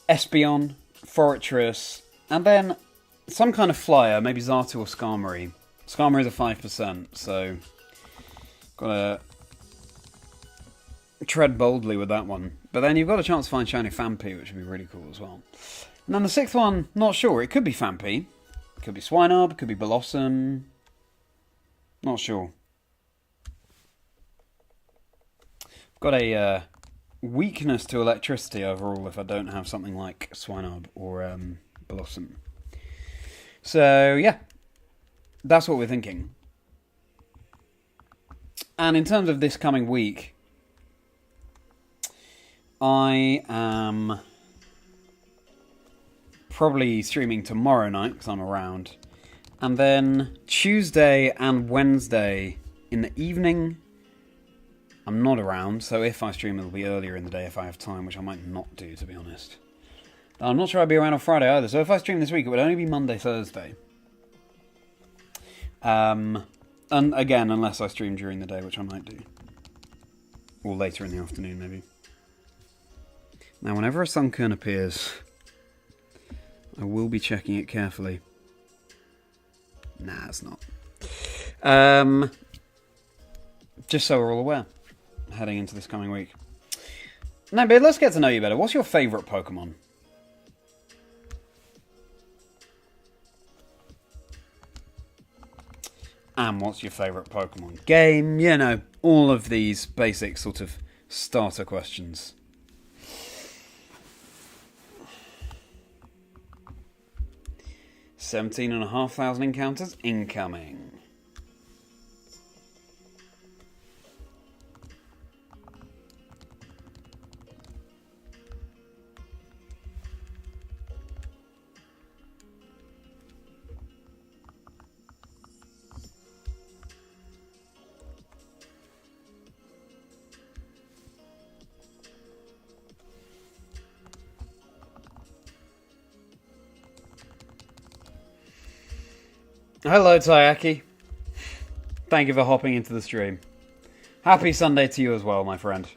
Espeon, Forretress, and then some kind of flyer, maybe Xatu or Skarmory. Skarmory is a 5%, so gotta tread boldly with that one. But then you've got a chance to find shiny Phanpy, which would be really cool as well. And then the 6th one, not sure. It could be Phanpy. It could be Swinub. It could be Blossom. Not sure. I've got a weakness to electricity overall if I don't have something like Swinub or Blossom. So, yeah. That's what we're thinking. And in terms of this coming week, I am probably streaming tomorrow night because I'm around. And then Tuesday and Wednesday in the evening, I'm not around. So if I stream, it'll be earlier in the day if I have time, which I might not do, to be honest. I'm not sure I'll be around on Friday either. So if I stream this week, it would only be Monday, Thursday. And again, unless I stream during the day, which I might do. Or later in the afternoon, maybe. Now, whenever a Sunkern appears, I will be checking it carefully. Nah, it's not. Just so we're all aware, heading into this coming week. Now, but let's get to know you better. What's your favourite Pokemon? And what's your favourite Pokemon game? You know, all of these basic sort of starter questions. 17,500 encounters incoming. Hello, Tayaki. Thank you for hopping into the stream. Happy Sunday to you as well, my friend.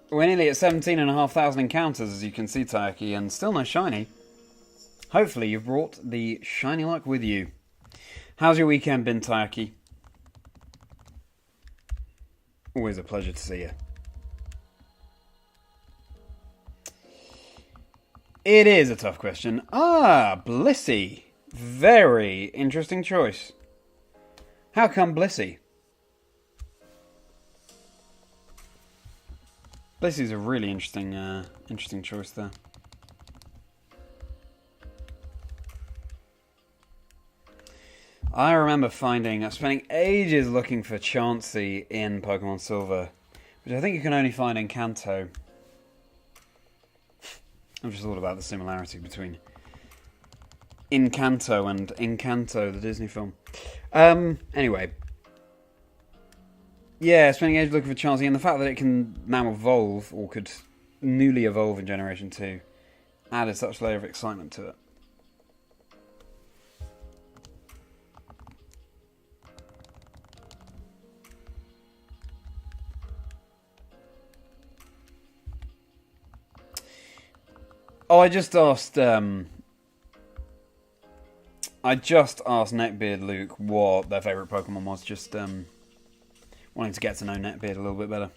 We're nearly at 17,500 encounters, as you can see, Tayaki, and still no shiny. Hopefully you've brought the shiny luck with you. How's your weekend been, Tayaki? Always a pleasure to see you. It is a tough question. Blissey. Very interesting choice. How come Blissey? Blissey's a really interesting choice there. I remember spending ages looking for Chansey in Pokemon Silver, which I think you can only find in Kanto. I've just thought about the similarity between Encanto and Encanto, the Disney film. Anyway. Yeah, spending ages looking for Chansey, and the fact that it can now evolve, or could newly evolve in Generation 2, added such a layer of excitement to it. Oh, I just asked Neckbeard Luke what their favourite Pokemon was, just wanting to get to know Neckbeard a little bit better.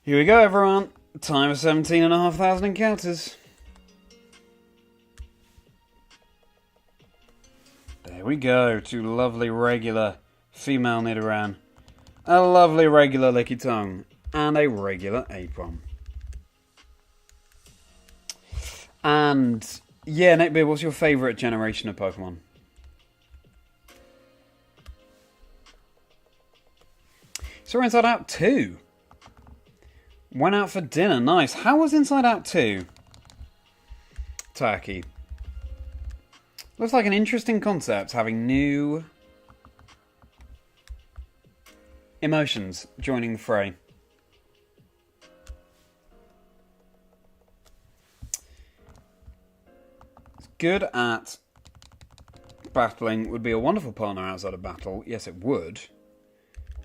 Here we go, everyone. Time of 17,500 encounters. There we go. Two lovely regular female Nidoran. A lovely regular Lickitung. And a regular Aipom. And yeah, Neckbeard, what's your favourite generation of Pokemon? So we're Inside Out 2. Went out for dinner. Nice. How was Inside Out 2? Turkey. Looks like an interesting concept, having new emotions joining the fray. Good at battling, would be a wonderful partner outside of battle. Yes, it would.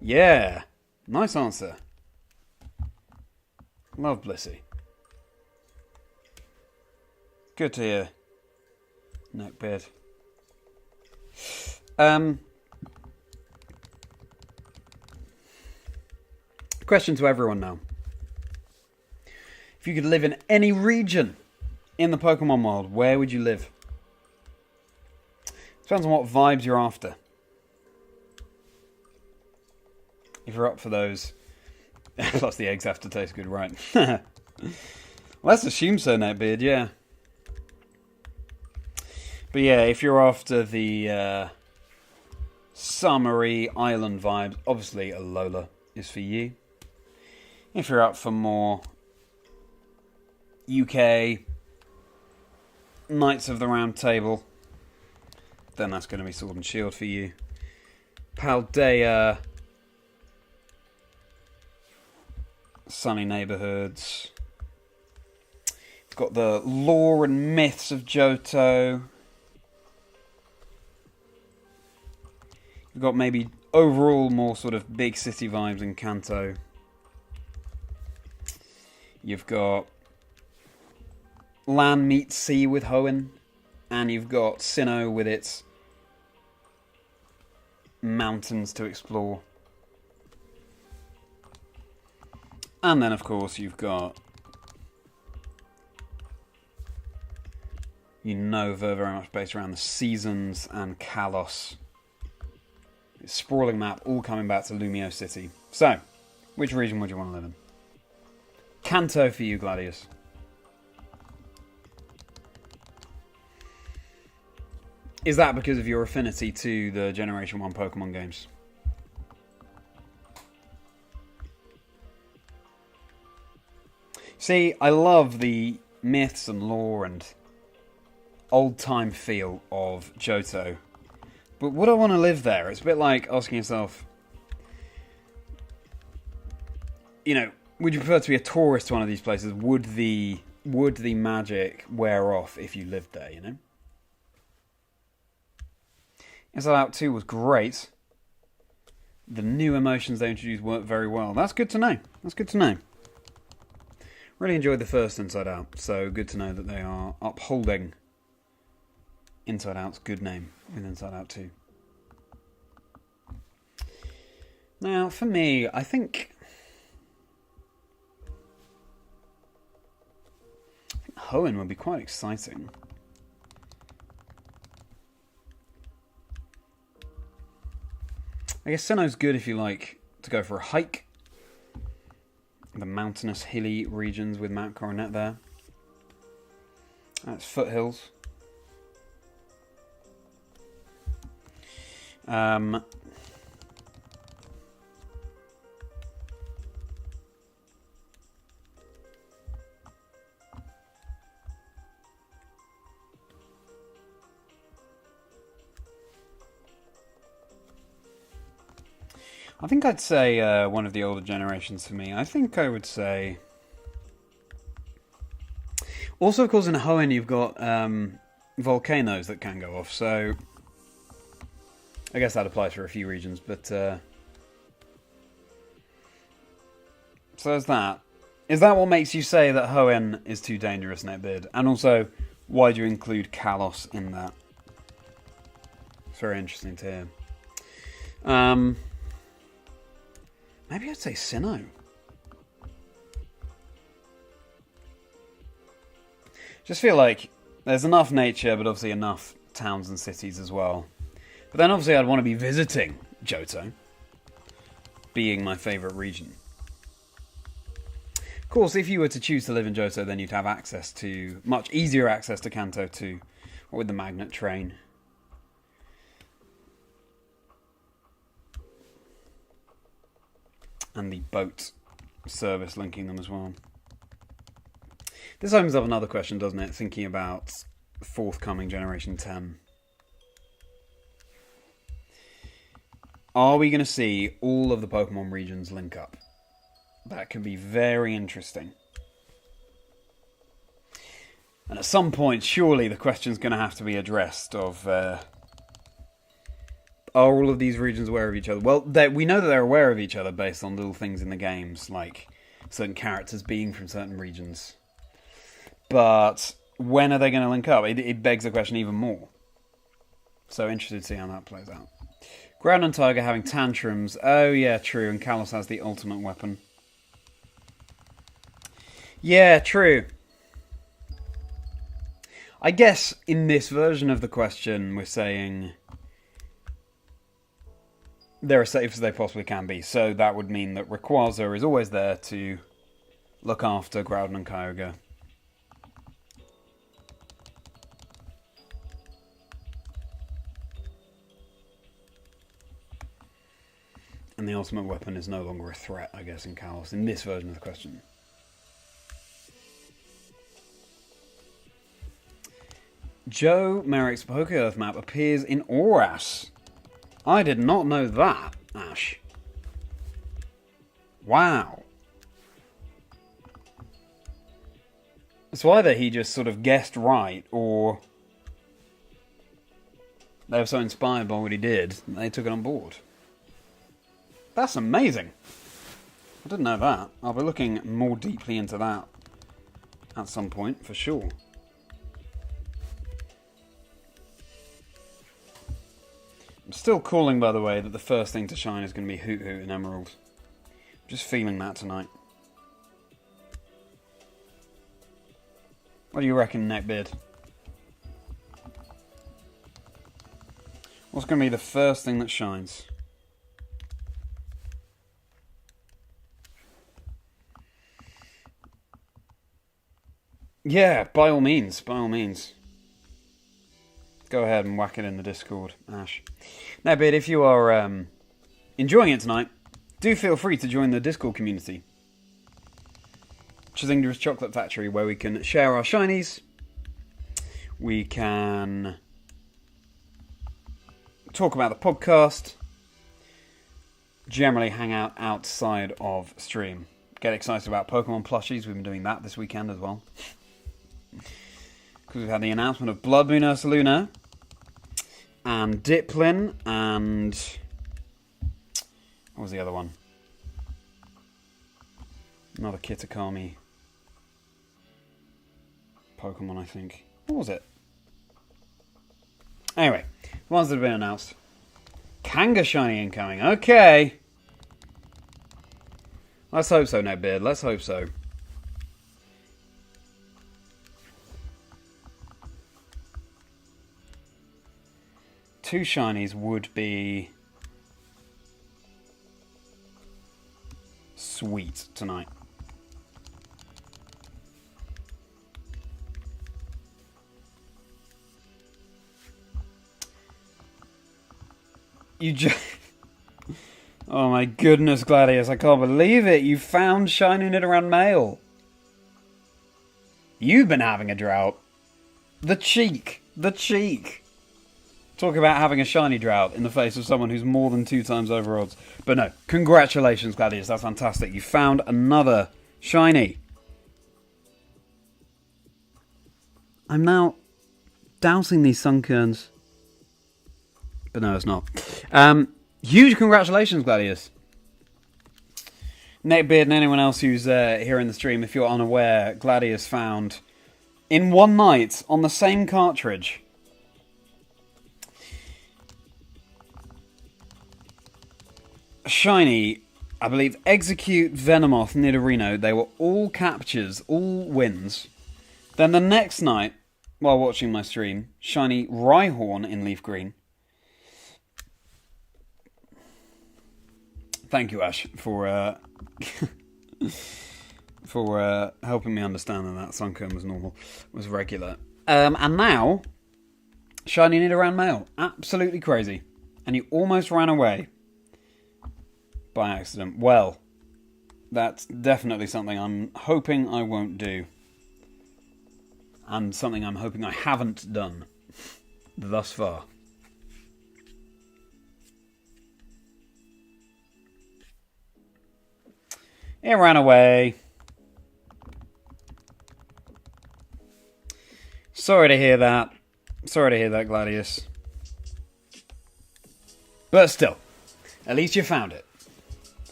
Yeah. Nice answer. Love Blissey. Good to hear. Neckbeard. Question to everyone now. If you could live in any region in the Pokemon world, where would you live? Depends on what vibes you're after. If you're up for those... Plus the eggs have to taste good, right? Well, let's assume so, Netbeard, yeah. But yeah, if you're after the summery island vibes, obviously Alola is for you. If you're up for more UK Knights of the Round Table, then that's going to be Sword and Shield for you. Paldea, sunny neighbourhoods. You've got the lore and myths of Johto. You've got maybe overall more sort of big city vibes in Kanto. You've got land meets sea with Hoenn. And you've got Sinnoh with its mountains to explore. And then, of course, you've got Unova, very much based around the seasons, and Kalos. It's a sprawling map, all coming back to Lumio City. So, which region would you want to live in? Kanto for you, Gladius. Is that because of your affinity to the Generation 1 Pokemon games? See, I love the myths and lore and old-time feel of Johto. But would I want to live there? It's a bit like asking yourself, you know, would you prefer to be a tourist to one of these places? Would the magic wear off if you lived there, you know? Inside Out 2 was great. The new emotions they introduced worked very well. That's good to know. That's good to know. Really enjoyed the first Inside Out, so good to know that they are upholding Inside Out's good name with Inside Out 2. Now, for me, I think Hoenn would be quite exciting. I guess Sinnoh's good if you like to go for a hike. The mountainous, hilly regions with Mount Coronet there. That's foothills. I think I'd say one of the older generations for me. I think I would say... Also, of course, in Hoenn you've got volcanoes that can go off, so... I guess that applies for a few regions, but... So there's that. Is that what makes you say that Hoenn is too dangerous, Netbeard? And also, why do you include Kalos in that? It's very interesting to hear. Maybe I'd say Sinnoh. Just feel like there's enough nature, but obviously enough towns and cities as well. But then obviously I'd want to be visiting Johto, being my favourite region. Of course, if you were to choose to live in Johto, then you'd have access to, much easier access to Kanto too, or with the magnet train. And the boat service linking them as well. This opens up another question, doesn't it? Thinking about forthcoming Generation 10. Are we going to see all of the Pokemon regions link up? That could be very interesting. And at some point, surely the question's going to have to be addressed of... Are all of these regions aware of each other? Well, we know that they're aware of each other based on little things in the games, like certain characters being from certain regions. But when are they going to link up? It begs the question even more. So interested to see how that plays out. Ground and Tiger having tantrums. Oh yeah, true. And Kalos has the ultimate weapon. Yeah, true. I guess in this version of the question, we're saying they're as safe as they possibly can be. So that would mean that Rayquaza is always there to look after Groudon and Kyogre. And the ultimate weapon is no longer a threat, I guess, in Kalos, in this version of the question. Joe Merrick's Poke-Earth map appears in Oras. I did not know that, Ash. Wow. So either he just sort of guessed right, or they were so inspired by what he did, they took it on board. That's amazing. I didn't know that. I'll be looking more deeply into that at some point, for sure. I'm still calling, by the way, that the first thing to shine is going to be Hoot Hoot and Emerald. I'm just feeling that tonight. What do you reckon, Neckbeard? What's going to be the first thing that shines? Yeah, by all means, by all means. Go ahead and whack it in the Discord, Ash. Now, but if you are enjoying it tonight, do feel free to join the Discord community. Chazingra's Chocolate Factory, where we can share our shinies. We can talk about the podcast. Generally hang out outside of stream. Get excited about Pokemon plushies. We've been doing that this weekend as well. Because we've had the announcement of Blood Moon Ursaluna and Diplin and what was the other one? Another Kitakami Pokemon, I think. What was it? Anyway, the ones that have been announced. Kanga shiny incoming. Okay. Let's hope so, Neckbeard. Let's hope so. Two shinies would be sweet tonight. You just... Oh my goodness, Gladius, I can't believe it. You found shiny Nidoran male. You've been having a drought. The cheek. The cheek. Talk about having a shiny drought in the face of someone who's more than 2 times over odds. But no, congratulations, Gladius. That's fantastic. You found another shiny. I'm now dousing these sunkerns. But no, it's not. Huge congratulations, Gladius. Neckbeard and anyone else who's here in the stream, if you're unaware, Gladius found in one night on the same cartridge shiny, I believe, Execute, Venomoth, Nidorino. They were all captures, all wins. Then the next night, while watching my stream, shiny Rhyhorn in Leaf Green. Thank you, Ash, for for helping me understand that Sunkern was normal, was regular. And now, shiny Nidoran male. Absolutely crazy. And you almost ran away. By accident. Well, that's definitely something I'm hoping I won't do. And something I'm hoping I haven't done thus far. It ran away. Sorry to hear that. Sorry to hear that, Gladius. But still, at least you found it.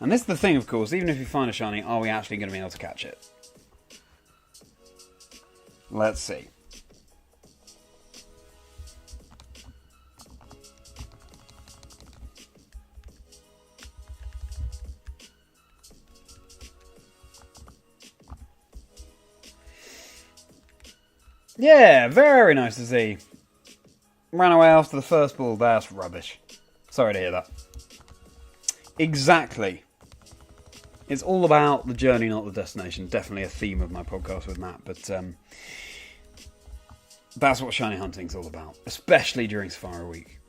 And this is the thing, of course, even if you find a shiny, are we actually going to be able to catch it? Let's see. Yeah, very nice to see. Ran away after the first ball. That's rubbish. Sorry to hear that. Exactly. It's all about the journey, not the destination. Definitely a theme of my podcast with Matt, but that's what shiny hunting's all about, especially during Safari Week.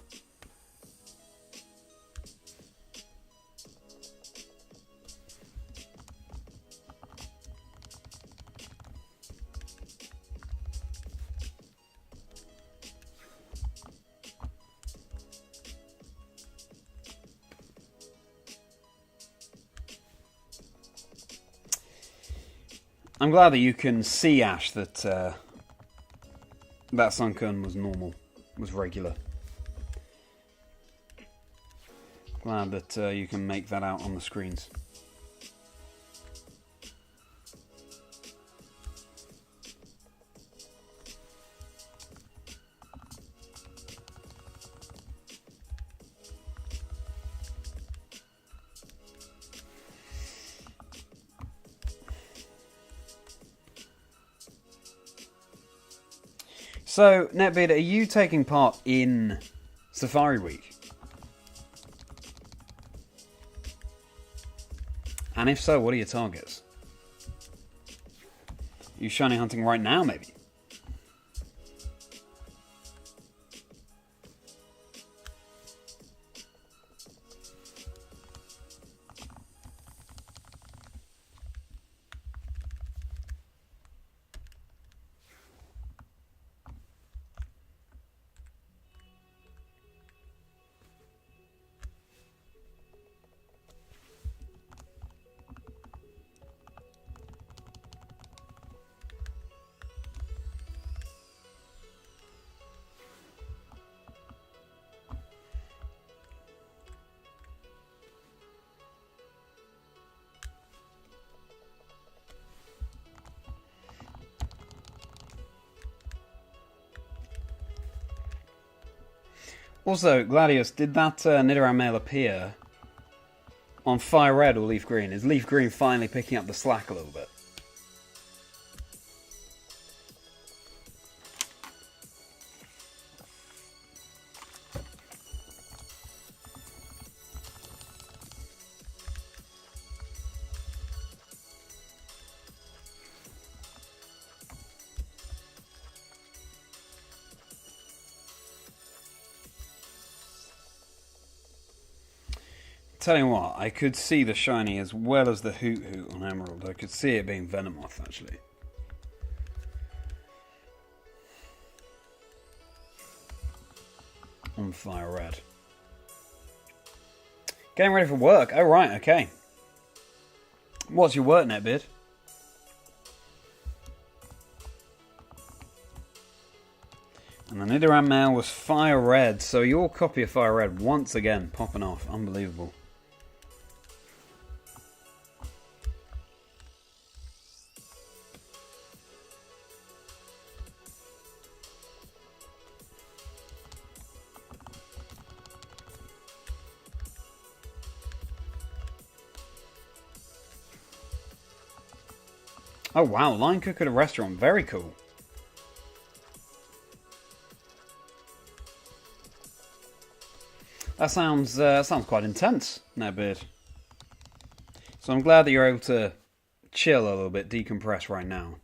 I'm glad that you can see, Ash, that that Sunkern was normal, was regular. Glad that you can make that out on the screens. So, Netbeard, are you taking part in Safari Week? And if so, what are your targets? Are you shiny hunting right now, maybe? Also, Gladius, did that Nidoran male appear on Fire Red or Leaf Green? Is Leaf Green finally picking up the slack a little bit? Tell you what, I could see the shiny as well as the Hoot Hoot on Emerald. I could see it being Venomoth, actually. On Fire Red. Getting ready for work. Oh, right, okay. What's your work, Netbeard? And the Nidoran male was Fire Red, so your copy of Fire Red once again popping off. Unbelievable. Oh wow, line cook at a restaurant. Very cool. That sounds quite intense, Netbeard. So I'm glad that you're able to chill a little bit, decompress right now.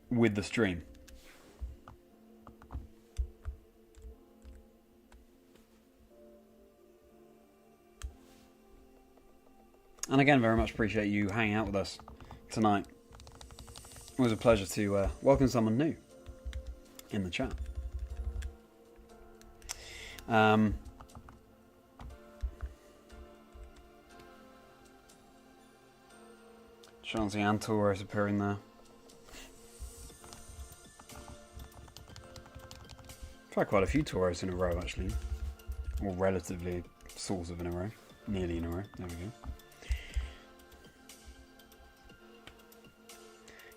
With the stream. And again, very much appreciate you hanging out with us tonight. It was a pleasure to welcome someone new in the chat. Chansey and Tauros appearing there. Tried quite a few Tauros in a row, actually. Or relatively sort of in a row. Nearly in a row. There we go.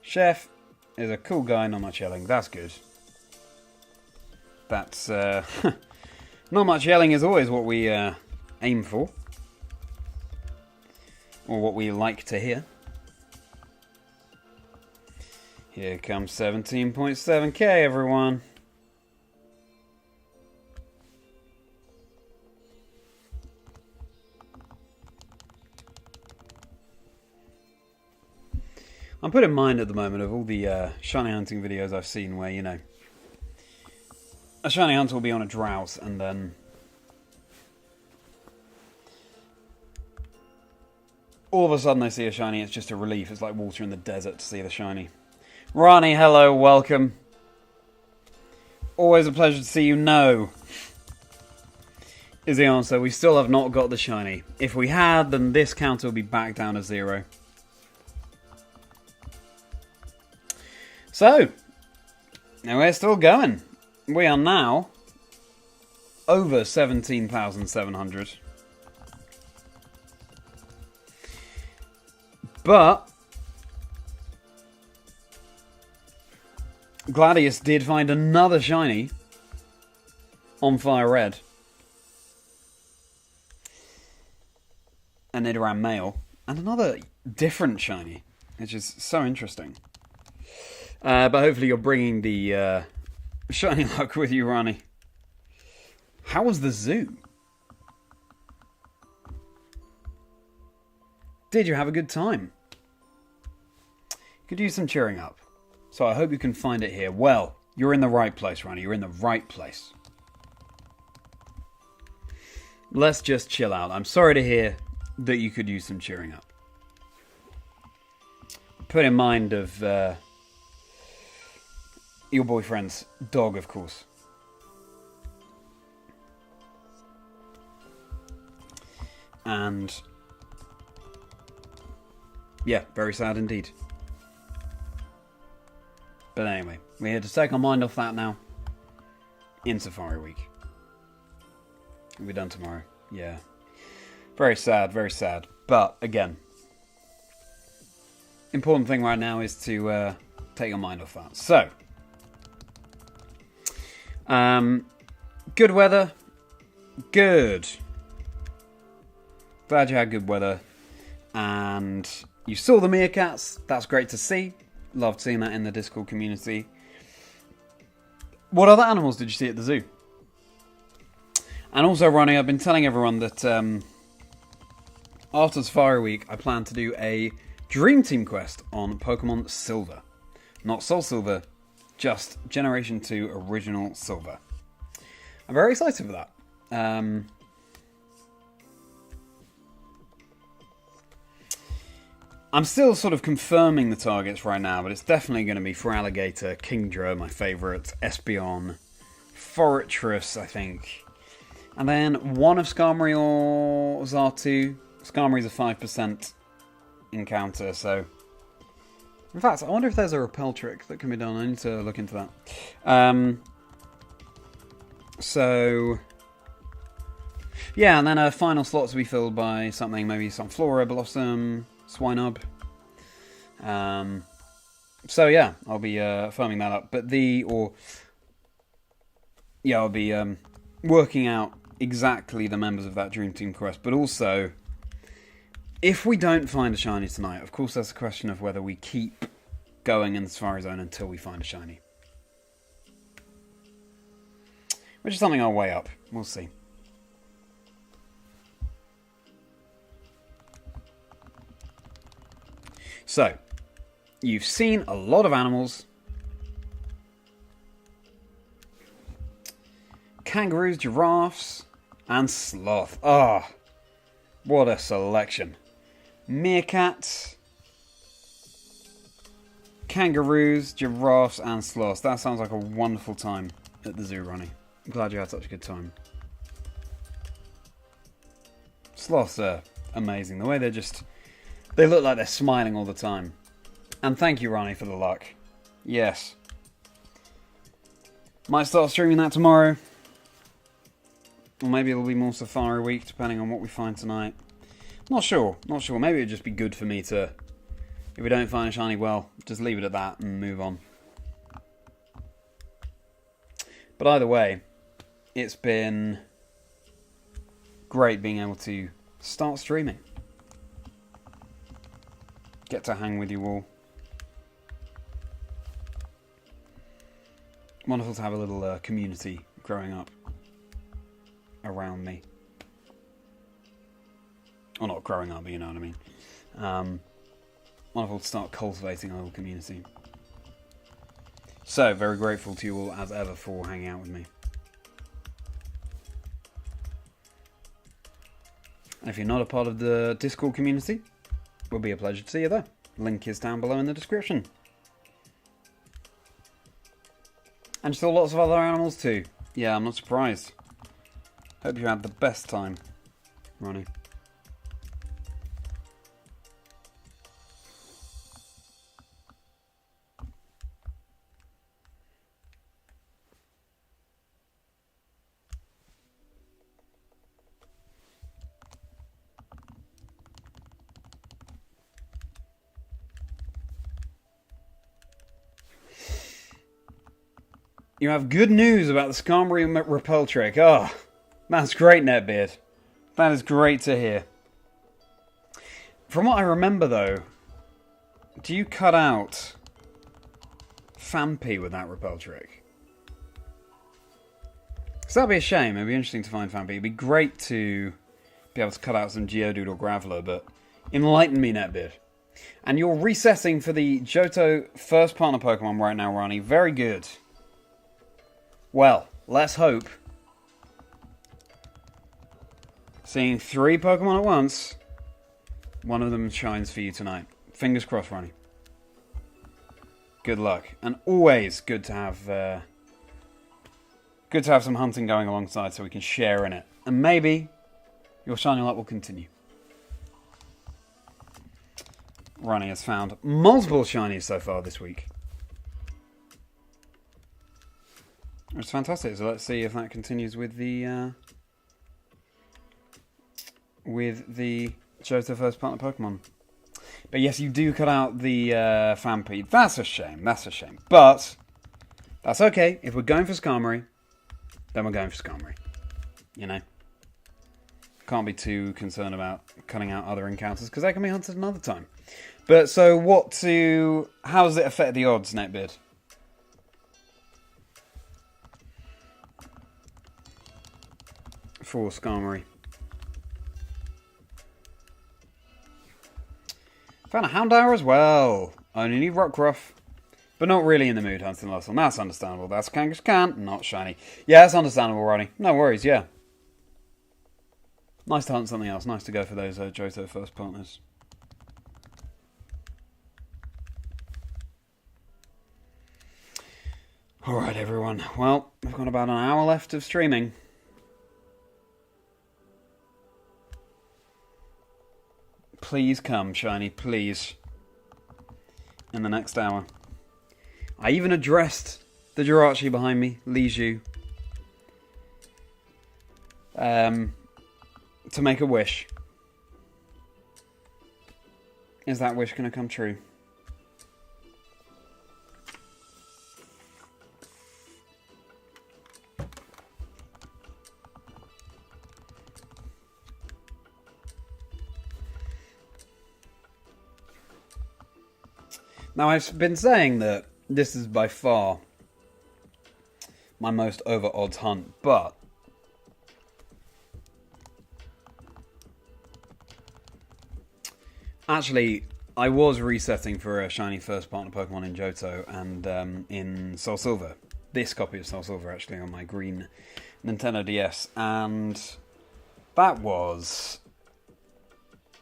Chef is a cool guy, not much yelling. That's good. That's, not much yelling is always what we aim for. Or what we like to hear. Here comes 17.7k, everyone. I'm put in mind at the moment of all the shiny hunting videos I've seen where, you know, a shiny hunter will be on a drought and then all of a sudden they see a shiny. It's just a relief. It's like water in the desert to see the shiny. Ronnie, hello, welcome. Always a pleasure to see you. No, is the answer. We still have not got the shiny. If we had, then this counter would be back down to 0. So, now we're still going. We are now over 17,700. But Gladius did find another shiny on Fire Red. A Nidoran male. And another different shiny, which is so interesting. But hopefully you're bringing the shiny luck with you, Ronnie. How was the zoo? Did you have a good time? Could use some cheering up. So I hope you can find it here. Well, you're in the right place, Ronnie. You're in the right place. Let's just chill out. I'm sorry to hear that you could use some cheering up. Put in mind of your boyfriend's dog, of course. And yeah, very sad indeed. But anyway, we're here to take our mind off that now. In Safari Week. We'll be done tomorrow. Yeah. Very sad, very sad. But again, important thing right now is to take your mind off that. So, good weather. Good. Glad you had good weather. And you saw the meerkats. That's great to see. Loved seeing that in the Discord community. What other animals did you see at the zoo? And also, Ronnie, I've been telling everyone that after Safari Week, I plan to do a Dream Team quest on Pokemon Silver. Not Soul Silver, just Generation 2 Original Silver. I'm very excited for that. I'm still sort of confirming the targets right now, but it's definitely going to be for Alligator, Kingdra, my favourite, Espeon, Fortress, I think. And then one of Skarmory or Zartu. Skarmory's a 5% encounter, so... In fact, I wonder if there's a repel trick that can be done. I need to look into that. So... yeah, and then a final slot to be filled by something, maybe some Flora, Blossom... Swinub. So yeah, I'll be firming that up. But I'll be working out exactly the members of that Dream Team quest. But also, if we don't find a shiny tonight, of course, that's a question of whether we keep going in the Safari Zone until we find a shiny, which is something I'll weigh up. We'll see. So, you've seen a lot of animals. Kangaroos, giraffes, and sloth. Ah, what a selection. Meerkats, kangaroos, giraffes, and sloths. That sounds like a wonderful time at the zoo, Ronnie. I'm glad you had such a good time. Sloths are amazing. The way they're just... they look like they're smiling all the time. And thank you, Ronnie, for the luck. Yes. Might start streaming that tomorrow. Or maybe it'll be more Safari Week, depending on what we find tonight. Not sure. Not sure. Maybe it'd just be good for me to... if we don't find a shiny, well, just leave it at that and move on. But either way, it's been great being able to start streaming. Get to hang with you all. Wonderful to have a little community growing up around me. Or not growing up, but you know what I mean. Wonderful to start cultivating a little community. So, very grateful to you all as ever for hanging out with me. And if you're not a part of the Discord community, it will be a pleasure to see you there. Link is down below in the description. And still lots of other animals too. Yeah, I'm not surprised. Hope you had the best time, Ronnie. You have good news about the Skarmory repel trick. Oh, that's great, Netbeard. That is great to hear. From what I remember, though, do you cut out Fampi with that repel trick? So that'd be a shame. It'd be interesting to find Fampi. It'd be great to be able to cut out some Geodude or Graveler, but enlighten me, Netbeard. And you're resetting for the Johto first partner Pokemon right now, Ronnie. Very good. Well, let's hope. Seeing 3 Pokemon at once, one of them shines for you tonight. Fingers crossed, Ronnie. Good luck, and always good to have some hunting going alongside, so we can share in it. And maybe your shining light will continue. Ronnie has found multiple shinies so far this week. It's fantastic. So let's see if that continues with the Johto first partner Pokemon. But yes, you do cut out the Fampi. That's a shame. That's a shame. But that's okay. If we're going for Skarmory, then we're going for Skarmory. You know, can't be too concerned about cutting out other encounters because they can be hunted another time. But so how does it affect the odds, Netbeard? For Skarmory. Found a Houndour as well. Only need Rockruff. But not really in the mood hunting last one. That's understandable. That's Kangaskhan, not shiny. Yeah, that's understandable, Ronnie. No worries, yeah. Nice to hunt something else. Nice to go for those Johto first partners. Alright, everyone. Well, we've got about an hour left of streaming. Please come, shiny, please. In the next hour. I even addressed the Jirachi behind me, Liju, to make a wish. Is that wish going to come true? Now, I've been saying that this is by far my most over-odds hunt, but actually, I was resetting for a shiny first partner Pokemon in Johto and in Soul Silver. This copy of Soul Silver, actually, on my green Nintendo DS, and that was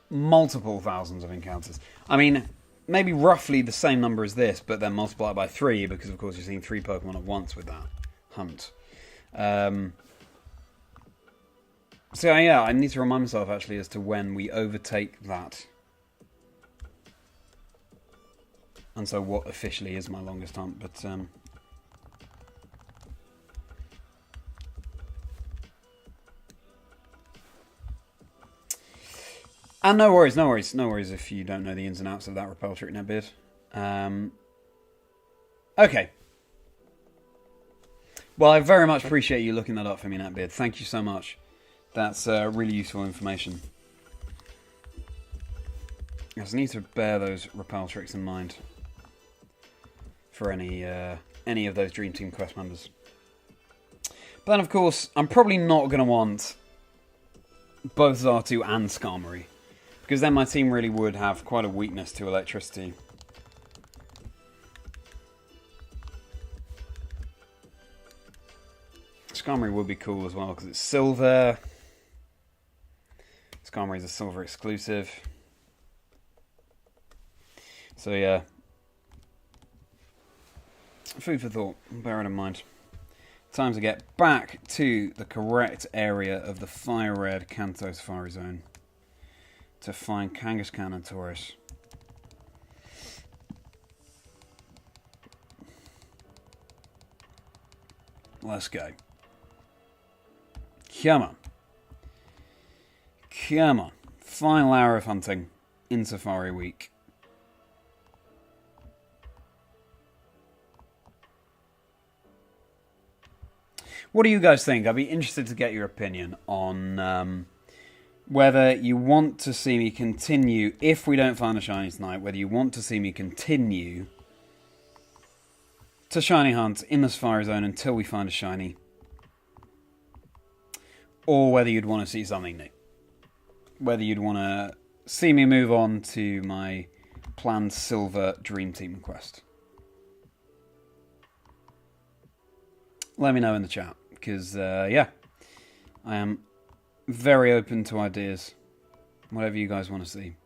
multiple thousands of encounters. I mean, maybe roughly the same number as this, but then multiplied by 3, because of course you're seeing 3 Pokemon at once with that hunt. So yeah, I need to remind myself actually as to when we overtake that. And so what officially is my longest hunt, but and no worries if you don't know the ins and outs of that repel trick, Netbeard. Okay. Well, I very much appreciate you looking that up for me, Netbeard. Thank you so much. That's really useful information. I just need to bear those repel tricks in mind for any of those Dream Team quest members. But then, of course, I'm probably not going to want both Zartu and Skarmory, because then my team really would have quite a weakness to electricity. Skarmory would be cool as well, because it's silver. Skarmory is a silver exclusive. So yeah. Food for thought, bear it in mind. Time to get back to the correct area of the Fire Red Kanto Safari Zone to find Kangaskhan and Tauros. Let's go. Come on. Come on. Final hour of hunting in Safari Week. What do you guys think? I'd be interested to get your opinion on whether you want to see me continue, if we don't find a shiny tonight, whether you want to see me continue to shiny hunt in the Safari Zone until we find a shiny, or whether you'd want to see something new. Whether you'd want to see me move on to my planned Silver Dream Team quest. Let me know in the chat, because, yeah, I am very open to ideas. Whatever you guys want to see.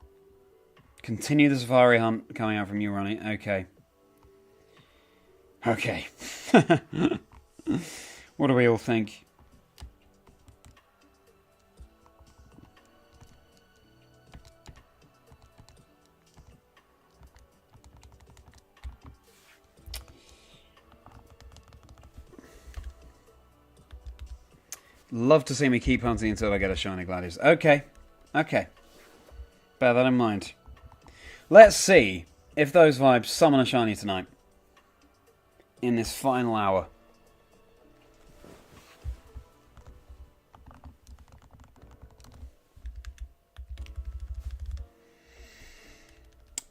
Continue the Safari Hunt coming out from you, Ronnie. Okay. Okay. What do we all think? Love to see me keep hunting until I get a shiny Gladius. Okay. Okay. Bear that in mind. Let's see if those vibes summon a shiny tonight. In this final hour.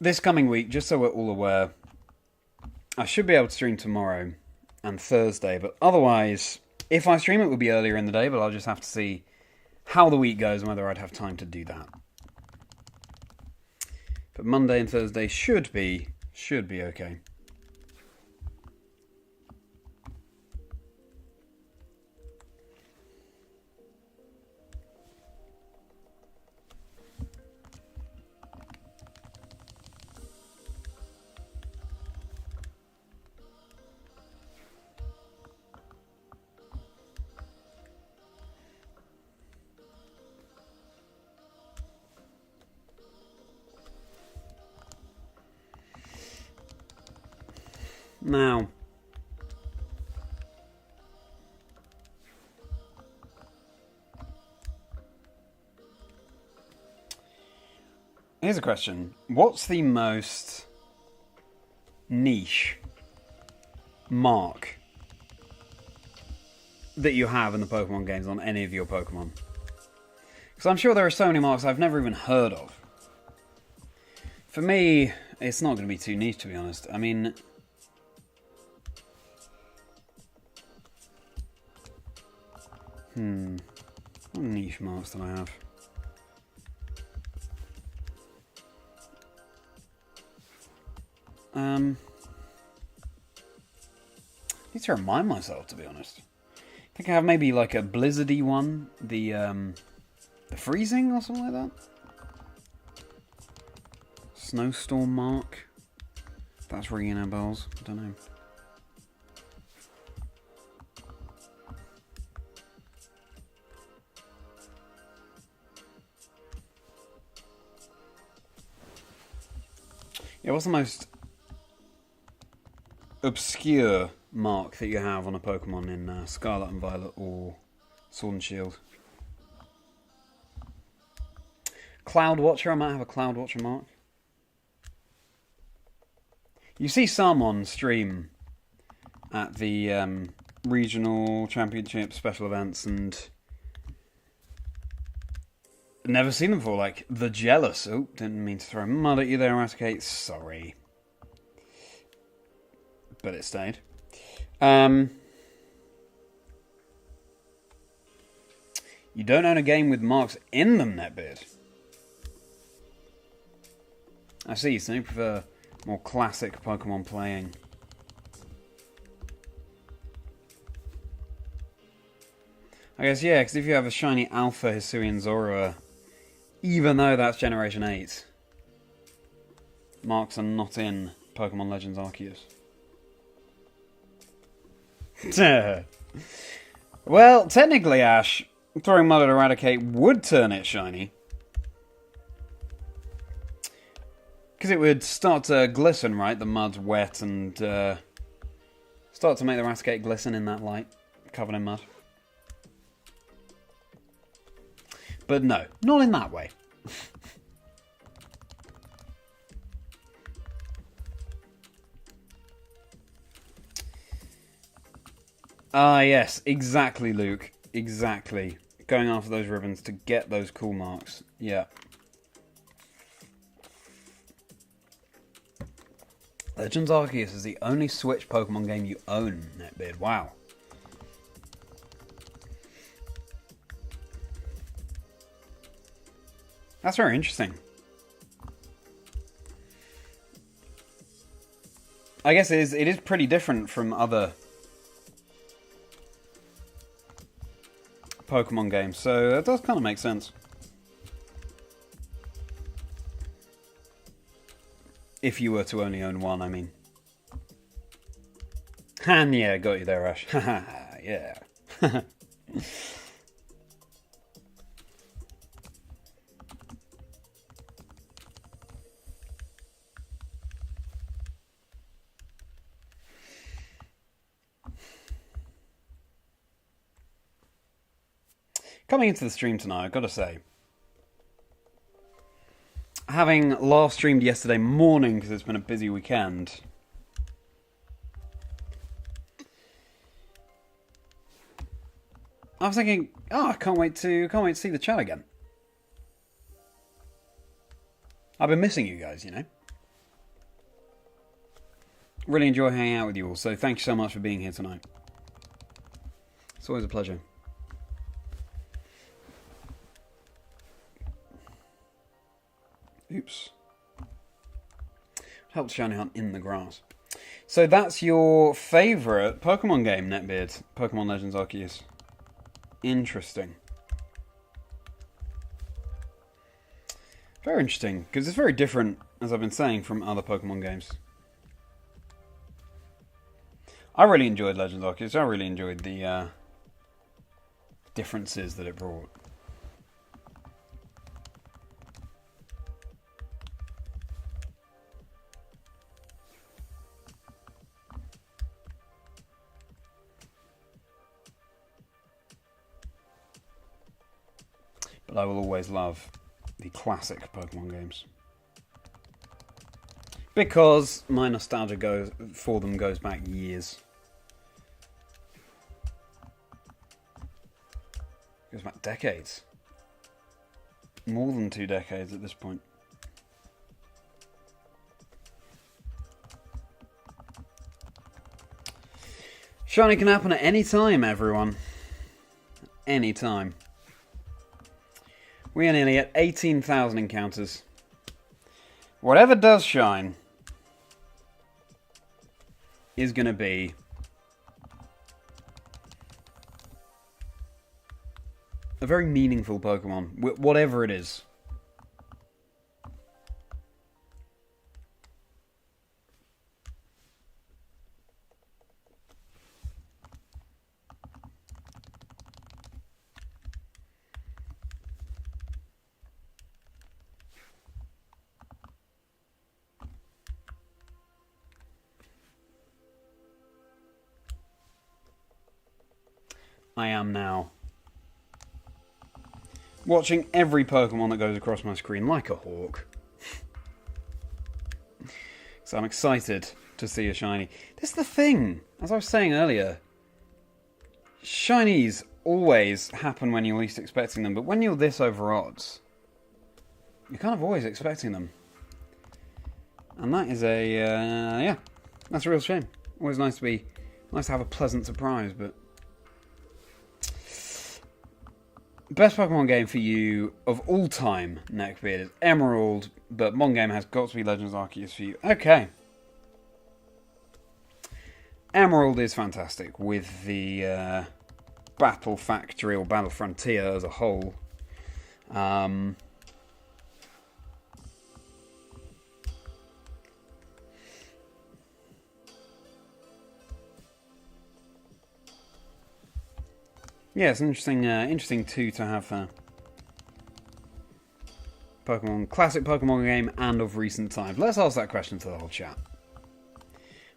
This coming week, just so we're all aware, I should be able to stream tomorrow and Thursday, but otherwise, if I stream it will be earlier in the day, but I'll just have to see how the week goes and whether I'd have time to do that. But Monday and Thursday should be okay. Now, here's a question. What's the most niche mark that you have in the Pokemon games on any of your Pokemon? Because I'm sure there are so many marks I've never even heard of. For me, it's not going to be too niche, to be honest. I mean, what niche marks do I have? I need to remind myself, to be honest. I think I have maybe like a blizzardy one, the freezing or something like that. Snowstorm mark. That's ringing our bells. I don't know. Yeah, what's the most obscure mark that you have on a Pokemon in Scarlet and Violet or Sword and Shield? Cloud Watcher, I might have a Cloud Watcher mark. You see some on stream at the regional championship special events, and never seen them before, like the Jealous. Oh, didn't mean to throw mud at you there, Eradicate. Sorry. but it stayed. You don't own a game with marks in them, Netbeard. I see, so you prefer more classic Pokemon playing. I guess, yeah, because if you have a shiny Alpha Hisuian Zorua, even though that's Generation 8, marks are not in Pokemon Legends Arceus. Well, technically, Ash, throwing Mud at Eradicate would turn it shiny. Because it would start to glisten, right? The mud's wet and start to make the Eradicate glisten in that light, covered in mud. But no, not in that way. Ah, yes, exactly, Luke. Exactly. Going after those ribbons to get those cool marks. Yeah. Legends Arceus is the only Switch Pokemon game you own, Netbeard. Wow. That's very interesting. I guess it is pretty different from other Pokemon games, so that does kind of make sense. If you were to only own one, I mean. And yeah, got you there, Ash. Yeah. Coming into the stream tonight, I've got to say, having last streamed yesterday morning because it's been a busy weekend, I was thinking, oh, I can't wait to see the chat again. I've been missing you guys, you know. Really enjoy hanging out with you all, so thank you so much for being here tonight. It's always a pleasure. Oops. Helped Shiny Hunt in the grass. So that's your favourite Pokemon game, Netbeard. Pokemon Legends Arceus. Interesting. Very interesting, because it's very different, as I've been saying, from other Pokemon games. I really enjoyed Legends Arceus. I really enjoyed the differences that it brought. But I will always love the classic Pokemon games. Because my nostalgia for them goes back years. Goes back decades. More than 2 decades at this point. Shiny can happen at any time, everyone. Any time. We are nearly at 18,000 encounters. Whatever does shine is going to be a very meaningful Pokemon, whatever it is. I am now watching every Pokemon that goes across my screen like a hawk. So I'm excited to see a shiny. This is the thing, as I was saying earlier, shinies always happen when you're least expecting them, but when you're this over odds, you're kind of always expecting them. And that is yeah, that's a real shame. Always nice to have a pleasant surprise, but... Best Pokemon game for you of all time, Neckbeard, is Emerald, but one game has got to be Legends Arceus for you. Okay. Emerald is fantastic with the Battle Factory or Battle Frontier as a whole. Yeah, it's an interesting two to have Pokemon, classic Pokemon game and of recent times. Let's ask that question to the whole chat.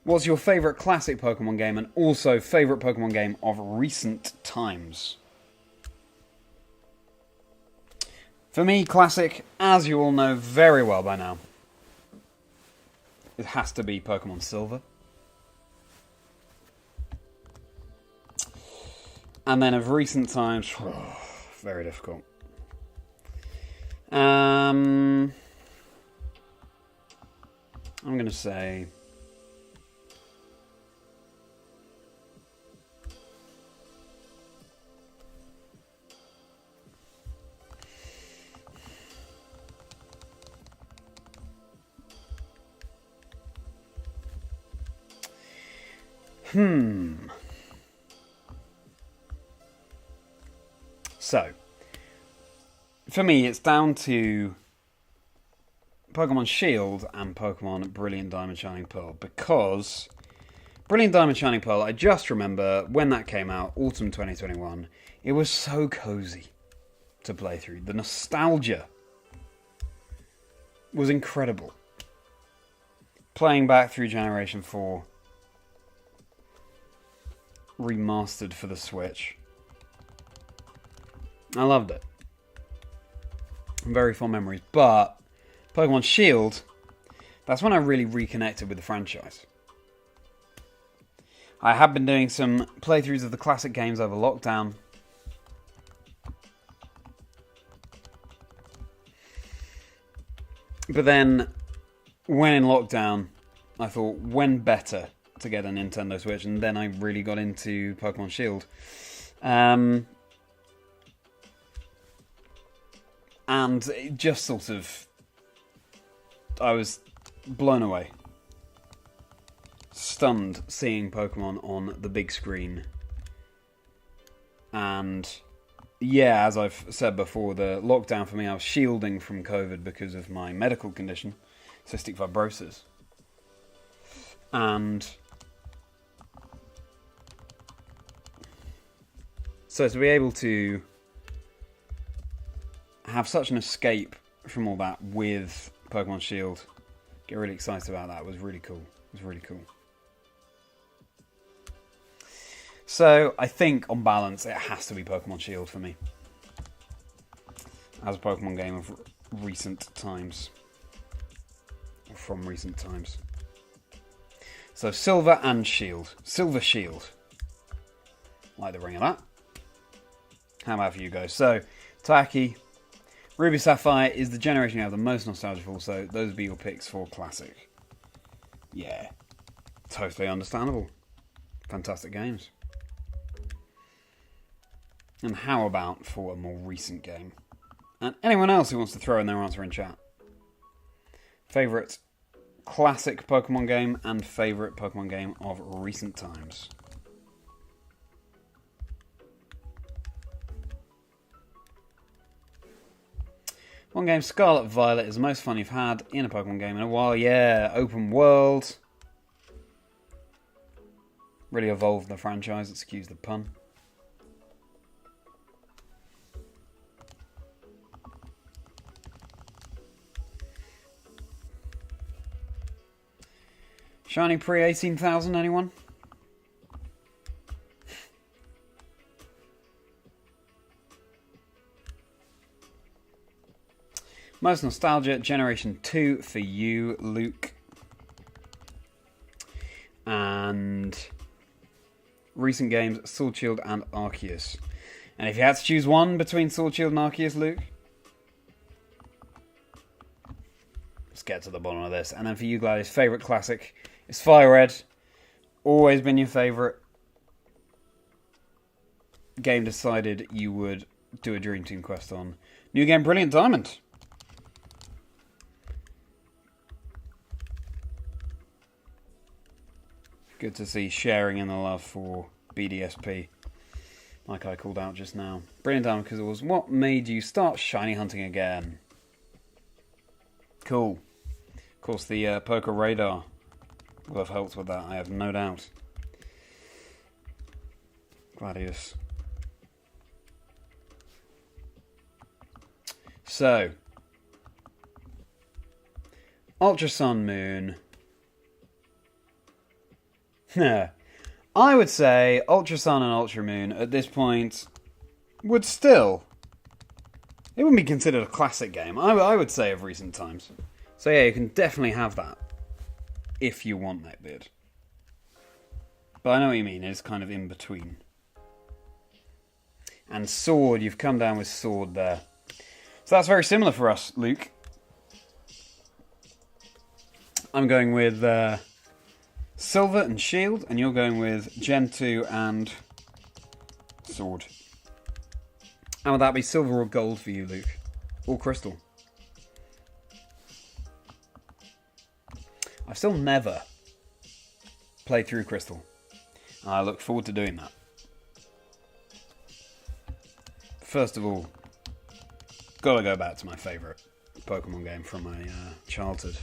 What's your favourite classic Pokemon game and also favourite Pokemon game of recent times? For me, classic, as you all know very well by now, it has to be Pokemon Silver. And then of recent times, very difficult. I'm going to say... So, for me, it's down to Pokemon Shield and Pokemon Brilliant Diamond Shining Pearl, because Brilliant Diamond Shining Pearl, I just remember when that came out, autumn 2021, it was so cozy to play through. The nostalgia was incredible. Playing back through Generation 4, remastered for the Switch. I loved it. Very fond memories. But Pokemon Shield, that's when I really reconnected with the franchise. I have been doing some playthroughs of the classic games over lockdown. But then, when in lockdown, I thought, when better to get a Nintendo Switch? And then I really got into Pokemon Shield. And it just sort of... I was blown away. Stunned seeing Pokemon on the big screen. And yeah, as I've said before, the lockdown for me, I was shielding from COVID because of my medical condition, cystic fibrosis. And so to be able to have such an escape from all that with Pokemon Shield, get really excited about that, was really cool. It was really cool. So I think on balance it has to be Pokemon Shield for me as a Pokemon game of recent times, or from recent times. So Silver and Shield. Silver Shield. Like the ring of that. How about for you guys? So Taiki, Ruby Sapphire is the generation you have the most nostalgia for, so those would be your picks for classic. Yeah, totally understandable. Fantastic games. And how about for a more recent game? And anyone else who wants to throw in their answer in chat. Favourite classic Pokemon game and favourite Pokemon game of recent times. One game, Scarlet Violet, is the most fun you've had in a Pokemon game in a while. Yeah, open world. Really evolved the franchise, excuse the pun. Shiny pre 18,000, anyone? Most nostalgia, Generation 2 for you, Luke. And recent games, Sword Shield and Arceus. And if you had to choose one between Sword Shield and Arceus, Luke? Let's get to the bottom of this. And then for you, Gladys, favourite classic is Fire Red. always been your favourite game decided you would do a Dream Team quest on? New game, Brilliant Diamond. Good to see sharing in the love for BDSP, like I called out just now. Brilliant Diamond, because it was what made you start shiny hunting again. Cool. Of course, the Poker Radar will have helped with that, I have no doubt. Gladius. So, Ultra Sun Moon. I would say Ultra Sun and Ultra Moon at this point would still... It wouldn't be considered a classic game, I would say, of recent times. So yeah, you can definitely have that if you want that bid. But I know what you mean, it's kind of in between. And Sword, you've come down with Sword there. So that's very similar for us, Luke. I'm going with Silver and Shield, and you're going with Gen 2 and Sword. And would that be Silver or Gold for you, Luke? Or Crystal? I've still never played through Crystal. I look forward to doing that. First of all, gotta go back to my favourite Pokemon game from my childhood.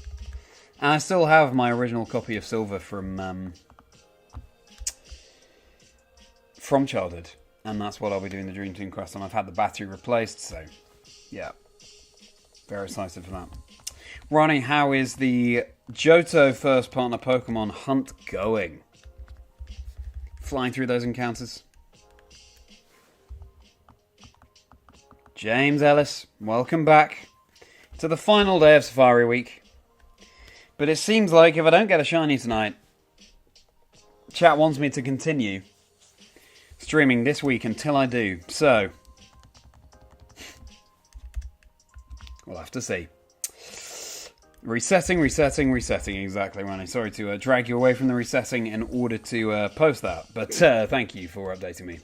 And I still have my original copy of Silver from childhood. And that's what I'll be doing the Dream Team quest on. I've had the battery replaced, so yeah. Very excited for that. Ronnie, how is the Johto first partner Pokemon hunt going? Flying through those encounters? James Ellis, welcome back to the final day of Safari Week. But it seems like if I don't get a shiny tonight, chat wants me to continue streaming this week until I do. So, we'll have to see. Resetting, exactly, Ronnie. Sorry to drag you away from the resetting in order to post that. But thank you for updating me.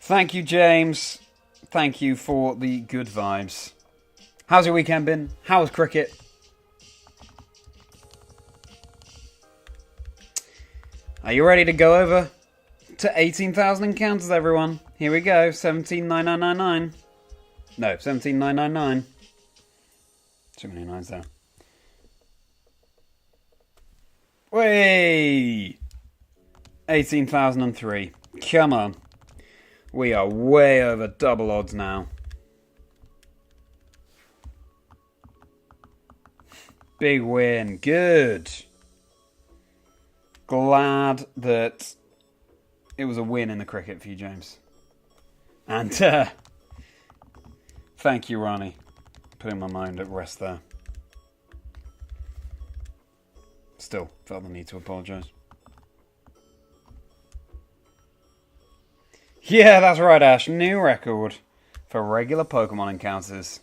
Thank you, James. Thank you for the good vibes. How's your weekend been? How was cricket? Are you ready to go over to 18,000 encounters, everyone? Here we go. 17,9999. No, 17,999. Too many nines there. Way! 18,003. Come on. We are way over double odds now. Big win. Good. Glad that it was a win in the cricket for you, James. And thank you, Ronnie. Putting my mind at rest there. Still felt the need to apologise. Yeah, that's right, Ash. New record for regular Pokemon encounters.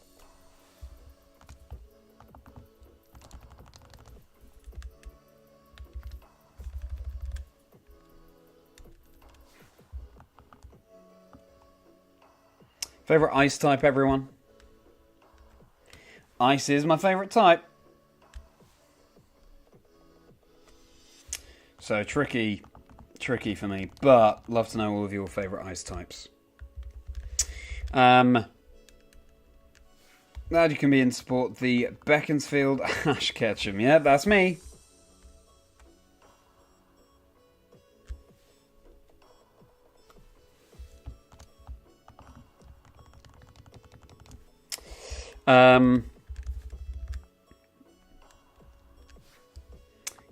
Favourite ice type, everyone? Ice is my favourite type. So tricky for me, but love to know all of your favourite ice types. Glad you can be in support the Beaconsfield Ash Ketchum. Yeah, that's me.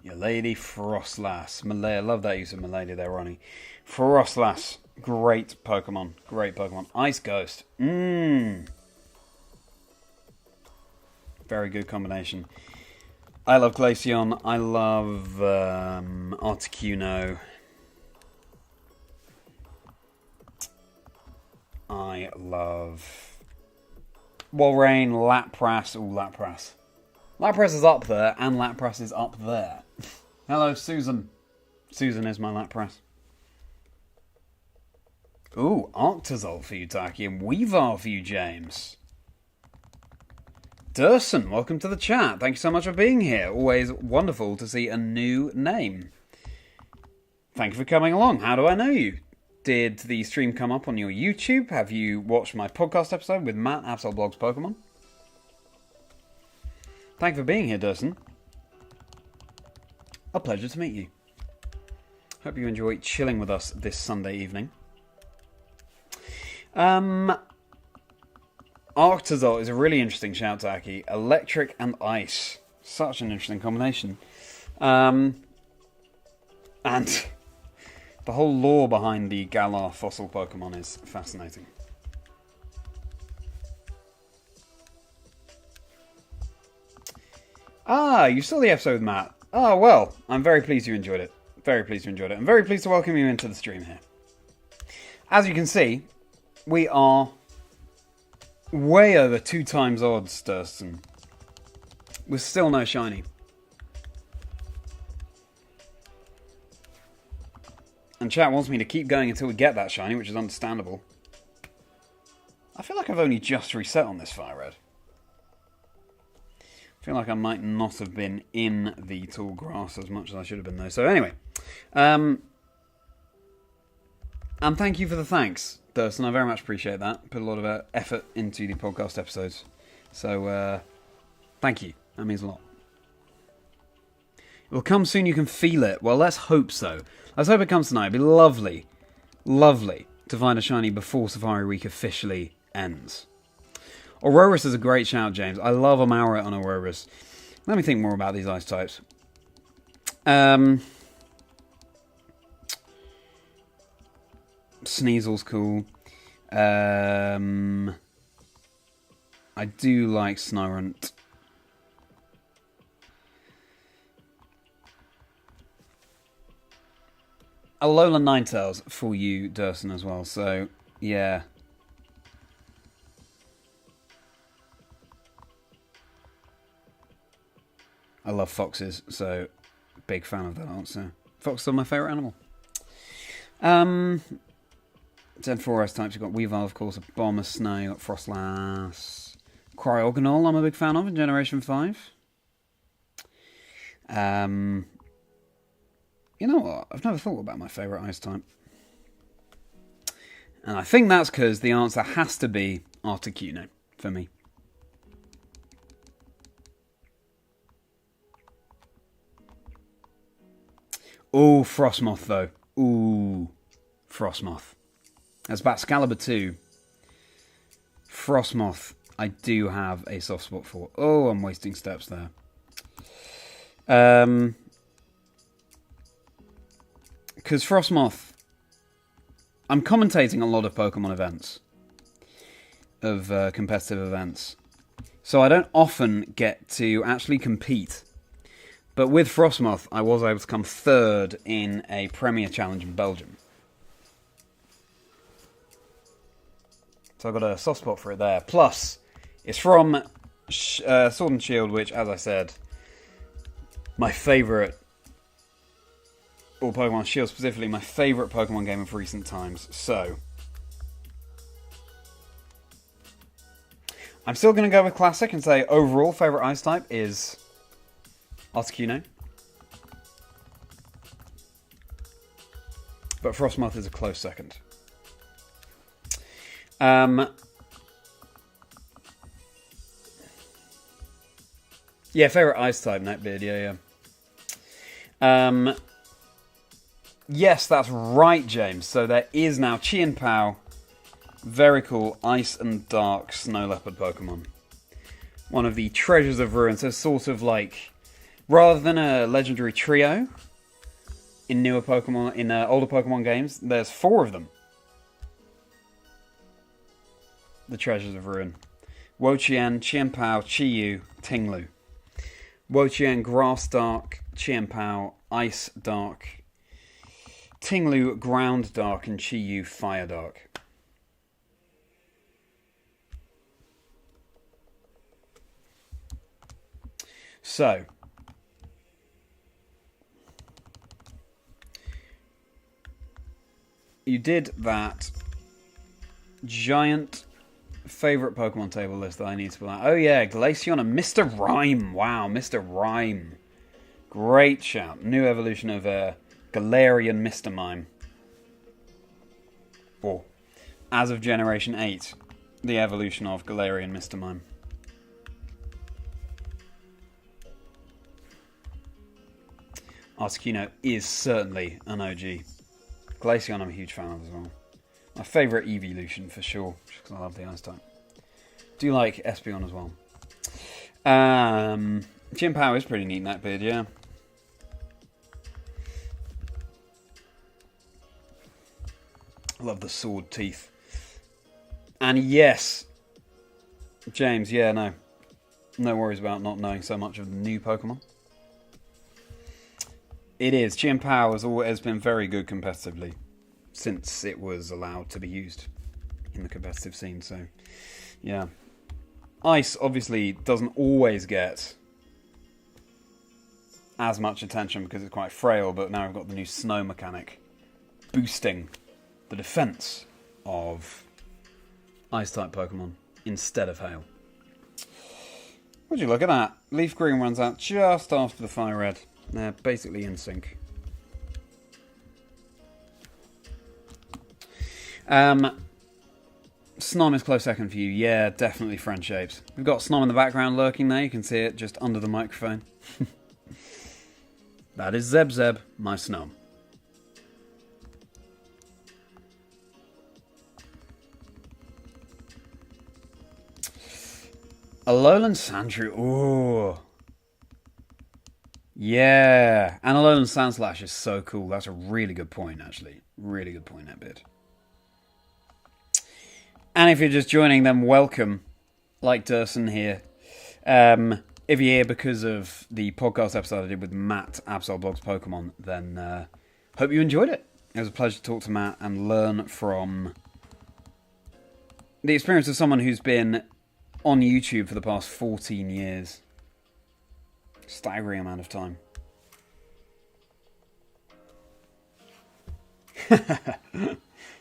Your Lady Frostlass. Malay, I love that use of Milady there, Ronnie. Frostlass. Great Pokemon. Great Pokemon. Ice Ghost. Very good combination. I love Glaceon. I love Articuno. I love Walrein, Lapras. Ooh, Lapras. Lapras is up there, and Lapras is up there. Hello, Susan. Susan is my Lapras. Ooh, Arctazol for you, Taki, and Weavile for you, James. Durson, welcome to the chat. Thank you so much for being here. Always wonderful to see a new name. Thank you for coming along. How do I know you? Did the stream come up on your YouTube? Have you watched my podcast episode with Matt, Absol Blogs Pokemon? Thank you for being here, Durson. A pleasure to meet you. Hope you enjoy chilling with us this Sunday evening. Arctazol is a really interesting shout, Taki. Electric and ice. Such an interesting combination. And the whole lore behind the Galar fossil Pokemon is fascinating. Ah, you saw the episode with Matt. Oh, well, I'm very pleased you enjoyed it. Very pleased you enjoyed it. I'm very pleased to welcome you into the stream here. As you can see, we are way over 2 times odds, Durston. With still no shiny. And chat wants me to keep going until we get that shiny, which is understandable. I feel like I've only just reset on this Fire Red. I feel like I might not have been in the tall grass as much as I should have been, though. So anyway. And thank you for the thanks, Thurston. I very much appreciate that. Put a lot of effort into the podcast episodes. So, thank you. That means a lot. It will come soon, you can feel it. Well, let's hope so. Let's hope it comes tonight. It'd be lovely, lovely to find a shiny before Safari Week officially ends. Aurorus is a great shout, James. I love Amaura on Aurorus. Let me think more about these ice types. Sneasel's cool. I do like Snorunt. Alola Ninetales for you, Durson, as well. So, yeah. I love foxes, so big fan of that answer. Foxes are my favourite animal. Then 4 ice types, you've got Weavile, of course, a Bomber Snow, you've got Frostlass. Cryogonal, I'm a big fan of in Generation 5. You know what? I've never thought about my favourite ice type. And I think that's because the answer has to be Articuno for me. Ooh, Frostmoth, though. Ooh, Frostmoth. That's Batcalibur 2. Frostmoth, I do have a soft spot for. Oh, I'm wasting steps there. Because Frostmoth, I'm commentating a lot of Pokemon events. Of competitive events. So I don't often get to actually compete. But with Frostmoth, I was able to come 3rd in a Premier Challenge in Belgium. So I've got a soft spot for it there. Plus, it's from Sword and Shield, which, as I said, my favourite, or Pokemon Shield specifically, my favourite Pokemon game of recent times. So, I'm still going to go with Classic and say overall favourite Ice type is Articuno. But Frostmoth is a close second. Yeah, favourite Ice type, Nightbeard, yeah. Yes, that's right, James. So there is now Chien-Pao. Very cool Ice and Dark Snow Leopard Pokemon. One of the treasures of Ruin. So sort of like, rather than a legendary trio in newer Pokemon, in older Pokemon games, there's 4 of them. The treasures of Ruin. Wo-Chien, Chien-Pao, Chi-Yu, Ting-Lu. Wo-Chien, Grass Dark, Chien-Pao, Ice Dark, Ting-Lu, Ground Dark, and Chi-Yu, Fire Dark. So, you did that giant favourite Pokemon table list that I need to pull out. Oh yeah, Glaceon and Mr. Rhyme. Wow, Mr. Rhyme. Great shout. New evolution of Galarian Mr. Mime. Or, as of Generation 8, the evolution of Galarian Mr. Mime. Articuno is certainly an OG. Glaceon I'm a huge fan of as well. My favourite evolution for sure, just because I love the Ice type. Do like Espeon as well. Gym Power is pretty neat, Neckbeard, yeah. I love the sword teeth. And yes, James, yeah, no. No worries about not knowing so much of the new Pokemon. It is. Gym Power has been very good competitively since it was allowed to be used in the competitive scene. So, yeah. Ice obviously doesn't always get as much attention because it's quite frail, but now we've got the new Snow mechanic boosting the defense of Ice-type Pokemon instead of Hail. Would you look at that? Leaf Green runs out just after the Fire Red. They're basically in sync. Snom is close second for you. Yeah, definitely friend shapes. We've got Snom in the background lurking there. You can see it just under the microphone. That is Zeb Zeb, my Snom. Alolan Sandshrew. Ooh. Yeah. And Alolan Sandslash is so cool. That's a really good point, actually. Really good point, that bit. And if you're just joining them, welcome. Like Durson here. If you're here because of the podcast episode I did with Matt, Absol Blogs Pokemon, then hope you enjoyed it. It was a pleasure to talk to Matt and learn from the experience of someone who's been on YouTube for the past 14 years. Staggering amount of time.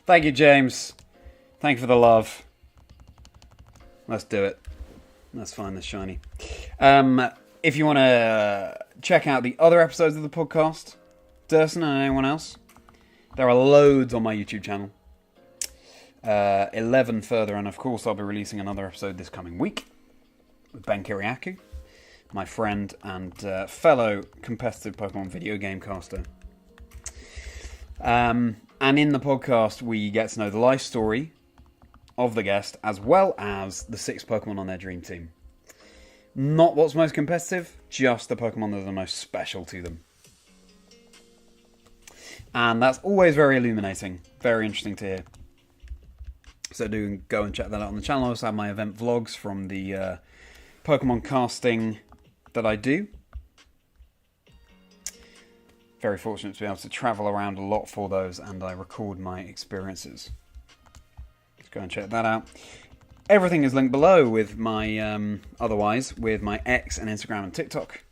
Thank you, James. Thank you for the love. Let's do it. Let's find this shiny. If you want to check out the other episodes of the podcast, Durson and anyone else, there are loads on my YouTube channel. 11 further, and of course I'll be releasing another episode this coming week with Ben Kiriakou, my friend and fellow competitive Pokemon video game caster. And in the podcast we get to know the life story of the guest as well as the 6 Pokemon on their dream team. Not what's most competitive, just the Pokemon that are the most special to them. And that's always very illuminating, very interesting to hear. So do go and check that out on the channel. I also have my event vlogs from the Pokemon casting that I do. Very fortunate to be able to travel around a lot for those, and I record my experiences. Let's go and check that out. Everything is linked below with my, otherwise, with my X and Instagram and TikTok.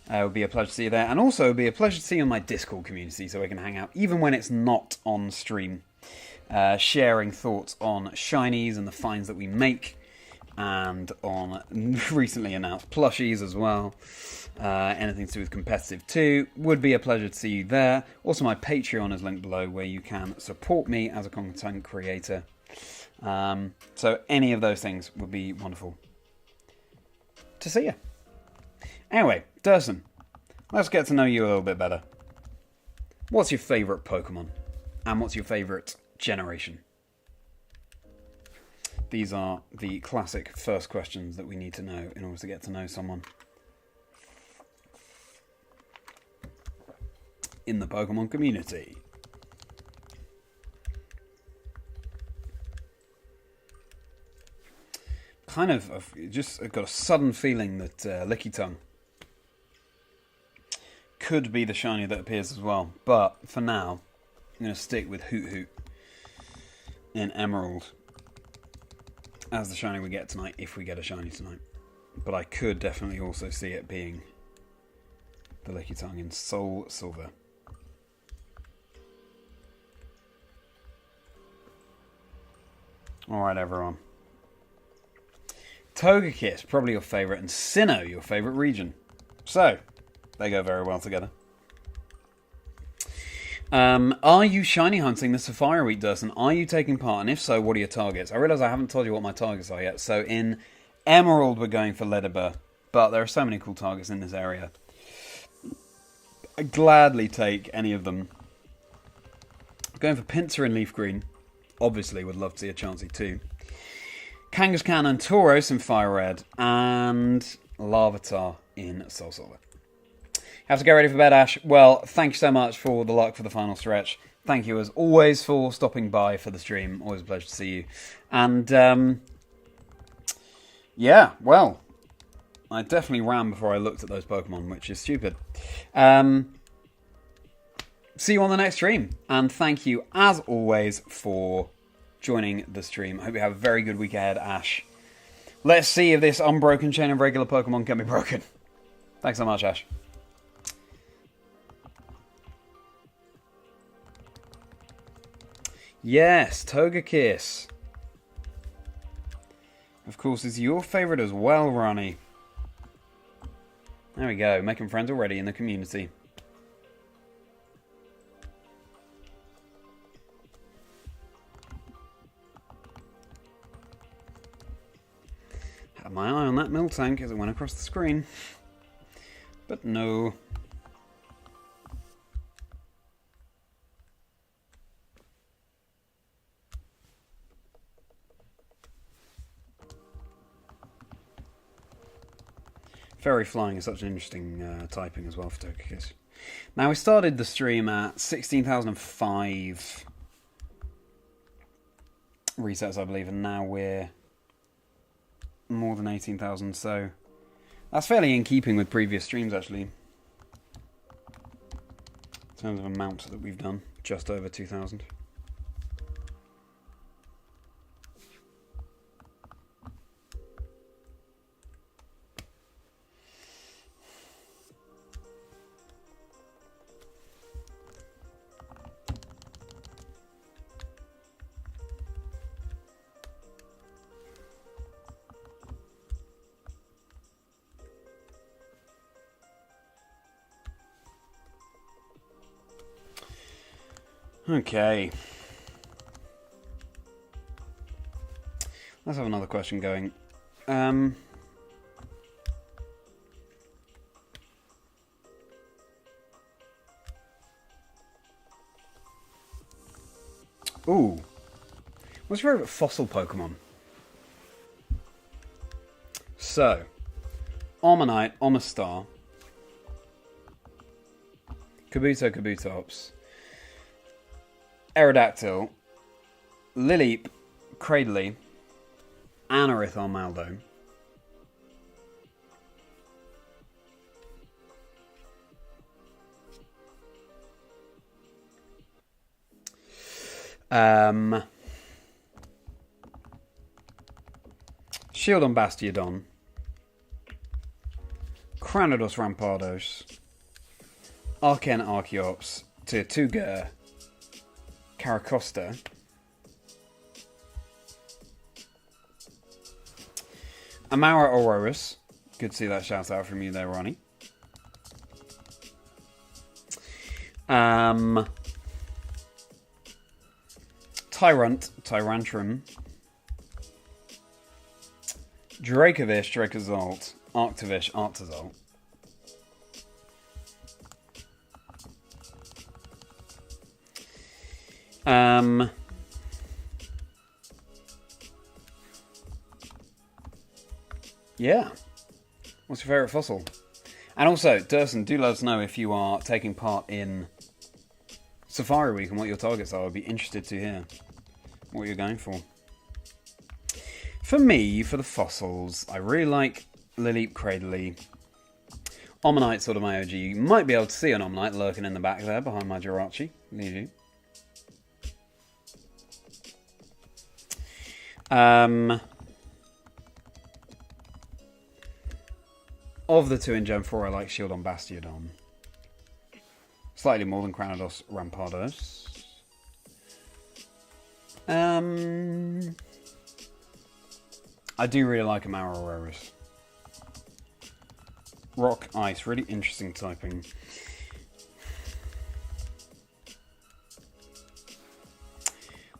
It would be a pleasure to see you there. And also, it would be a pleasure to see you in my Discord community so we can hang out, even when it's not on stream. Sharing thoughts on shinies and the finds that we make, and on recently announced plushies as well. Anything to do with competitive too. Would be a pleasure to see you there. Also, my Patreon is linked below where you can support me as a content creator. So any of those things would be wonderful to see you. Anyway, Durson, let's get to know you a little bit better. What's your favourite Pokemon? And what's your favourite generation? These are the classic first questions that we need to know in order to get to know someone in the Pokemon community. I've got a sudden feeling that Lickitung could be the shiny that appears as well, but for now I'm going to stick with Hoot Hoot in Emerald as the shiny we get tonight, if we get a shiny tonight. But I could definitely also see it being the Lickitung in Soul Silver. Alright, everyone. Togekiss, probably your favourite, and Sinnoh, your favourite region. So, they go very well together. Are you shiny hunting the Safari Week, Durson? Are you taking part? And if so, what are your targets? I realise I haven't told you what my targets are yet. So in Emerald, we're going for Ledibur. But there are so many cool targets in this area. I'd gladly take any of them. I'm going for Pinsir in Leaf Green. Obviously, would love to see a Chansey too. Kangaskhan and Tauros in Fire Red. And Larvitar in Soul Silver. Have to get ready for bed, Ash. Well, thank you so much for the luck for the final stretch. Thank you, as always, for stopping by for the stream. Always a pleasure to see you. And, yeah, well, I definitely ran before I looked at those Pokemon, which is stupid. See you on the next stream. And thank you, as always, for joining the stream. I hope you have a very good week ahead, Ash. Let's see if this unbroken chain of regular Pokemon can be broken. Thanks so much, Ash. Yes, Togekiss. Of course, is your favourite as well, Ronnie. There we go, making friends already in the community. Had my eye on that Miltank as it went across the screen. But no. Fairy Flying is such an interesting typing as well for Togekiss. Now, we started the stream at 16,005 resets, I believe, and now we're more than 18,000, so that's fairly in keeping with previous streams, actually. In terms of amount that we've done, just over 2,000. Okay. Let's have another question going. Ooh. What's your favourite fossil Pokemon? So, Omanyte, Omastar, Kabuto, Kabutops, Aerodactyl, Lileep, Cradley, Anorith, Armaldo, Shieldon, Bastiodon, Cranidos, Rampardos, Archen, Archeops, Tirtouga, Caracosta, Amara Aurorus. Good to see that shout out from you there, Ronnie. Tyrantrum, Dracovish, Dracozolt, Arctovish, Arctozolt. Yeah. What's your favourite fossil? And also, Durson, do let us know if you are taking part in Safari Week and what your targets are. I'd be interested to hear what you're going for. For me, for the fossils, I really like Lileep, Cradley. Omanyte's sort of my OG. You might be able to see an Omanyte lurking in the back there behind my Jirachi. Leave you. Of the two in Gen 4, I like Shieldon, Bastiodon. Slightly more than Cranidos, Rampardos. I do really like Amaryllis. Rock, Ice, really interesting typing.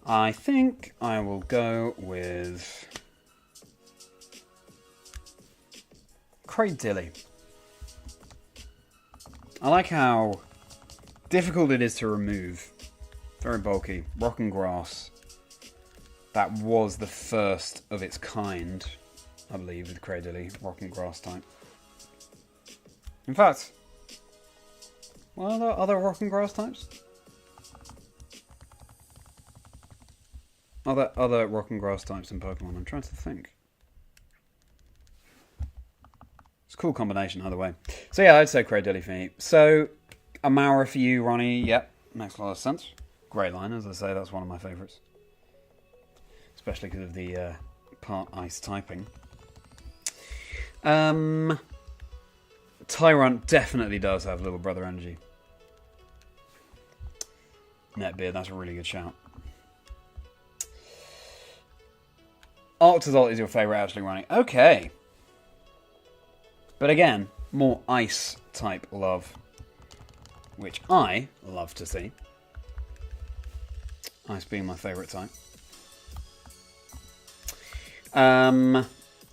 I think I will go with Cradilly. I like how difficult it is to remove. Very bulky. Rock and Grass. That was the first of its kind, I believe, with Cradilly. Rock and Grass type. In fact, what are there other Rock and Grass types? Are there other Rock and Grass types in Pokemon? I'm trying to think. It's a cool combination either way. So yeah, I'd say Cradilly for me. So, Amaura for you, Ronnie. Yep, makes a lot of sense. Great line, as I say, that's one of my favourites. Especially because of the part ice typing. Tyrant definitely does have little brother energy. Netbeard, that's a really good shout. Octazalt is your favourite, actually, Ronnie. Okay. But again, more ice type love, which I love to see. Ice being my favourite type.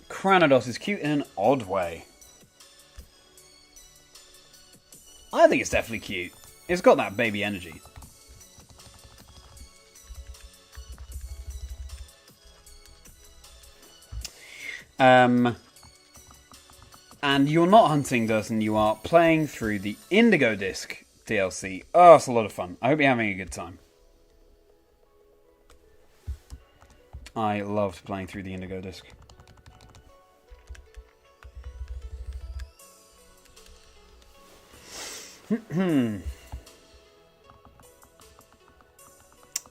Cranados is cute in an odd way. I think it's definitely cute. It's got that baby energy. And you're not hunting Durson, you are playing through the Indigo Disc DLC. Oh, it's a lot of fun. I hope you're having a good time. I loved playing through the Indigo Disc.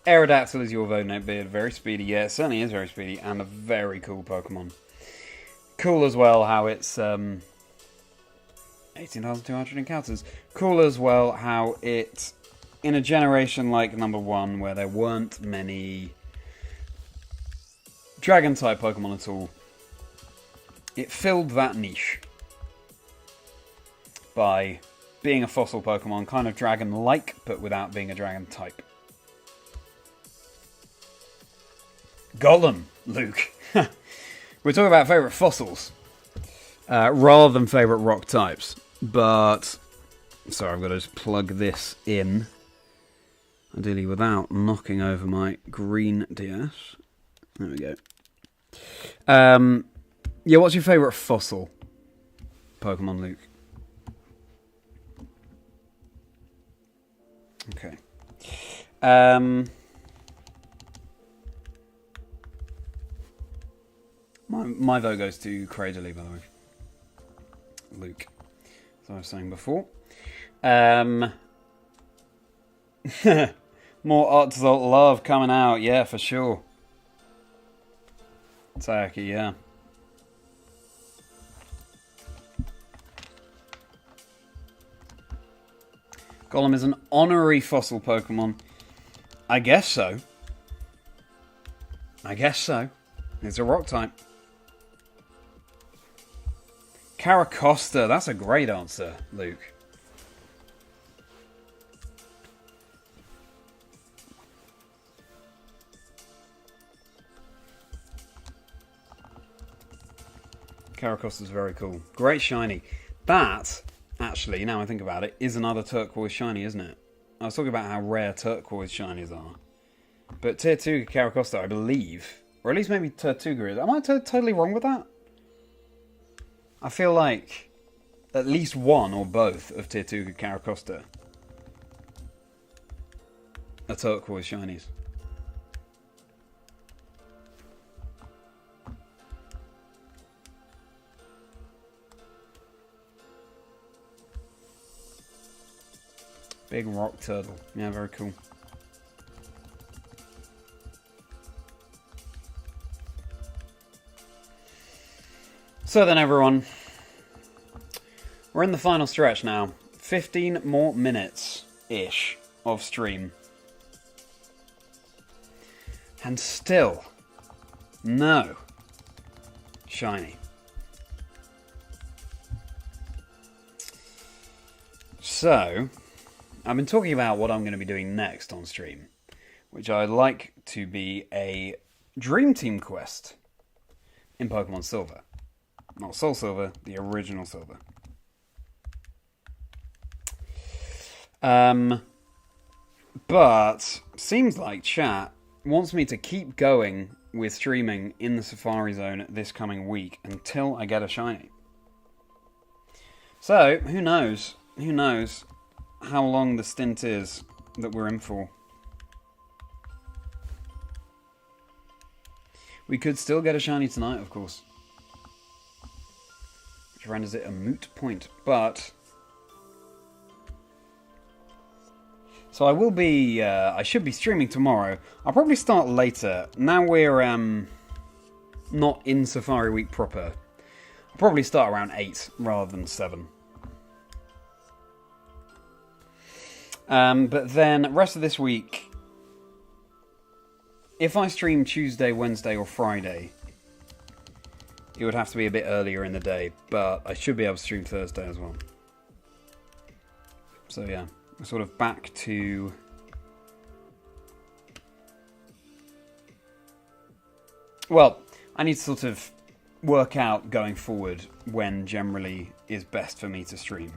Aerodactyl is your vote, Netbeard. Very speedy. Yeah, it certainly is very speedy. And a very cool Pokemon. Cool as well how it's 18,200 encounters. Cool as well how it, in a generation like number 1 where there weren't many dragon type Pokemon at all, it filled that niche by being a fossil Pokemon, kind of dragon like but without being a dragon type. Golem, Luke. We're talking about favourite fossils rather than favourite rock types. But, sorry, I've got to just plug this in. Ideally without knocking over my green DS. There we go. Yeah, what's your favourite fossil Pokemon, Luke? Okay. My vote goes to Cradilly, by the way. Luke. As I was saying before. More Octazalt love coming out, yeah, for sure. Sayaki, yeah. Golem is an honorary fossil Pokemon. I guess so. I guess so. It's a rock type. Caracosta, that's a great answer, Luke. Caracosta's very cool. Great shiny. That, actually, now I think about it, is another turquoise shiny, isn't it? I was talking about how rare turquoise shinies are. But Tier 2 Caracosta, I believe, or at least maybe Tortuga is. Am I totally wrong with that? I feel like at least one or both of Tier 2 Caracosta are turquoise shinies. Big rock turtle. Yeah, very cool. So then, everyone, we're in the final stretch now. 15 more minutes-ish of stream. And still, no shiny. So, I've been talking about what I'm going to be doing next on stream, which I'd like to be a Dream Team quest in Pokemon Silver. Not Soul Silver, the original Silver. But seems like chat wants me to keep going with streaming in the Safari Zone this coming week until I get a shiny. So, who knows? Who knows how long the stint is that we're in for. We could still get a shiny tonight, of course. Which renders it a moot point, but... So I will be, I should be streaming tomorrow. I'll probably start later. Now we're not in Safari Week proper. I'll probably start around 8 rather than 7. But then, rest of this week, if I stream Tuesday, Wednesday or Friday, it would have to be a bit earlier in the day, but I should be able to stream Thursday as well. So yeah, we're sort of back to... Well, I need to sort of work out going forward when generally is best for me to stream.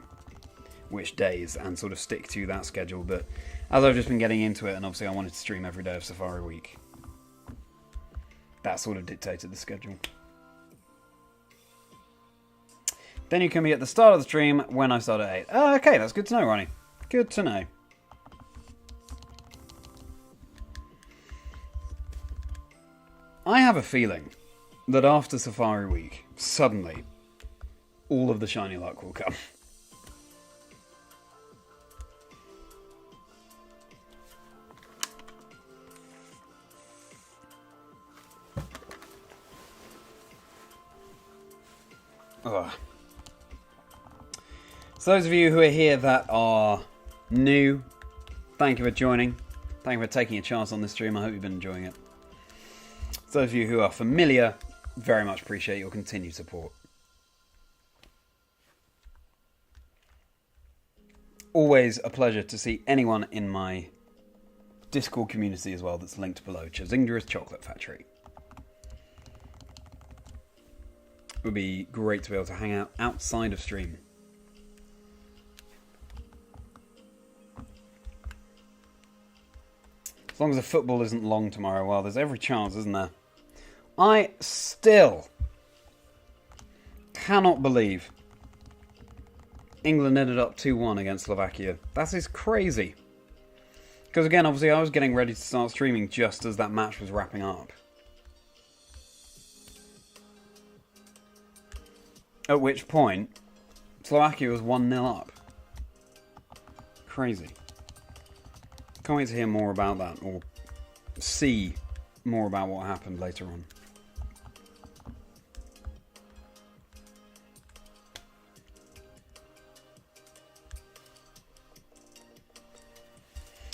Which days, and sort of stick to that schedule, but as I've just been getting into it, and obviously I wanted to stream every day of Safari Week, that sort of dictated the schedule. Then you can be at the start of the stream when I start at 8. Oh, okay, that's good to know, Ronnie. Good to know. I have a feeling that after Safari Week, suddenly, all of the shiny luck will come. Ugh. So those of you who are here that are new, thank you for joining. Thank you for taking a chance on this stream. I hope you've been enjoying it. So those of you who are familiar, very much appreciate your continued support. Always a pleasure to see anyone in my Discord community as well that's linked below. Chazindra's Chocolate Factory. It would be great to be able to hang out outside of stream. As long as the football isn't long tomorrow, well, there's every chance, isn't there? I still cannot believe England ended up 2-1 against Slovakia. That is crazy. Because again, obviously I was getting ready to start streaming just as that match was wrapping up. At which point, Slovakia was 1-0 up. Crazy. Can't wait to hear more about that, or see more about what happened later on.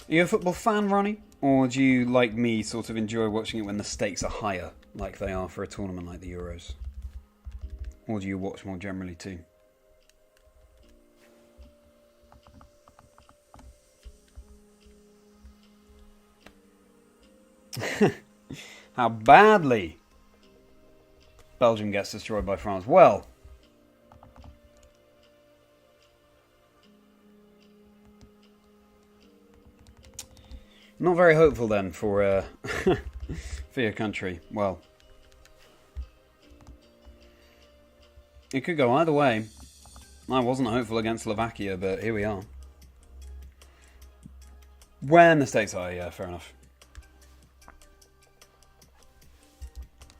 Are you a football fan, Ronnie? Or do you, like me, sort of enjoy watching it when the stakes are higher, like they are for a tournament like the Euros? Or do you watch more generally too? How badly Belgium gets destroyed by France. Well, not very hopeful then for for your country. Well, it could go either way. I wasn't hopeful against Slovakia, but here we are. When the stakes are, yeah, fair enough.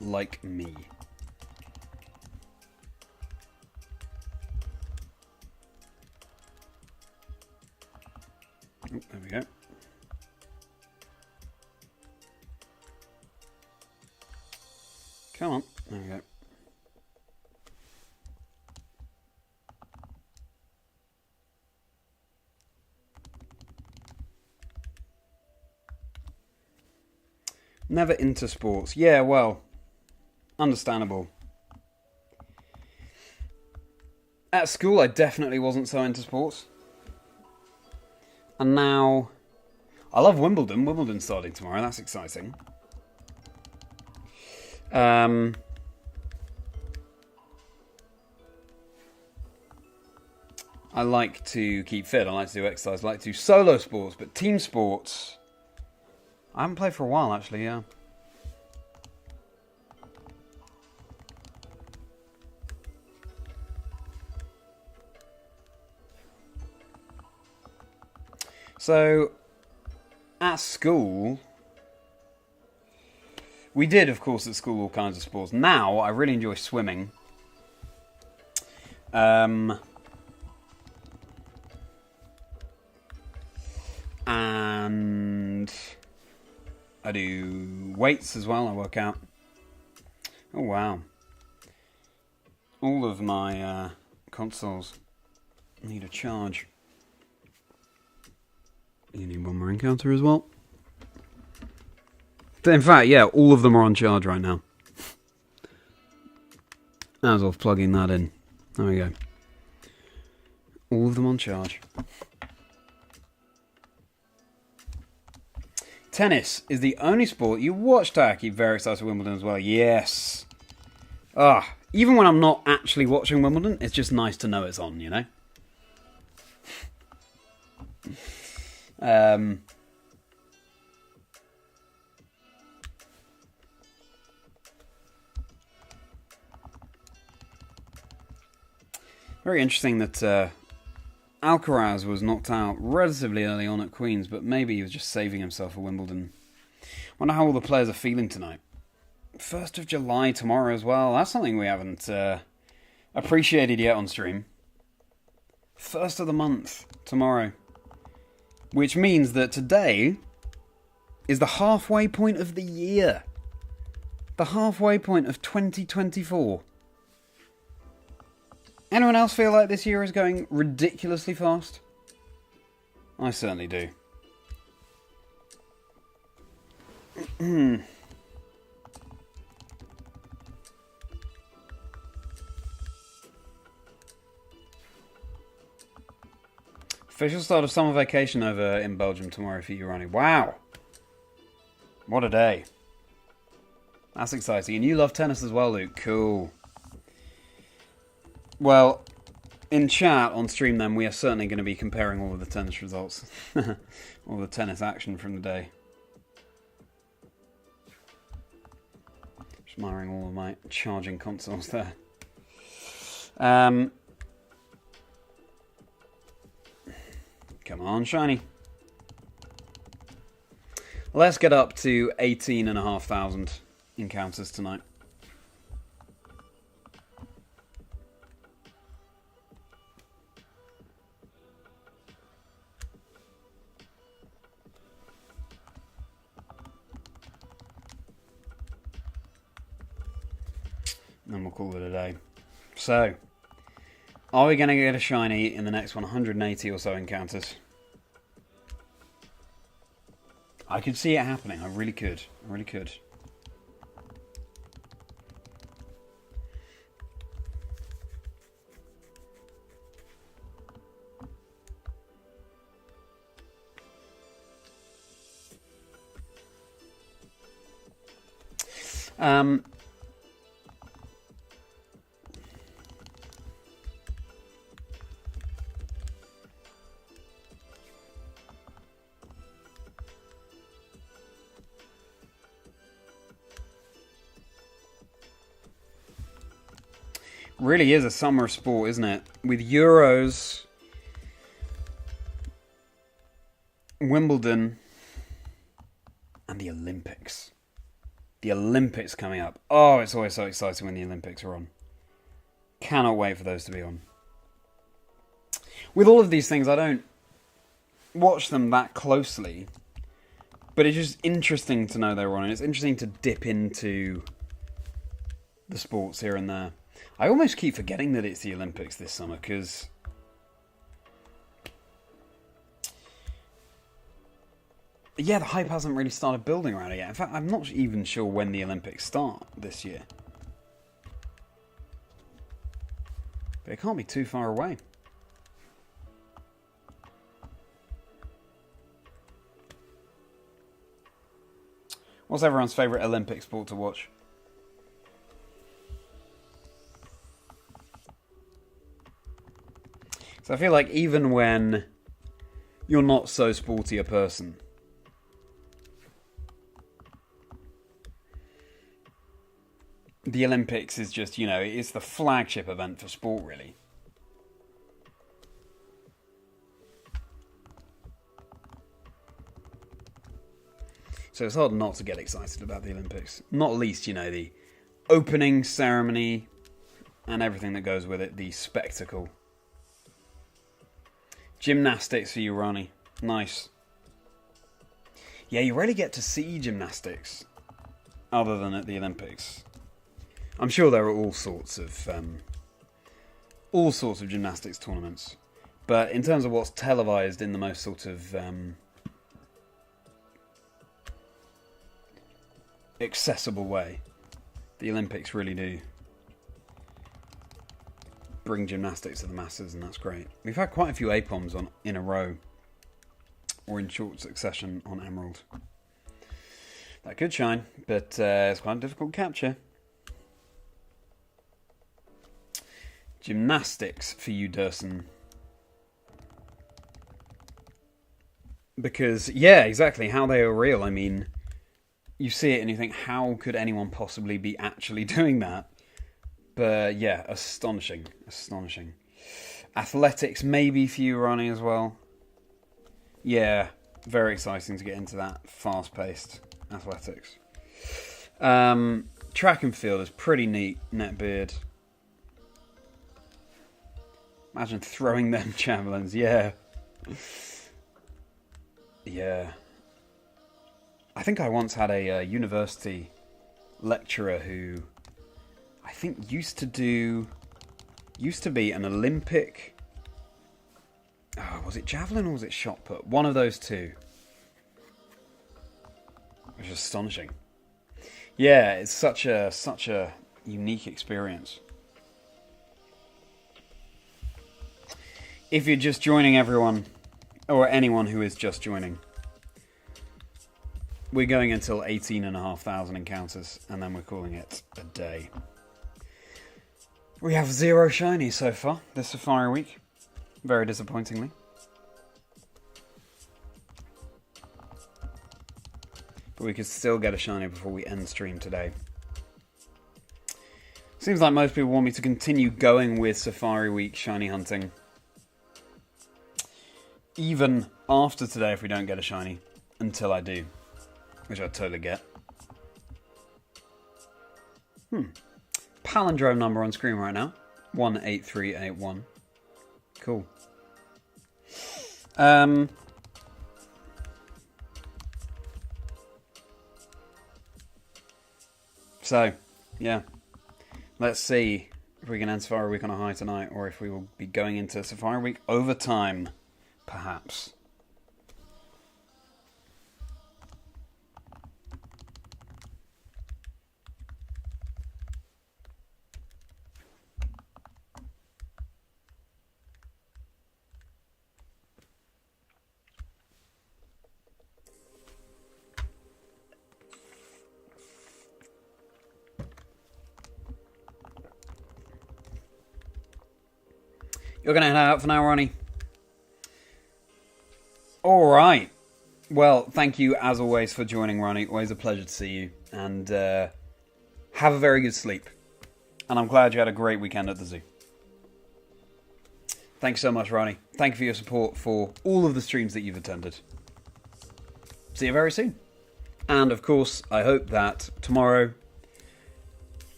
Like me. Oh, there we go. Come on. There we go. Never into sports. Yeah, well, understandable. At school, I definitely wasn't so into sports. And now, I love Wimbledon. Wimbledon's starting tomorrow. That's exciting. I like to keep fit. I like to do exercise. I like to do solo sports, but team sports, I haven't played for a while, actually, yeah. So, at school, we did, of course, at school all kinds of sports. Now, I really enjoy swimming. And I do weights as well. I work out. Oh, wow. All of my consoles need a charge. You need one more encounter as well. In fact, yeah, all of them are on charge right now. As of plugging that in. There we go. All of them on charge. Tennis is the only sport you watch, Taki. Very excited for Wimbledon as well. Yes. Even when I'm not actually watching Wimbledon, it's just nice to know it's on, you know? Very interesting that Alcaraz was knocked out relatively early on at Queen's, but maybe he was just saving himself for Wimbledon. Wonder how all the players are feeling tonight. 1st of July tomorrow as well. That's something we haven't appreciated yet on stream. 1st of the month tomorrow. Which means that today is the halfway point of the year. The halfway point of 2024. Anyone else feel like this year is going ridiculously fast? I certainly do. Official start of summer vacation over in Belgium tomorrow for you, Ronnie. Wow. What a day. That's exciting. And you love tennis as well, Luke. Cool. Well, in chat on stream then, we are certainly going to be comparing all of the tennis results. All the tennis action from the day. Just admiring all of my charging consoles there. Come on, shiny. Let's get up to 18,500 encounters tonight. And then we'll call it a day. So, are we going to get a shiny in the next 180 or so encounters? I could see it happening. I really could. I really could. Really is a summer sport, isn't it? With Euros, Wimbledon, and the Olympics. The Olympics coming up. Oh, it's always so exciting when the Olympics are on. Cannot wait for those to be on. With all of these things, I don't watch them that closely, but it's just interesting to know they're on, and it's interesting to dip into the sports here and there. I almost keep forgetting that it's the Olympics this summer, because yeah, the hype hasn't really started building around it yet. In fact, I'm not even sure when the Olympics start this year. But it can't be too far away. What's everyone's favourite Olympic sport to watch? So I feel like even when you're not so sporty a person, the Olympics is just, it's the flagship event for sport, really. So it's hard not to get excited about the Olympics. Not least, the opening ceremony and everything that goes with it, the spectacle. Gymnastics for you, Ronnie. Nice. Yeah, you rarely get to see gymnastics other than at the Olympics. I'm sure there are all sorts of gymnastics tournaments, but in terms of what's televised in the most sort of accessible way, the Olympics really do bring gymnastics to the masses, and that's great. We've had quite a few APOMs in a row, or in short succession on Emerald. That could shine, but it's quite a difficult capture. Gymnastics for you, Durson. Because, yeah, exactly, how they are real. I mean, you see it and you think, how could anyone possibly be actually doing that? But, yeah, astonishing. Astonishing. Athletics, maybe for you, Ronnie, as well. Yeah, very exciting to get into that fast-paced athletics. Track and field is pretty neat, Netbeard. Imagine throwing them javelins, yeah. Yeah. I think I once had a university lecturer who I think used to be an Olympic... Oh, was it javelin or was it shot put? One of those two. Which is astonishing. Yeah, it's such a unique experience. If you're just joining, everyone, or anyone who is just joining, we're going until 18,500 encounters, and then we're calling it a day. We have 0 shinies so far this Safari week, very disappointingly. But we could still get a shiny before we end stream today. Seems like most people want me to continue going with Safari Week shiny hunting. Even after today if we don't get a shiny, until I do. Which I totally get. Palindrome number on screen right now. 18381. Cool. So, yeah. Let's see if we can end Safari Week on a high tonight, or if we will be going into Safari Week overtime. Perhaps. You're going to head out for now, Ronnie? Alright. Well, thank you as always for joining, Ronnie. Always a pleasure to see you. And have a very good sleep. And I'm glad you had a great weekend at the zoo. Thanks so much, Ronnie. Thank you for your support for all of the streams that you've attended. See you very soon. And of course, I hope that tomorrow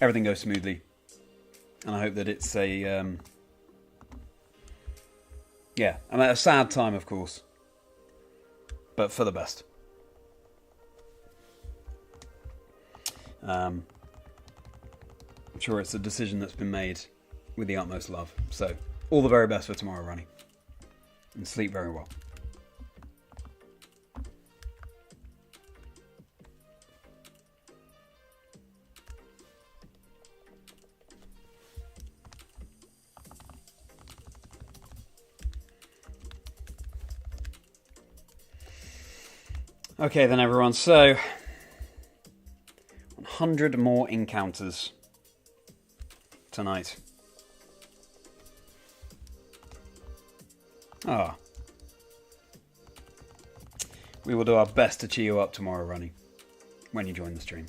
everything goes smoothly. And I hope that it's a sad time, of course. But for the best. I'm sure it's a decision that's been made with the utmost love. So, all the very best for tomorrow, Ronnie. And sleep very well. Okay then everyone, so 100 more encounters tonight. Ah. We will do our best to cheer you up tomorrow, Ronnie, when you join the stream.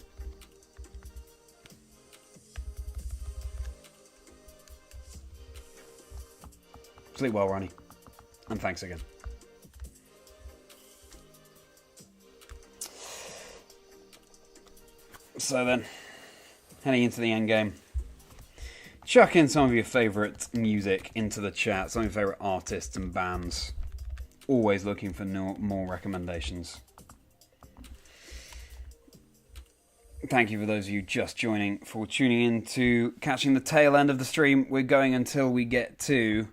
Sleep well, Ronnie. And thanks again. So then, heading into the end game. Chuck in some of your favourite music into the chat, some of your favourite artists and bands. Always looking for more recommendations. Thank you for those of you just joining for tuning in to catching the tail end of the stream. We're going until we get to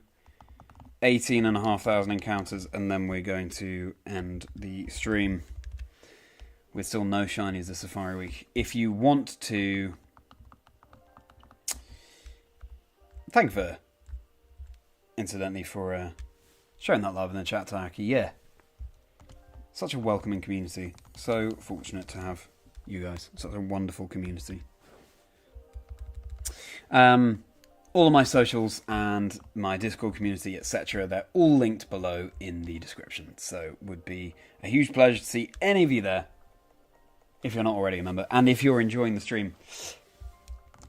18,500 encounters, and then we're going to end the stream with still no shinies this Safari Week. If you want to... Thank you, incidentally, for showing that love in the chat, Taiki. Yeah. Such a welcoming community. So fortunate to have you guys. Such a wonderful community. All of my socials and my Discord community, etc., they're all linked below in the description. So it would be a huge pleasure to see any of you there, if you're not already a member. And if you're enjoying the stream,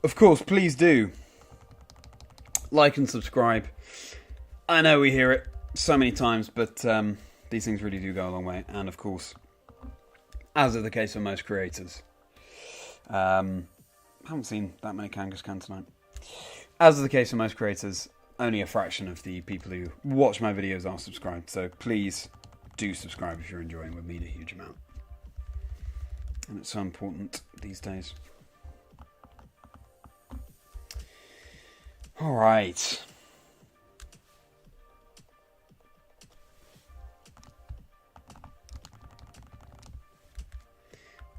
of course, please do like and subscribe. I know we hear it so many times, but these things really do go a long way. And of course, as is the case for most creators, I haven't seen that many Kangaskhan tonight. As is the case for most creators, only a fraction of the people who watch my videos are subscribed. So please do subscribe if you're enjoying. It would mean a huge amount. And it's so important these days. All right.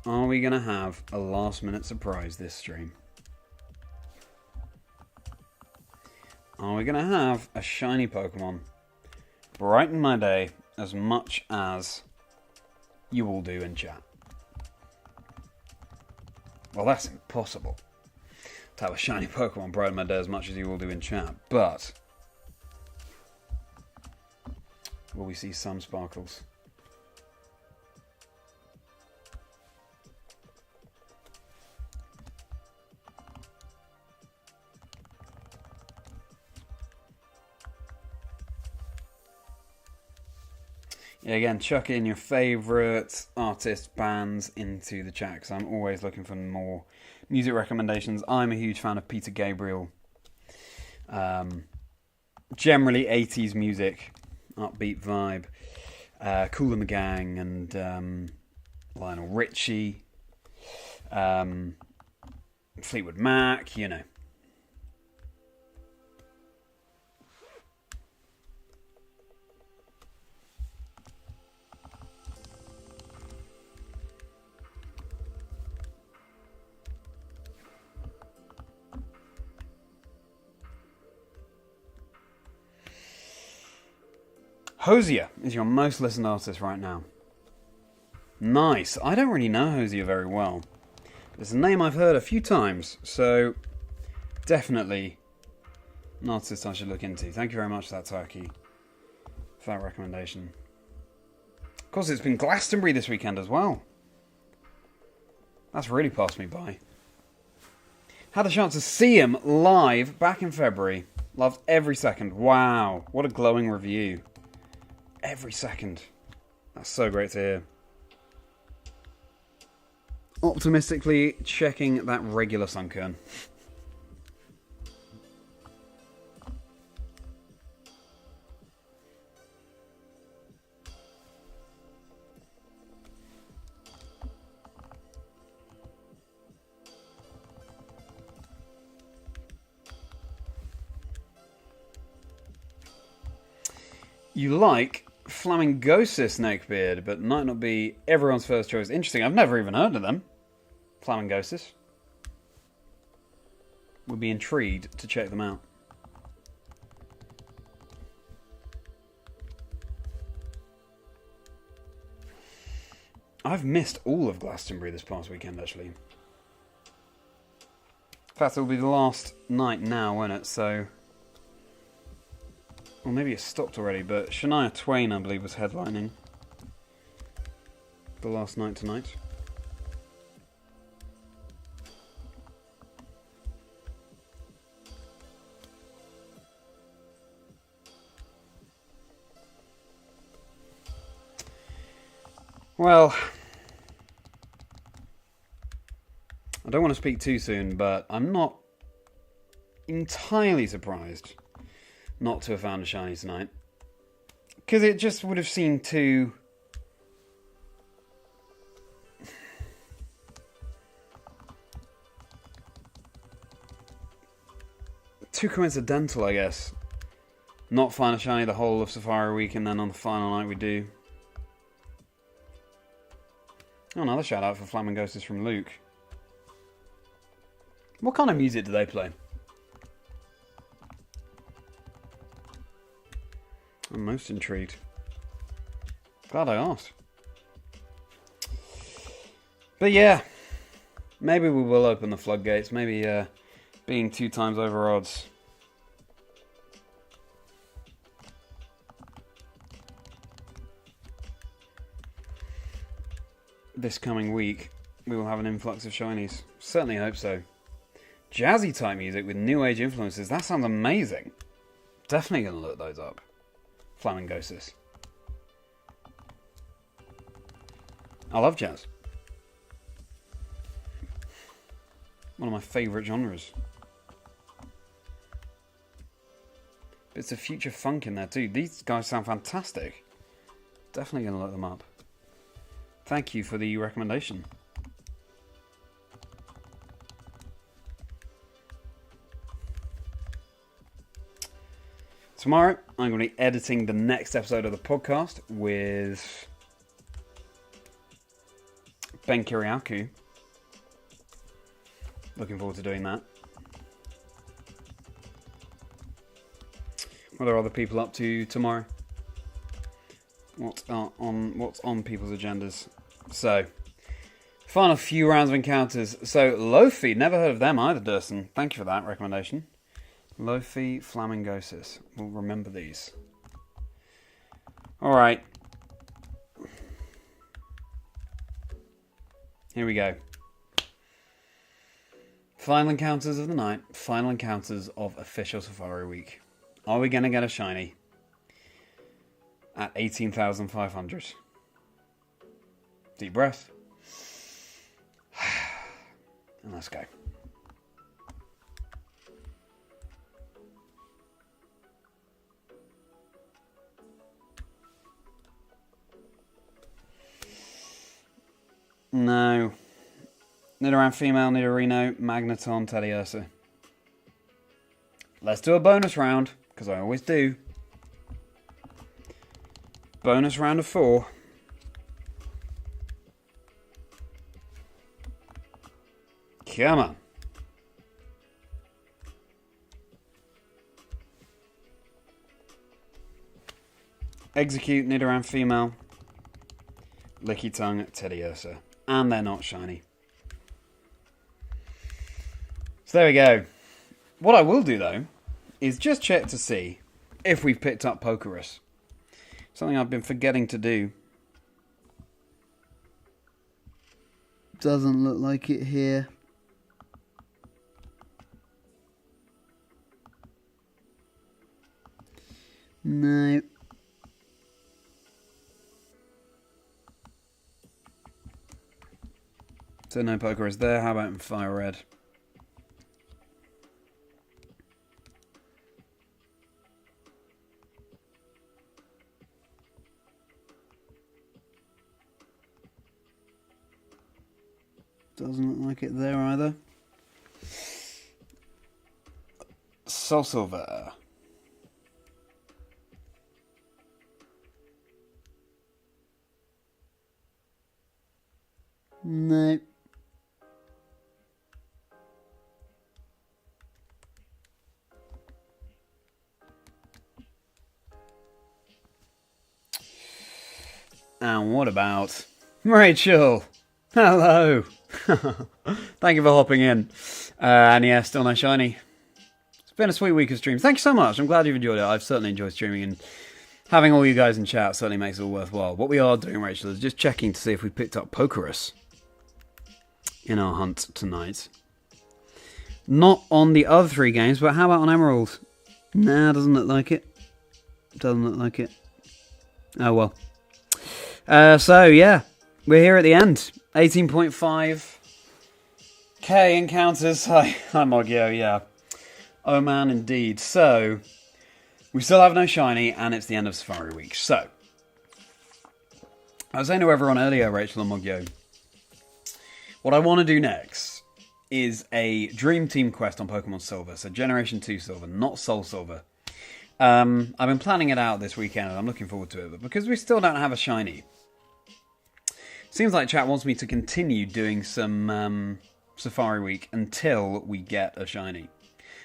Are we going to have a last-minute surprise this stream? Are we going to have a shiny Pokemon brighten my day as much as you all do in chat? Well, that's impossible. To have a shiny Pokemon brighten my day as much as you all do in chat. But will we see some sparkles? Yeah, again, chuck in your favourite artists, bands into the chat, because I'm always looking for more music recommendations. I'm a huge fan of Peter Gabriel. Generally 80s music, upbeat vibe. Kool and the Gang and Lionel Richie. Fleetwood Mac, you know. Hosier is your most listened artist right now. Nice. I don't really know Hosier very well. It's a name I've heard a few times, so definitely an artist I should look into. Thank you very much for that, Turkey, for that recommendation. Of course, it's been Glastonbury this weekend as well. That's really passed me by. Had the chance to see him live back in February. Loved every second. Wow, what a glowing review. Every second. That's so great to hear. Optimistically checking that regular Sunkern. You like Flamingosis Snakebeard, but might not be everyone's first choice. Interesting, I've never even heard of them. Flamingosis. Would be intrigued to check them out. I've missed all of Glastonbury this past weekend, actually. In fact, it'll be the last night now, won't it? So... Well, maybe it stopped already, but Shania Twain, I believe, was headlining the last night tonight. Well, I don't want to speak too soon, but I'm not entirely surprised not to have found a shiny tonight. Because it just would have seemed too... too coincidental, I guess. Not find a shiny the whole of Safari Week and then on the final night we do. Oh, another shout out for Flamingosis from Luke. What kind of music do they play? I'm most intrigued. Glad I asked. But yeah, maybe we will open the floodgates. Maybe being 2 times over odds. This coming week, we will have an influx of shinies. Certainly hope so. Jazzy type music with new age influences. That sounds amazing. Definitely going to look those up. Flamingosis. I love jazz. One of my favourite genres. Bits of future funk in there too. These guys sound fantastic. Definitely going to look them up. Thank you for the recommendation. Tomorrow, I'm going to be editing the next episode of the podcast with Ben Kiriakou. Looking forward to doing that. What are other people up to tomorrow? What's on people's agendas? So, final few rounds of encounters. So, Lofi, never heard of them either, Durson. Thank you for that recommendation. Lofi Flamingosis. We'll remember these. Alright. Here we go. Final encounters of the night. Final encounters of official Safari Week. Are we going to get a shiny? At 18,500. Deep breath. And let's go. No. Nidoran female, Nidorino, Magneton, Teddiursa. Let's do a bonus round, because I always do. Bonus round of 4. Come on. Execute Nidoran female, Licky Tongue, Teddiursa. And they're not shiny. So there we go. What I will do though is just check to see if we've picked up Pokerus. Something I've been forgetting to do. Doesn't look like it here. No. So no Pokerus there. How about in Fire Red? Doesn't look like it there either. Soul Silver. No. And what about Rachel, hello. Thank you for hopping in. And yeah, still no shiny. It's been a sweet week of streams. Thank you so much. I'm glad you've enjoyed it. I've certainly enjoyed streaming, and having all you guys in chat certainly makes it all worthwhile. What we are doing, Rachel, is just checking to see if we picked up Pokerus in our hunt tonight. Not on the other 3 games, but how about on Emerald? Nah, doesn't look like it. Doesn't look like it. Oh well. So yeah, we're here at the end. 18.5k encounters. Hi Mogio, yeah. Oh man, indeed. So, we still have no shiny, and it's the end of Safari Week. So, I was saying to everyone earlier, Rachel and Mogio, what I want to do next is a Dream Team quest on Pokemon Silver. So, Generation 2 Silver, not Soul Silver. I've been planning it out this weekend, and I'm looking forward to it. But because we still don't have a shiny, seems like chat wants me to continue doing some Safari Week until we get a shiny.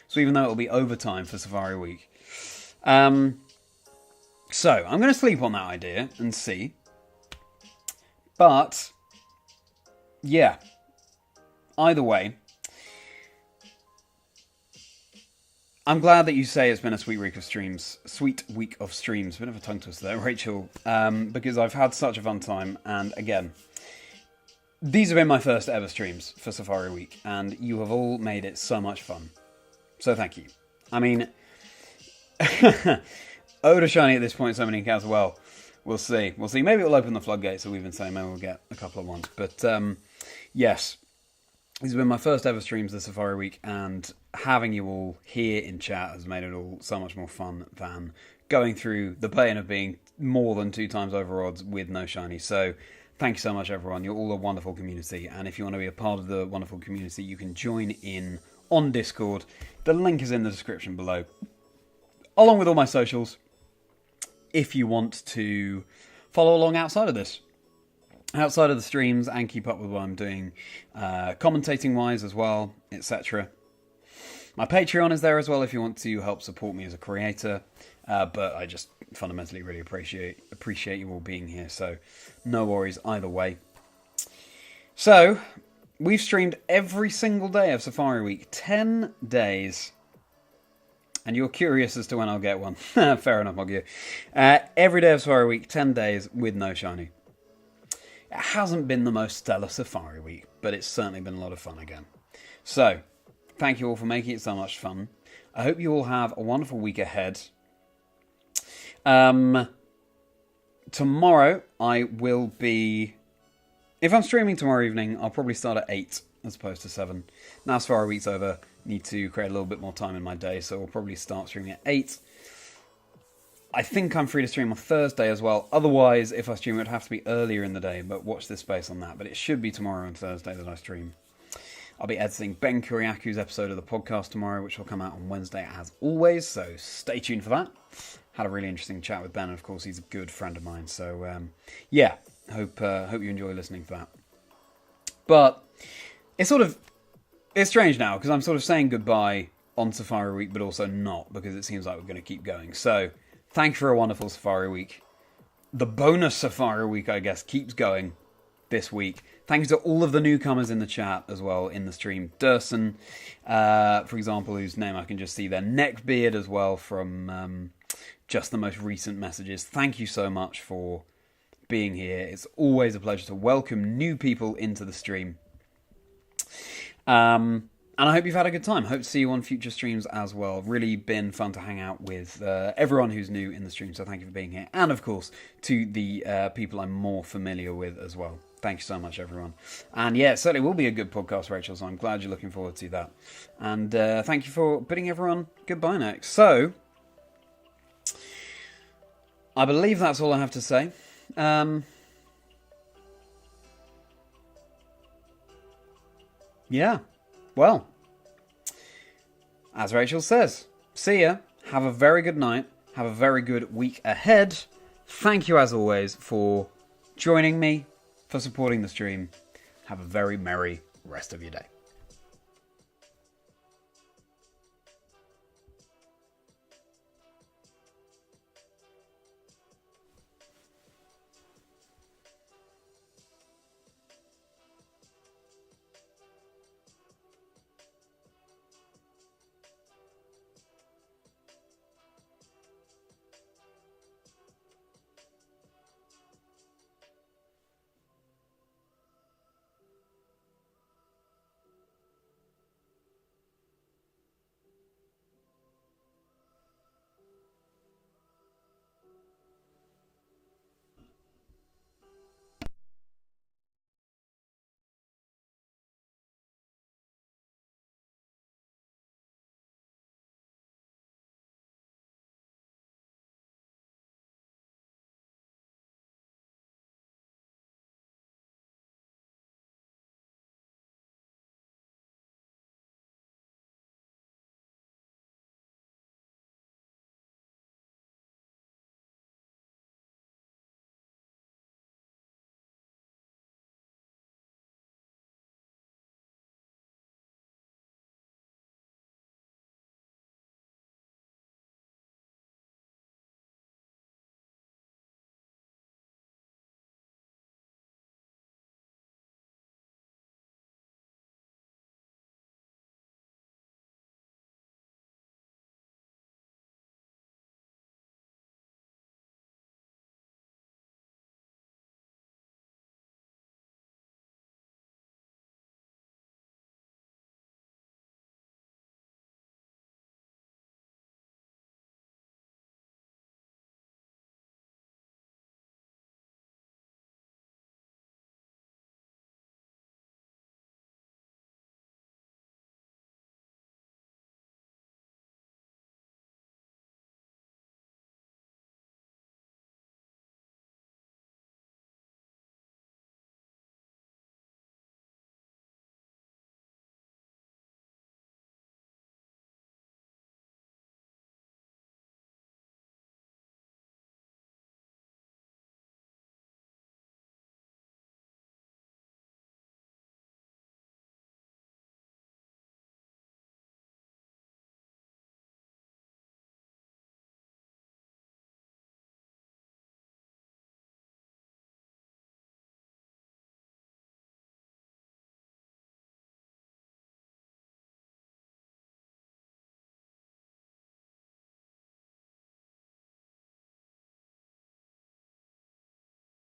So even though it'll be overtime for Safari Week. So I'm going to sleep on that idea and see. But, yeah. Either way, I'm glad that you say it's been a sweet week of streams. Sweet week of streams. Bit of a tongue twister there, Rachel. Because I've had such a fun time. And again, these have been my first ever streams for Safari Week. And you have all made it so much fun. So thank you. I mean, Oda shiny at this point, so many encounters. Well, we'll see. We'll see. Maybe it'll open the floodgates that we've been saying. Maybe we'll get a couple of ones. But yes. These have been my first ever streams this Safari Week, and having you all here in chat has made it all so much more fun than going through the pain of being more than 2 times over odds with no shiny. So thank you so much, everyone. You're all a wonderful community, and if you want to be a part of the wonderful community, you can join in on Discord. The link is in the description below, along with all my socials, if you want to follow along outside of this. Outside of the streams, and keep up with what I'm doing, commentating-wise as well, etc. My Patreon is there as well if you want to help support me as a creator, but I just fundamentally really appreciate you all being here, so no worries either way. So, we've streamed every single day of Safari Week, 10 days, and you're curious as to when I'll get one. Fair enough, I'll give you. Every day of Safari Week, 10 days with no shiny. It hasn't been the most stellar Safari Week, but it's certainly been a lot of fun again. So, thank you all for making it so much fun. I hope you all have a wonderful week ahead. Tomorrow, I will be... If I'm streaming tomorrow evening, I'll probably start at 8 as opposed to 7. Now Safari Week's over, need to create a little bit more time in my day, so I'll probably start streaming at 8. I think I'm free to stream on Thursday as well. Otherwise, if I stream, it would have to be earlier in the day, but watch this space on that. But it should be tomorrow and Thursday that I stream. I'll be editing Ben Kuriaku's episode of the podcast tomorrow, which will come out on Wednesday as always, so stay tuned for that. Had a really interesting chat with Ben, and of course he's a good friend of mine, so yeah, hope you enjoy listening for that. But it's strange now, because I'm sort of saying goodbye on Safari Week, but also not, because it seems like we're going to keep going. So, thank you for a wonderful Safari Week. The bonus Safari Week, I guess, keeps going this week. Thank you to all of the newcomers in the chat as well, in the stream. Durson, for example, whose name I can just see there. Neckbeard as well from just the most recent messages. Thank you so much for being here. It's always a pleasure to welcome new people into the stream. And I hope you've had a good time. Hope to see you on future streams as well. Really been fun to hang out with everyone who's new in the stream, so thank you for being here. And of course, to the people I'm more familiar with as well. Thank you so much, everyone. And yeah, it certainly will be a good podcast, Rachel, so I'm glad you're looking forward to that. And thank you for bidding everyone goodbye next. So, I believe that's all I have to say. Yeah. Well, as Rachel says, see ya. Have a very good night. Have a very good week ahead. Thank you, as always, for joining me, for supporting the stream. Have a very merry rest of your day.